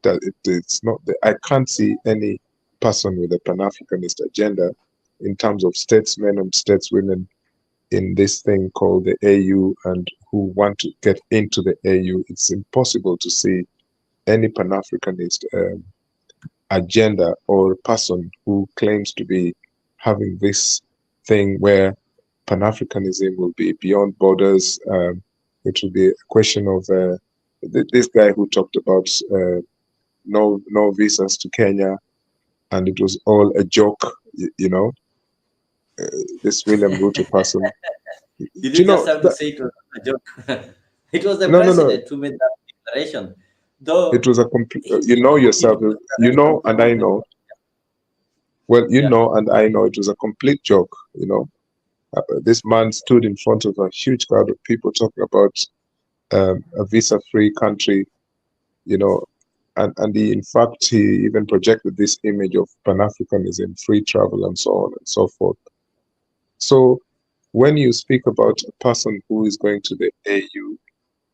It's not I can't see any person with a Pan-Africanist agenda in terms of statesmen and stateswomen in this thing called the AU and who want to get into the AU. It's impossible to see any Pan-Africanist agenda or person who claims to be having this thing where Pan-Africanism will be beyond borders. It will be a question of this guy who talked about no visas to Kenya, and it was all a joke, this William Ruto person. You didn't just have to say it was a joke. It was the president who made that declaration. Though it was a complete, yourself, and I know. Well, know, and I know it was a complete joke, This man stood in front of a huge crowd of people talking about a visa-free country, and he, in fact, he even projected this image of Pan-Africanism, free travel, and so on and so forth. So when you speak about a person who is going to the AU,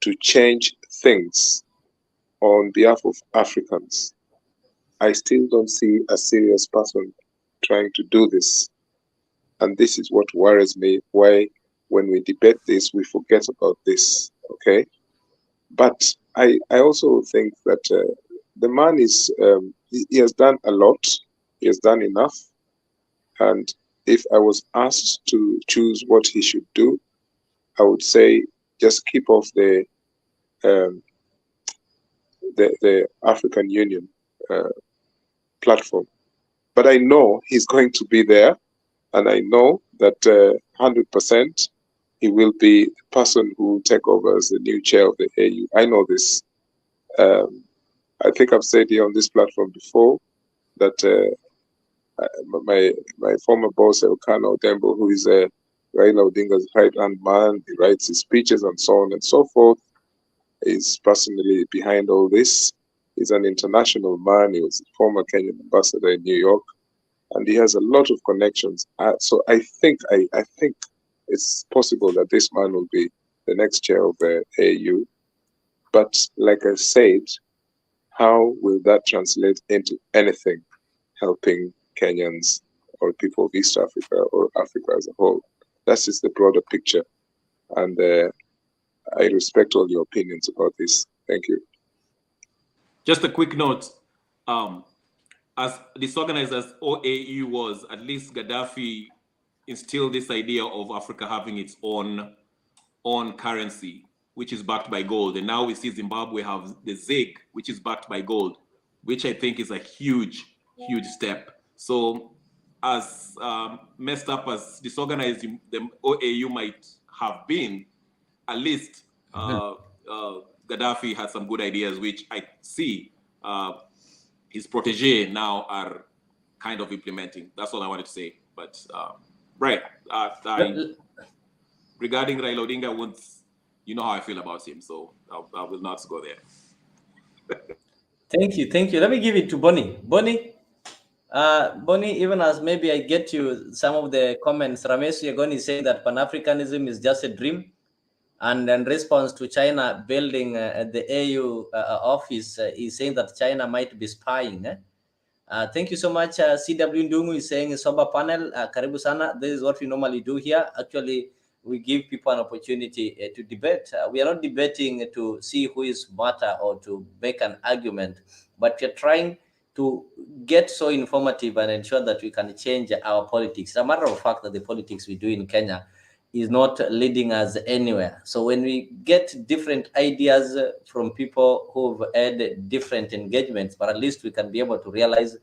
to change things on behalf of Africans, I still don't see a serious person trying to do this. And this is what worries me, why when we debate this, we forget about this, okay? But I also think that the man is, he has done a lot, he has done enough. And if I was asked to choose what he should do, I would say just keep off the African Union platform. But I know he's going to be there, and I know that 100% he will be the person who will take over as the new chair of the AU. I know this. I think I've said here on this platform before that my former boss, Elkanah Odembo, who is Raila Odinga's right-hand man, he writes his speeches and so on and so forth, is personally behind all this. He's an international man. He was a former Kenyan ambassador in New York, and he has a lot of connections. So I think it's possible that this man will be the next chair of the AU. But like I said, how will that translate into anything helping Kenyans or people of East Africa or Africa as a whole? That's just the broader picture. And I respect all your opinions about this. Thank you. Just a quick note. As disorganized as OAU was, at least Gaddafi instilled this idea of Africa having its own currency, which is backed by gold. And now we see Zimbabwe have the ZiG, which is backed by gold, which I think is a huge step. So as messed up as disorganized the OAU might have been, at least Gaddafi had some good ideas, which I see his protege now are kind of implementing. That's all I wanted to say. But right, regarding Raila Odinga, you know how I feel about him, so I will not go there. Thank you. Let me give it to Bonnie. Bonnie, even as maybe I get you some of the comments, Ramesh Yegoni is saying that Pan-Africanism is just a dream. And in response to China building the AU office, he's saying that China might be spying. Thank you so much. CW Ndungu is saying sober panel. Karibu sana. This is what we normally do here. Actually, we give people an opportunity to debate. We are not debating to see who is smarter or to make an argument, but we're trying to get so informative and ensure that we can change our politics. It's a matter of fact that the politics we do in Kenya is not leading us anywhere. So when we get different ideas from people who've had different engagements, but at least we can be able to realize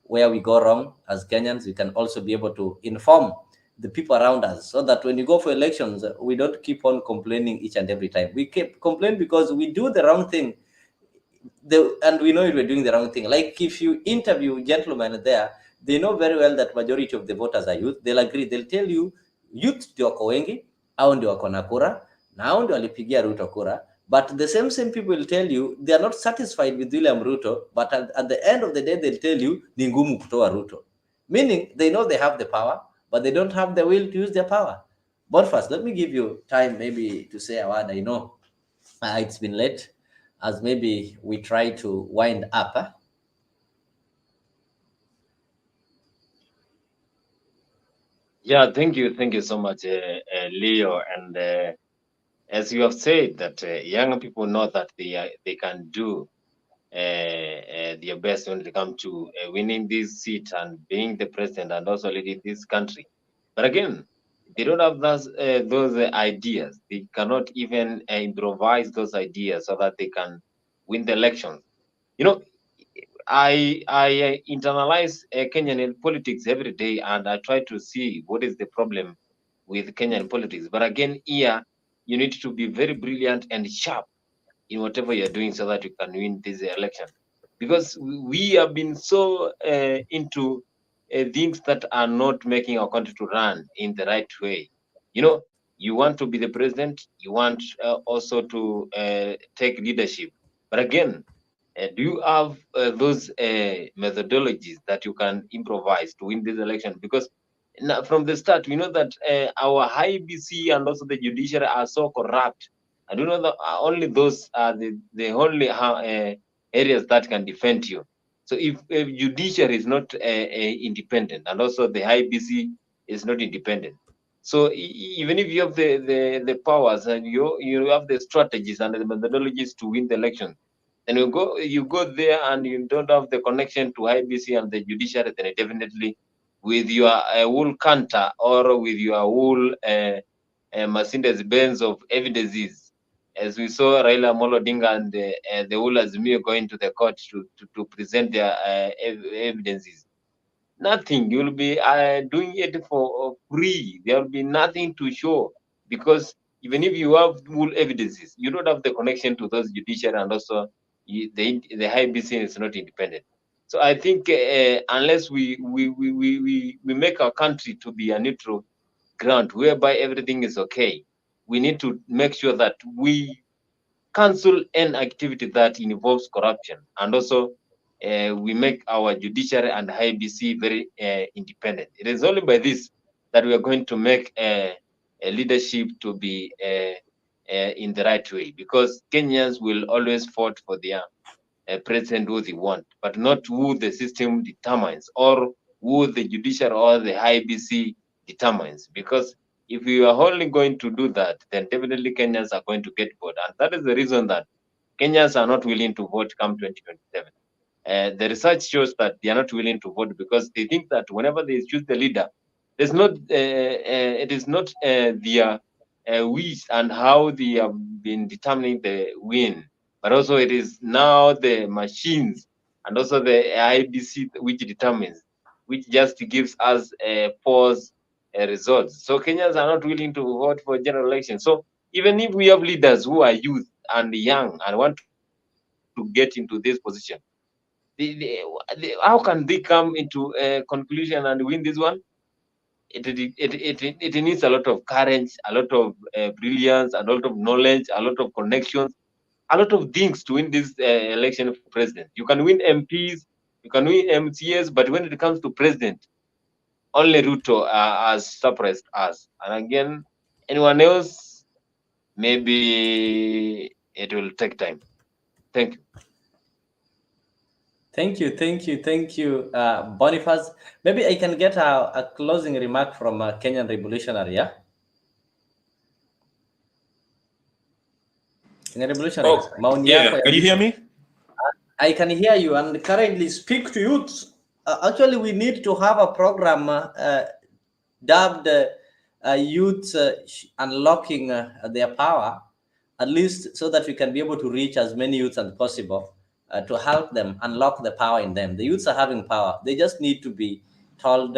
where we go wrong as Kenyans. We can also be able to inform the people around us so that when you go for elections, we don't keep on complaining each and every time. We keep complaining because we do the wrong thing. And we know we're doing the wrong thing. Like if you interview gentlemen there, they know very well that majority of the voters are youth. They'll agree. They'll tell you, youth ndio wako wengi, au ndio wako na kura, na au ndio walipigia Ruto kura. But the same people will tell you they are not satisfied with William Ruto, but at the end of the day, they'll tell you ni ngumu kutoa Ruto. Meaning they know they have the power, but they don't have the will to use their power. But first, let me give you time maybe to say a word. I know it's been late, as maybe we try to wind up. Yeah, thank you so much, Leo. And as you have said, that young people know that they can do their best when it comes to winning this seat and being the president and also leading this country. But again, they don't have those ideas. They cannot even improvise those ideas so that they can win the elections. You know, I internalize Kenyan politics every day, and I try to see what is the problem with Kenyan politics. But again, here you need to be very brilliant and sharp in whatever you're doing so that you can win this election. Because we have been so into things that are not making our country to run in the right way. You know, you want to be the president, you want also to take leadership. But again, do you have those methodologies that you can improvise to win this election? Because from the start, we know that our IBC and also the judiciary are so corrupt, I do know that only those are the only areas that can defend you. So if judiciary is not independent, and also the IBC is not independent, so even if you have the powers and you have the strategies and the methodologies to win the election, then you go there and you don't have the connection to IBC and the judiciary, then definitely with your wool canter or with your wool Mercedes-Benz of evidences, as we saw Raila Odinga and the whole Azimio going to the court to present their evidences. Nothing. You will be doing it for free. There will be nothing to show, because even if you have full evidences, you don't have the connection to those judiciary, and also the IBC is not independent. So I think unless we make our country to be a neutral ground whereby everything is okay, we need to make sure that we cancel any activity that involves corruption, and also we make our judiciary and IBC very independent. It is only by this that we are going to make a leadership to be in the right way, because Kenyans will always vote for their president who they want, but not who the system determines or who the judiciary or the IBC determines. Because if we are only going to do that, then definitely Kenyans are going to get bored. And that is the reason that Kenyans are not willing to vote come 2027. The research shows that they are not willing to vote because they think that whenever they choose the leader, there's not it is not their wish and how they have been determining the win, but also it is now the machines and also the IBC which determines, which just gives us false results. So Kenyans are not willing to vote for general election. So even if we have leaders who are youth and young and want to get into this position, how can they come into a conclusion and win this one? It needs a lot of courage, a lot of brilliance, a lot of knowledge, a lot of connections, a lot of things to win this election for president. You can win MPs, you can win MCS, but when it comes to president, only Ruto has surprised us. And again, anyone else, maybe it will take time. Thank you. Thank you, Boniface. Maybe I can get a closing remark from a Kenyan revolutionary, yeah? Kenyan revolutionary. Oh, yeah, can you hear me? I can hear you, and currently speak to youth. Actually, we need to have a program dubbed Youth Unlocking Their Power, at least so that we can be able to reach as many youths as possible. To help them unlock the power in them. The youths are having power. They just need to be told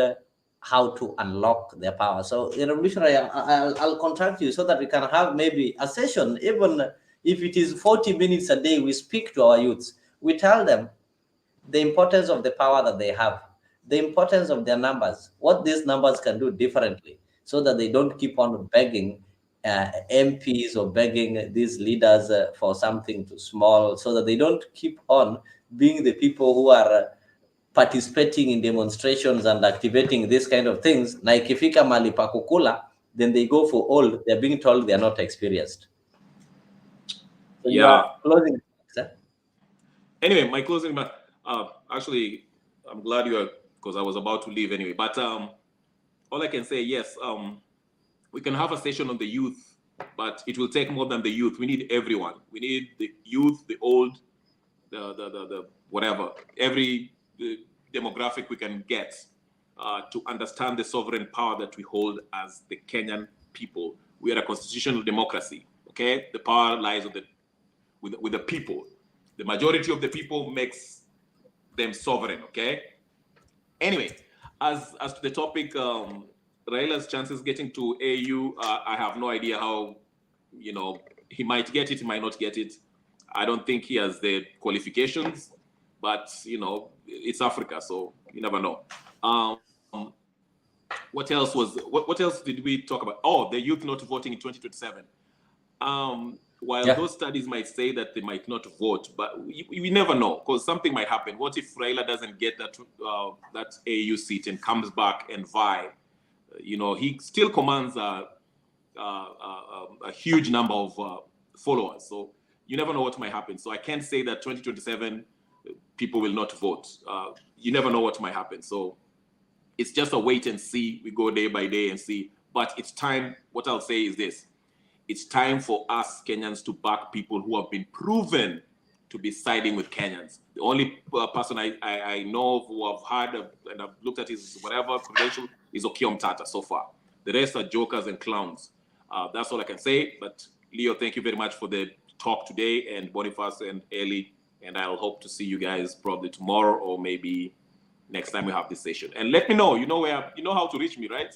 how to unlock their power. So in Revolutionary, I'll contact you so that we can have maybe a session, even if it is 40 minutes a day, we speak to our youths. We tell them the importance of the power that they have, the importance of their numbers, what these numbers can do differently, so that they don't keep on begging MPs or begging these leaders for something too small, so that they don't keep on being the people who are participating in demonstrations and activating these kind of things. Na ikifika mali pa kukula, then they go for old. They're being told they're not experienced. So yeah. Closing. Anyway, my closing remark. Actually, I'm glad you are, because I was about to leave anyway. But all I can say, yes, we can have a session on the youth, but it will take more than the youth. We need everyone. We need the youth, the old, the whatever, every demographic we can get to understand the sovereign power that we hold as the Kenyan people. We are a constitutional democracy. Okay, the power lies with the people. The majority of the people makes them sovereign. Okay. Anyway, as to the topic. Raila's chances getting to AU, I have no idea how, he might get it, he might not get it. I don't think he has the qualifications, but, it's Africa, so you never know. What else did we talk about? Oh, the youth not voting in 2027. While those studies might say that they might not vote, but we never know, because something might happen. What if Raila doesn't get that AU seat and comes back and vie? He still commands a huge number of followers. So you never know what might happen. So I can't say that 2027 people will not vote. You never know what might happen. So it's just a wait and see. We go day by day and see. But it's time. What I'll say is this. It's time for us Kenyans to back people who have been proven to be siding with Kenyans. The only person I know who have had and I've looked at his whatever credential is Okiom Tata so far. The rest are jokers and clowns. That's all I can say. But Leo, thank you very much for the talk today, and Boniface and Eli, and I'll hope to see you guys probably tomorrow or maybe next time we have this session. And let me know, you know how to reach me, right?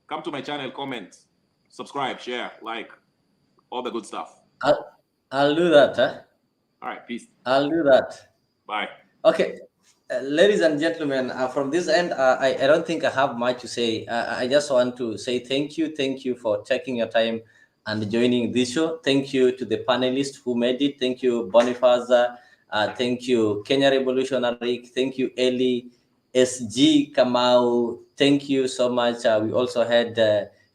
Come to my channel, comment, subscribe, share, like, all the good stuff. I'll do that. All right, peace. I'll do that. Bye. Okay. Ladies and gentlemen, from this end, I don't think I have much to say. I just want to say thank you for taking your time and joining this show. Thank you to the panelists who made it. Thank you, Boniface. Thank you, Kenya Revolutionary. Thank you, Eli, SG, Kamau. Thank you so much. We also had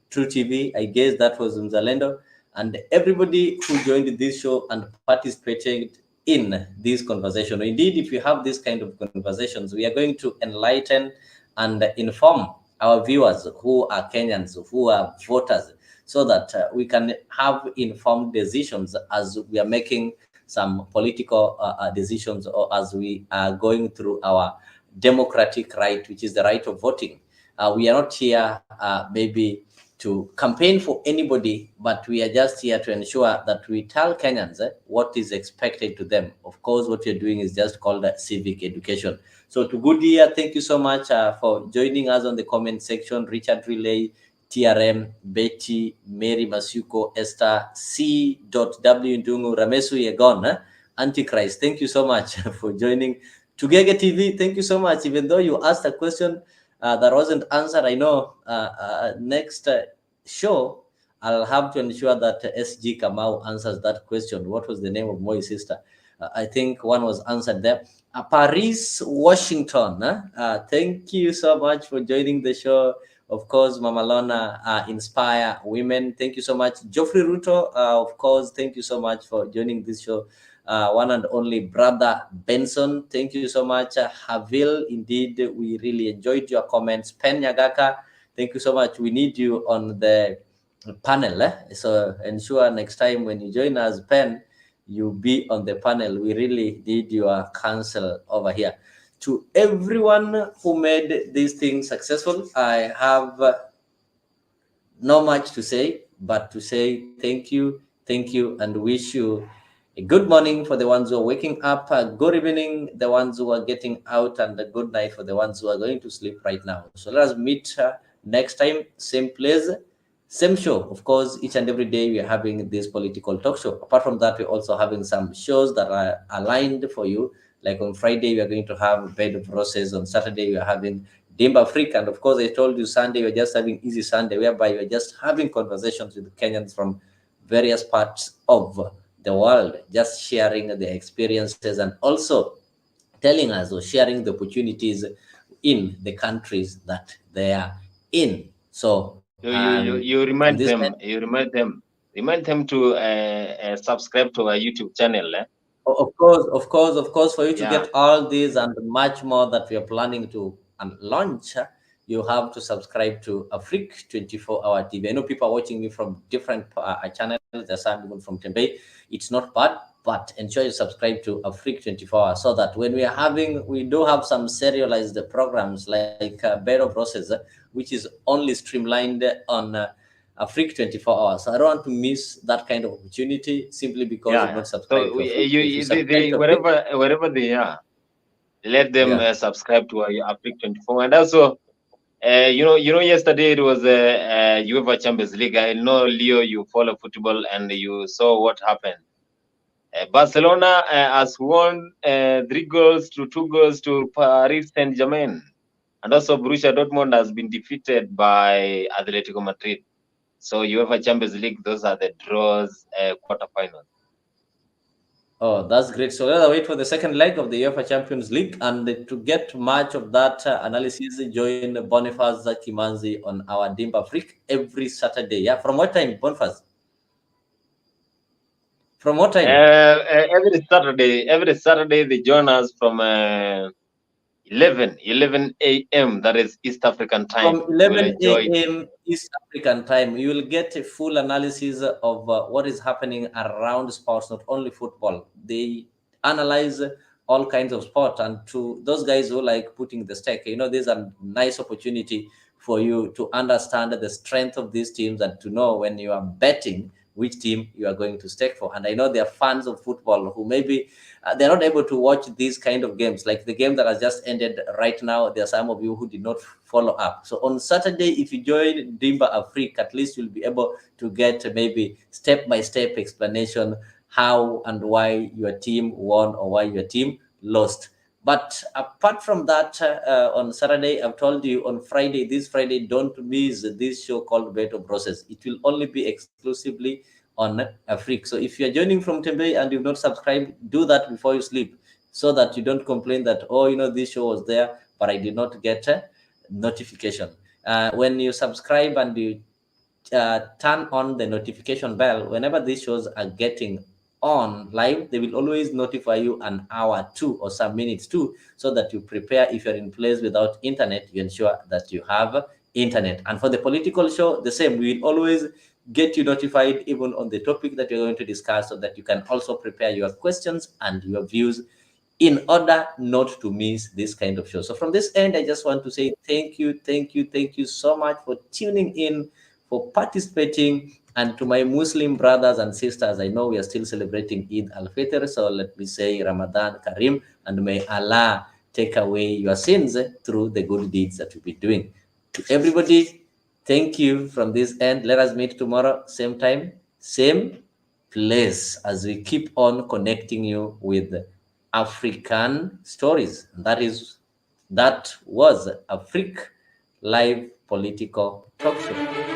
True TV. I guess that was Mzalendo. And everybody who joined this show and participated in this conversation. Indeed, if you have this kind of conversations, we are going to enlighten and inform our viewers who are Kenyans, who are voters, so that we can have informed decisions as we are making some political decisions, or as we are going through our democratic right, which is the right of voting. We are not here maybe to campaign for anybody, but we are just here to ensure that we tell Kenyans what is expected to them. Of course, what you're doing is just called civic education. So to Goodyear, thank you so much for joining us on the comment section. Richard Relay, TRM, Betty, Mary Masuko, Esther, C.W. Ndungu, Ramesu Yegon, Antichrist. Thank you so much for joining. Tugege TV, thank you so much. Even though you asked a question that wasn't answered, I know next show, I'll have to ensure that SG Kamau answers that question. What was the name of Moi's sister? I think one was answered there. Paris, Washington. Thank you so much for joining the show. Of course, Mama Lona, Inspire Women. Thank you so much. Geoffrey Ruto, of course, thank you so much for joining this show. One and only Brother Benson, thank you so much. Havil, indeed, we really enjoyed your comments. Pen Yagaka, thank you so much. We need you on the panel. So ensure next time when you join us, Pen, you be on the panel. We really need your counsel over here. To everyone who made this thing successful, I have not much to say, but to say thank you, and wish you a good morning for the ones who are waking up, a good evening, the ones who are getting out, and a good night for the ones who are going to sleep right now. So let us meet next time, same place, same show. Of course, each and every day we are having this political talk show. Apart from that, we're also having some shows that are aligned for you. Like on Friday, we are going to have Bed of Roses. On Saturday, we are having Dimba Freak. And of course, I told you Sunday, we're just having Easy Sunday, whereby we're just having conversations with Kenyans from various parts of the world, just sharing their experiences and also telling us or sharing the opportunities in the countries that they are in. So you remind them, to subscribe to our YouTube channel. Of course, for you to get all these and much more that we are planning to launch, you have to subscribe to Afrique 24-hour TV. I know people are watching me from different channels. There's some people from Tembe. It's not bad, but ensure you subscribe to Afrique 24-hour so that when we do have some serialized programs like Bed of Roses, which is only streamlined on Afrique 24-hour. So I don't want to miss that kind of opportunity simply because you're not subscribed to Afrique. Wherever they are, let them subscribe to Afrique 24. And also, yesterday it was UEFA Champions League. I know, Leo, you follow football and you saw what happened. Barcelona has won 3-2 to Paris Saint-Germain. And also Borussia Dortmund has been defeated by Atletico Madrid. So UEFA Champions League, those are the draws, quarterfinals. Oh, that's great. So let's wait for the second leg of the UEFA Champions League. And to get much of that analysis, join Boniface Kimanzi on our Dimba Freak every Saturday. Yeah, from what time, Boniface? From what time? Every Saturday they join us from 11 a.m. That is East African time. From 11 a.m. East African time, you will get a full analysis of what is happening around sports, not only football. They analyze all kinds of sport, and to those guys who like putting the stake, there's a nice opportunity for you to understand the strength of these teams and to know when you are betting which team you are going to stake for. And I know there are fans of football who maybe they're not able to watch these kind of games, like the game that has just ended right now. There are some of you who did not follow up. So on Saturday, if you join Dimba Afrique, at least you'll be able to get maybe step-by-step explanation how and why your team won or why your team lost. But apart from that, on Saturday, I've told you on Friday, this Friday, don't miss this show called Beto Process. It will only be exclusively on Afrique. So if you're joining from Tembe and you've not subscribed, do that before you sleep so that you don't complain that, oh, this show was there, but I did not get a notification. When you subscribe and you turn on the notification bell, whenever these shows are getting on live, they will always notify you an hour too or some minutes too, so that you prepare. If you're in place without internet, you ensure that you have internet. And for the political show, the same. We will always get you notified even on the topic that you're going to discuss, so that you can also prepare your questions and your views in order not to miss this kind of show. So from this end, I just want to say thank you so much for tuning in, for participating. And to my Muslim brothers and sisters, I know we are still celebrating Eid al-Fitr, so let me say Ramadan Kareem, and may Allah take away your sins through the good deeds that we've been doing. To everybody, thank you from this end. Let us meet tomorrow, same time, same place, as we keep on connecting you with African stories. That was Afrique Live Political Talk Show.